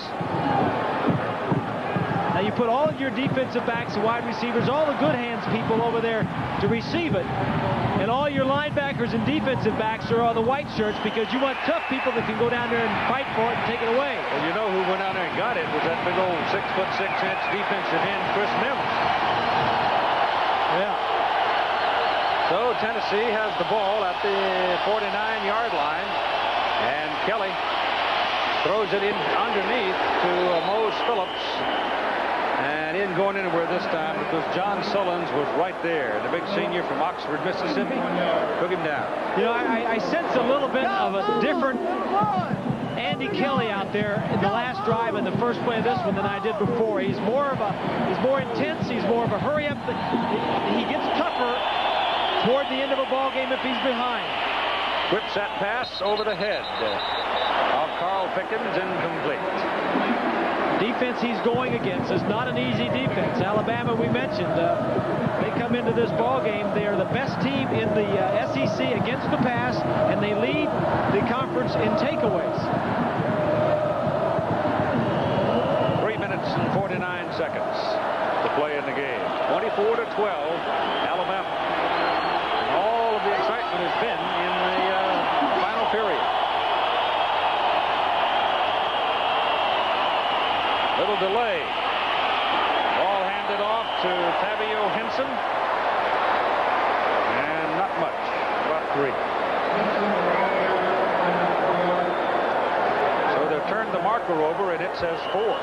Now you put all of your defensive backs and wide receivers, all the good hands people over there to receive it. And all your linebackers and defensive backs are on the white shirts because you want tough people that can go down there and fight for it and take it away.
Well, you know who went down there and got it was that big old 6'6" defensive end, Chris Mims.
Yeah.
So Tennessee has the ball at the 49-yard line, and Kelly throws it in underneath to Mose Phillips, and in going anywhere this time because John Sullins was right there. The big senior from Oxford, Mississippi, took him down.
You know, I sense a little bit of a different Andy Kelly out there in the last drive and the first play of this one than I did before. He's more intense. He's more of a hurry up. He gets tougher toward the end of a ball game if he's behind.
Whips that pass over the head of Carl Pickens, incomplete.
Defense he's going against is not an easy defense. Alabama, we mentioned, they come into this ball game. They are the best team in the SEC against the pass, and they lead the conference in takeaways.
3 minutes and 49 seconds to play in the game. 24-12, Alabama. And all of the excitement has been in the final period. Little delay. Ball handed off to Tavio Henson. And not much. About 3. So they've turned the marker over and it says 4.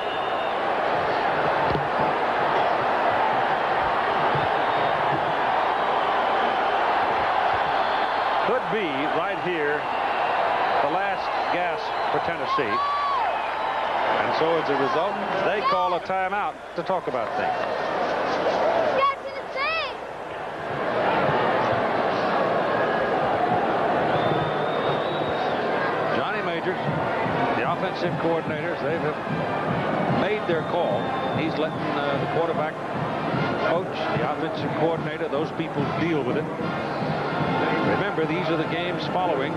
Could be right here the last gasp for Tennessee. And so as a result, they call a timeout to talk about things. Johnny Majors, the offensive coordinators, they have made their call. He's letting the quarterback coach, the offensive coordinator, those people deal with it. Remember, these are the games following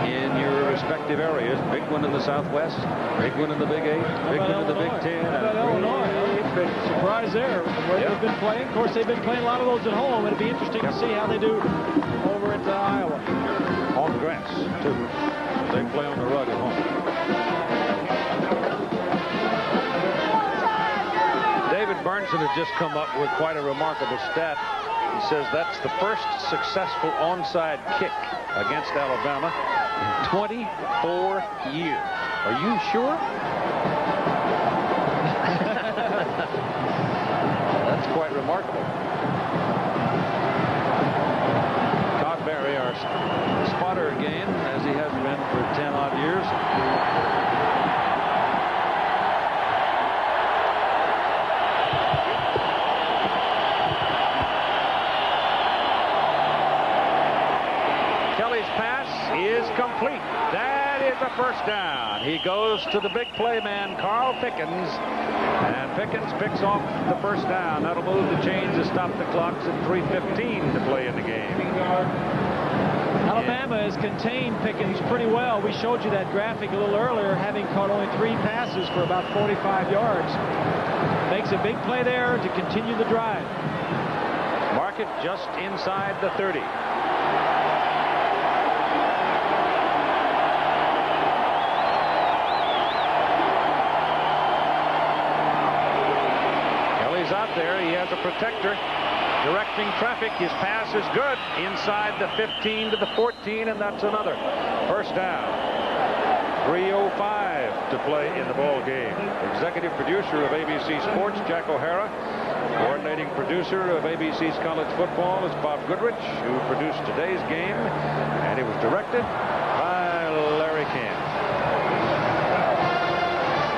in your respective areas. Big one in the Southwest, big one in the Big 8, big one in the Big 10.
How about Illinois? Big surprise there where they've been playing. Of course, they've been playing a lot of those at home. It'll be interesting to see how they do over at Iowa.
On the grass, too. They play on the rug at home. David Burnson has just come up with quite a remarkable stat. He says that's the first successful onside kick against Alabama in 24 years. Are you sure? That's quite remarkable. Todd Berry, our spotter again, as he has been for 10-odd years. Is complete. That is a first down. He goes to the big play man, Carl Pickens, and Pickens picks off the first down. That'll move the chains to stop the clocks at 3:15 to play in the game.
Alabama has contained Pickens pretty well. We showed you that graphic a little earlier, having caught only 3 passes for about 45 yards. Makes a big play there to continue the drive.
Mark it just inside the 30. Out there, he has a protector directing traffic. His pass is good inside the 15 to the 14, and that's another first down. 3:05 to play in the ball game. Executive producer of ABC Sports, Jack O'Hara. Coordinating producer of ABC's college football is Bob Goodrich, who produced today's game, and it was directed by Larry Camp.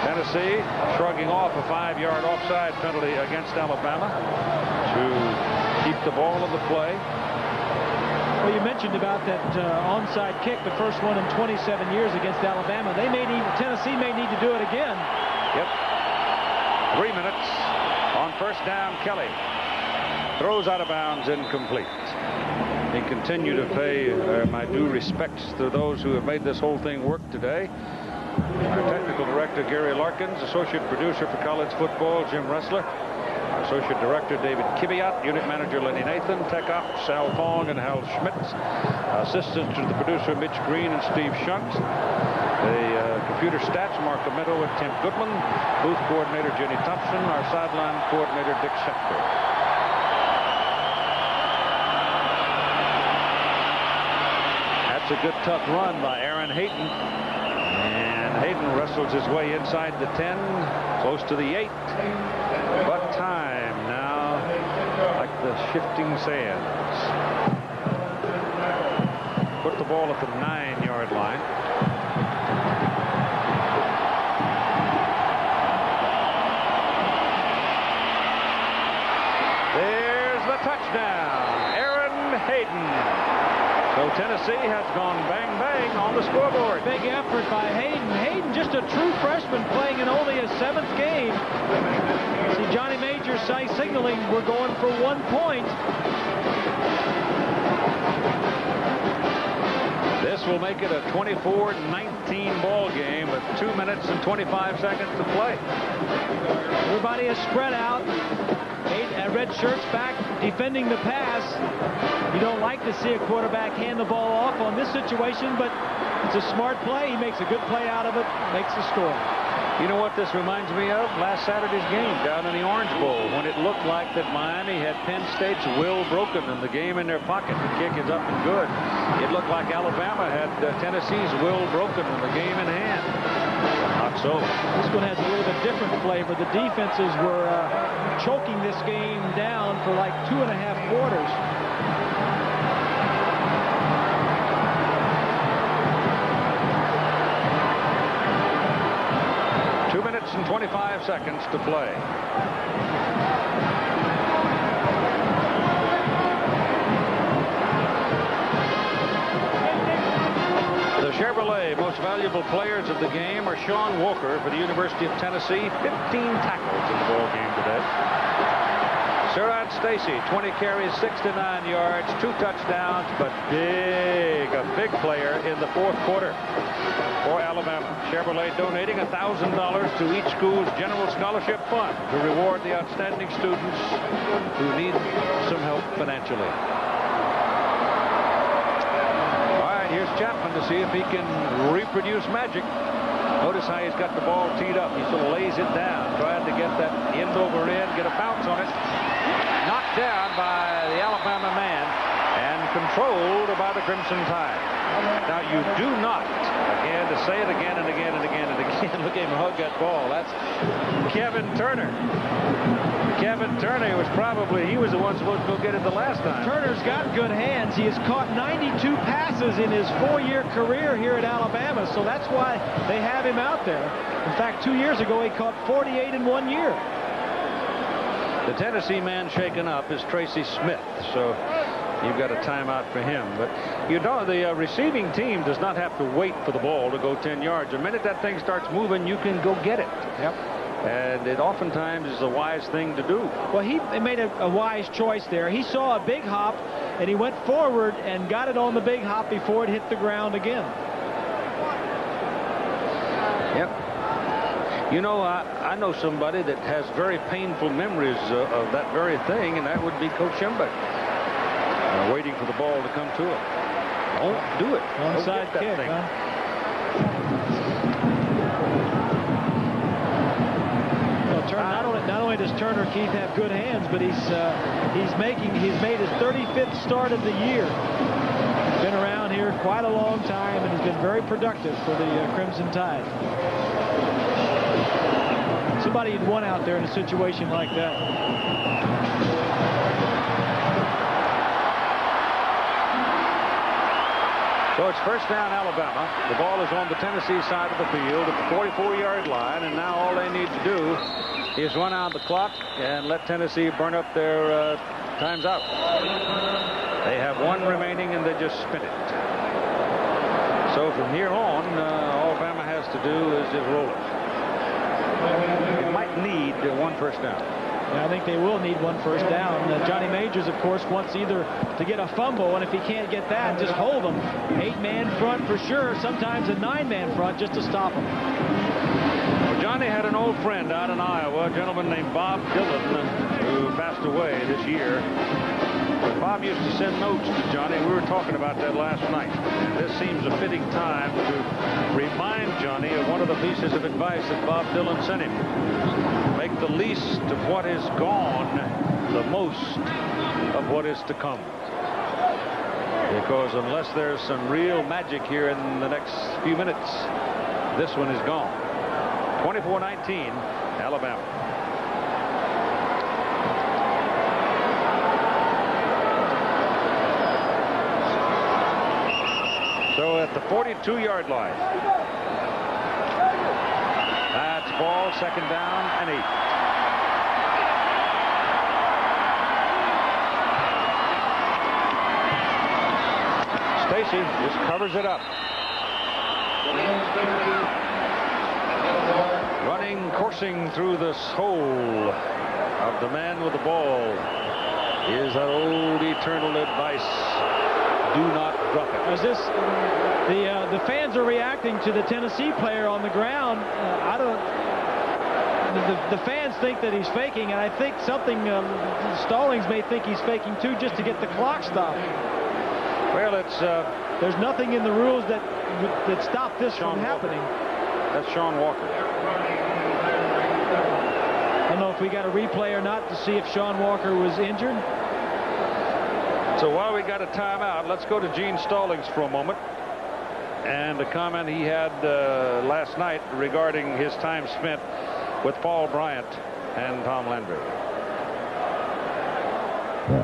Tennessee shrugging off a 5-yard offside penalty against Alabama to keep the ball in the play.
Well, you mentioned about that onside kick, the first one in 27 years against Alabama. Tennessee may need to do it again.
Yep. 3 minutes on first down. Kelly throws out of bounds, incomplete. He continue to pay my due respects to those who have made this whole thing work today. Our technical director, Gary Larkins, associate producer for college football, Jim Ressler. Our Associate Director David Kibiat, Unit Manager Lenny Nathan, Tech Ops Sal Fong and Hal Schmitz, assistants to the producer Mitch Green and Steve Shunks, the computer stats Mark Amento and Tim Goodman, booth coordinator Jenny Thompson, our sideline coordinator Dick Schechter. That's a good tough run by Aaron Hayden. And Hayden wrestles his way inside the 10, close to the 8. But time now, like the shifting sands. Put the ball at the 9-yard line. There's the touchdown, Aaron Hayden. So Tennessee has gone bang bang on the scoreboard.
Big effort by Hayden. Hayden, just a true freshman, playing in only his 7th game. See Johnny Majors signaling we're going for 1 point.
This will make it a 24-19 ball game with 2 minutes and 25 seconds to play.
Everybody is spread out. Red shirts back defending the pass. You don't like to see a quarterback hand the ball off on this situation, but it's a smart play. He makes a good play out of it, makes the score.
You know what this reminds me of? Last Saturday's game down in the Orange Bowl, when it looked like that Miami had Penn State's will broken and the game in their pocket. The kick is up and good. It looked like Alabama had Tennessee's will broken and the game in hand. Not so.
This one has a little bit different flavor. The defenses were choking this game down for like 2.5 quarters.
And 25 seconds to play. The Chevrolet most valuable players of the game are Sean Walker for the University of Tennessee, 15 tackles in the ball game today. Surratt Stacy, 20 carries, 69 yards, 2 touchdowns, but a big player in the 4th quarter for Alabama. Chevrolet donating $1,000 to each school's general scholarship fund to reward the outstanding students who need some help financially. All right, here's Chapman to see if he can reproduce magic. Notice how he's got the ball teed up. He sort of lays it down, trying to get that end over end, get a bounce on it. Knocked down by the Alabama man and controlled by the Crimson Tide. Now you do not, again, to say it again and again and again and again, look at him hug that ball. That's Kevin Turner. Kevin Turner he was the one supposed to go get it the last time.
Turner's got good hands. He has caught 92 passes in his 4-year career here at Alabama, so that's why they have him out there. In fact, 2 years ago, he caught 48 in 1 year.
The Tennessee man shaken up is Tracy Smith, so you've got a timeout for him. But you know, the receiving team does not have to wait for the ball to go 10 yards. The minute that thing starts moving, you can go get it.
Yep.
And it oftentimes is a wise thing to do.
Well, he made a wise choice there. He saw a big hop, and he went forward and got it on the big hop before it hit the ground again.
Yep. You know, I know somebody that has very painful memories of that very thing, and that would be Coach Schembeck. Waiting for the ball to come to him. Don't do it.
Onside kick,
thing.
Huh? Well, not only does Turner, Keith, have good hands, but he's made his 35th start of the year. He's been around here quite a long time and has been very productive for the Crimson Tide. Somebody had won out there in a situation like that.
So it's first down, Alabama. The ball is on the Tennessee side of the field at the 44-yard line, and now all they need to do is run out the clock and let Tennessee burn up their times out. They have 1 remaining, and they just spin it. So from here on, all Alabama has to do is just roll it. They might need 1 first down.
Yeah, I think they will need 1 first down. Johnny Majors, of course, wants either to get a fumble, and if he can't get that, just hold them. 8-man front for sure, sometimes a 9-man front just to stop them.
Well, Johnny had an old friend out in Iowa, a gentleman named Bob Dylan, who passed away this year. But Bob used to send notes to Johnny. We were talking about that last night. And this seems a fitting time to remind Johnny of one of the pieces of advice that Bob Dylan sent him. Make the least of what is gone, the most of what is to come. Because unless there's some real magic here in the next few minutes, this one is gone. 24-19, Alabama. So at the 42-yard line. That's ball, second down and 8. Stacy just covers it up. Running, coursing through the soul of the man with the ball is that old eternal advice. Do not drop it.
Is this the fans are reacting to the Tennessee player on the ground? I don't. The fans think that he's faking, and I think something Stallings may think he's faking too, just to get the clock stopped.
Well, it's
there's nothing in the rules that stop this from happening.
That's Sean Walker.
I don't know if we got a replay or not to see if Sean Walker was injured.
So while we got a timeout, let's go to Gene Stallings for a moment. And the comment he had last night regarding his time spent with Paul Bryant and Tom Landry.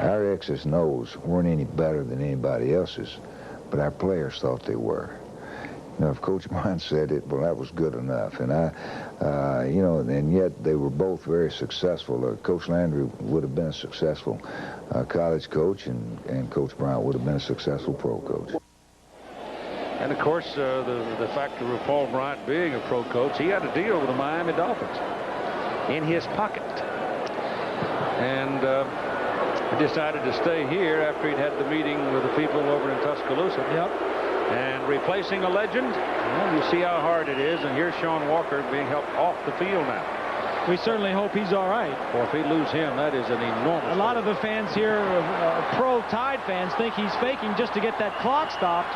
Our X's and O's weren't any better than anybody else's, but our players thought they were. Now, if Coach Bryant said it, well, that was good enough. And and yet they were both very successful. Coach Landry would have been a successful college coach, and Coach Bryant would have been a successful pro coach.
And, of course, the factor of Paul Bryant being a pro coach, he had a deal with the Miami Dolphins in his pocket. And he decided to stay here after he'd had the meeting with the people over in Tuscaloosa.
Yep.
And replacing a legend, well, you see how hard it is. And here's Sean Walker being helped off the field now.
We certainly hope he's all right.
Well, if we lose him, that is an enormous.
A lot of the fans here, pro-Tide fans, think he's faking just to get that clock stopped.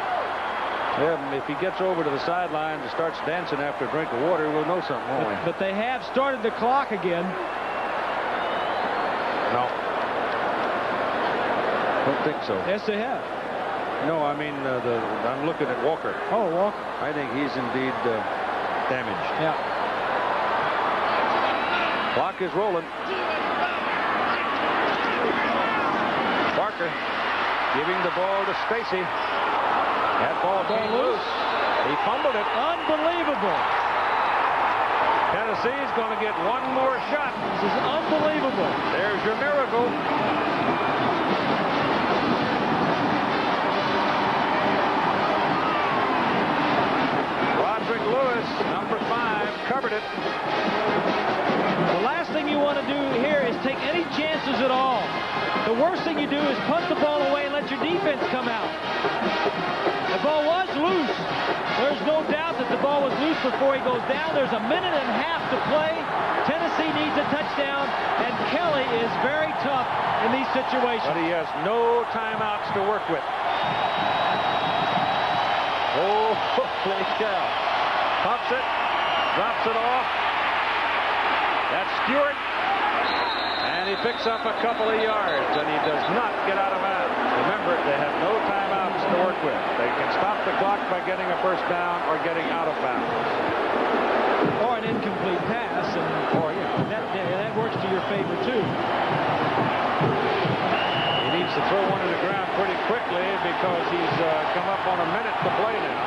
Yeah, if he gets over to the sidelines and starts dancing after a drink of water, we'll know something, won't we?
But they have started the clock again.
No. Don't think so.
Yes, they have.
No, I mean, I'm looking at Walker.
Oh, Walker.
I think he's indeed damaged.
Yeah.
Clock is rolling. Parker giving the ball to Stacy. That ball came loose. He fumbled it.
Unbelievable.
Tennessee's going to get one more shot.
This is unbelievable.
There's your miracle. Roderick Lewis, number 5, covered it.
The last thing you want to do here is take any chances at all. The worst thing you do is punt the ball away and let your defense come out. The ball was loose. There's no doubt that the ball was loose before he goes down. There's a minute and a half to play. Tennessee needs a touchdown, and Kelly is very tough in these situations.
But he has no timeouts to work with. Oh, holy cow. Pumps it, drops it off. That's Stewart. And he picks up a couple of yards, and he does not get out of bounds. Remember, they have no timeouts to work with. They can stop the clock by getting a first down or getting out of bounds.
Or an incomplete pass, or that works to your favor too.
He needs to throw one to the ground pretty quickly because he's come up on a minute to play now.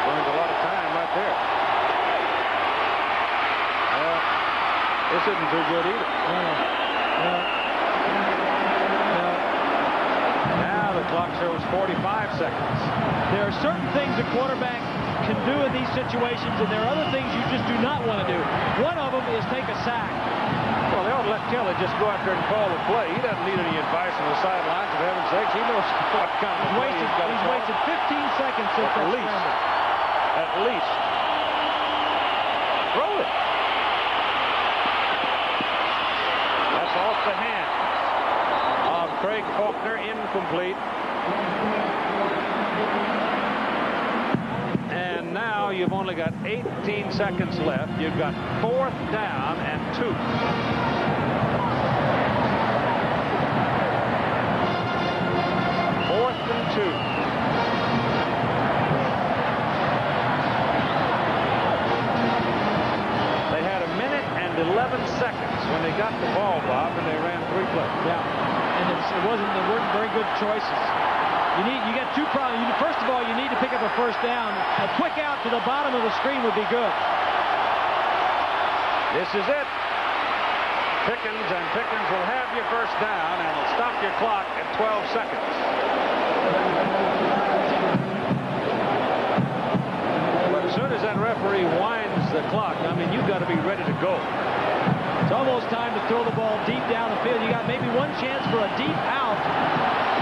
Burned a lot of time right there. This isn't too good either. Now the clock shows 45 seconds.
There are certain things a quarterback can do in these situations, and there are other things you just do not want to do. One of them is take a sack.
Well, they ought to let Kelly just go out there and call the play. He doesn't need any advice on the sidelines, for heaven's sakes. He knows what kind of play he's got to call.
He's wasted 15 seconds since that scramble.
At least. throw it. That's off the hand of Craig Faulkner, incomplete. And now you've only got 18 seconds left. You've got 4th down and 2. They had 1 minute and 11 seconds when they got the ball, Bob, and they ran 3 plays.
Yeah, and there weren't very good choices. You got 2 problems. First of all, you need to pick up a 1st down. A quick out to the bottom of the screen would be good.
This is it. Pickens will have your 1st down and will stop your clock at 12 seconds. But as soon as that referee winds the clock, I mean, you've got to be ready to go.
It's almost time to throw the ball deep down the field. You got maybe one chance for a deep out.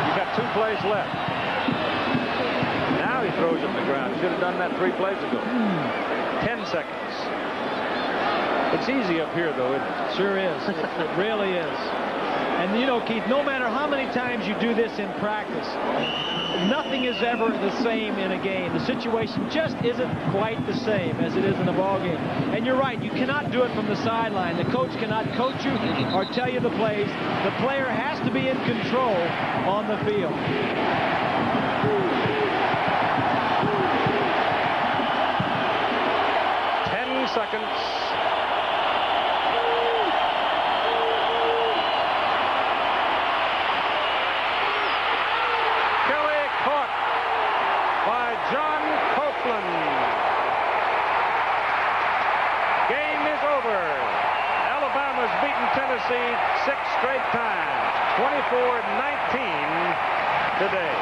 You got 2 plays left. Now he throws it on the ground. He should have done that 3 plays ago. 10 seconds. It's easy up here, though, isn't it?
Sure is. It really is. And, you know, Keith, no matter how many times you do this in practice, nothing is ever the same in a game. The situation just isn't quite the same as it is in a ball game. And you're right, you cannot do it from the sideline. The coach cannot coach you or tell you the plays. The player has to be in control on the field.
10 seconds. John Copeland. Game is over. Alabama's beaten Tennessee 6 straight times. 24-19 today.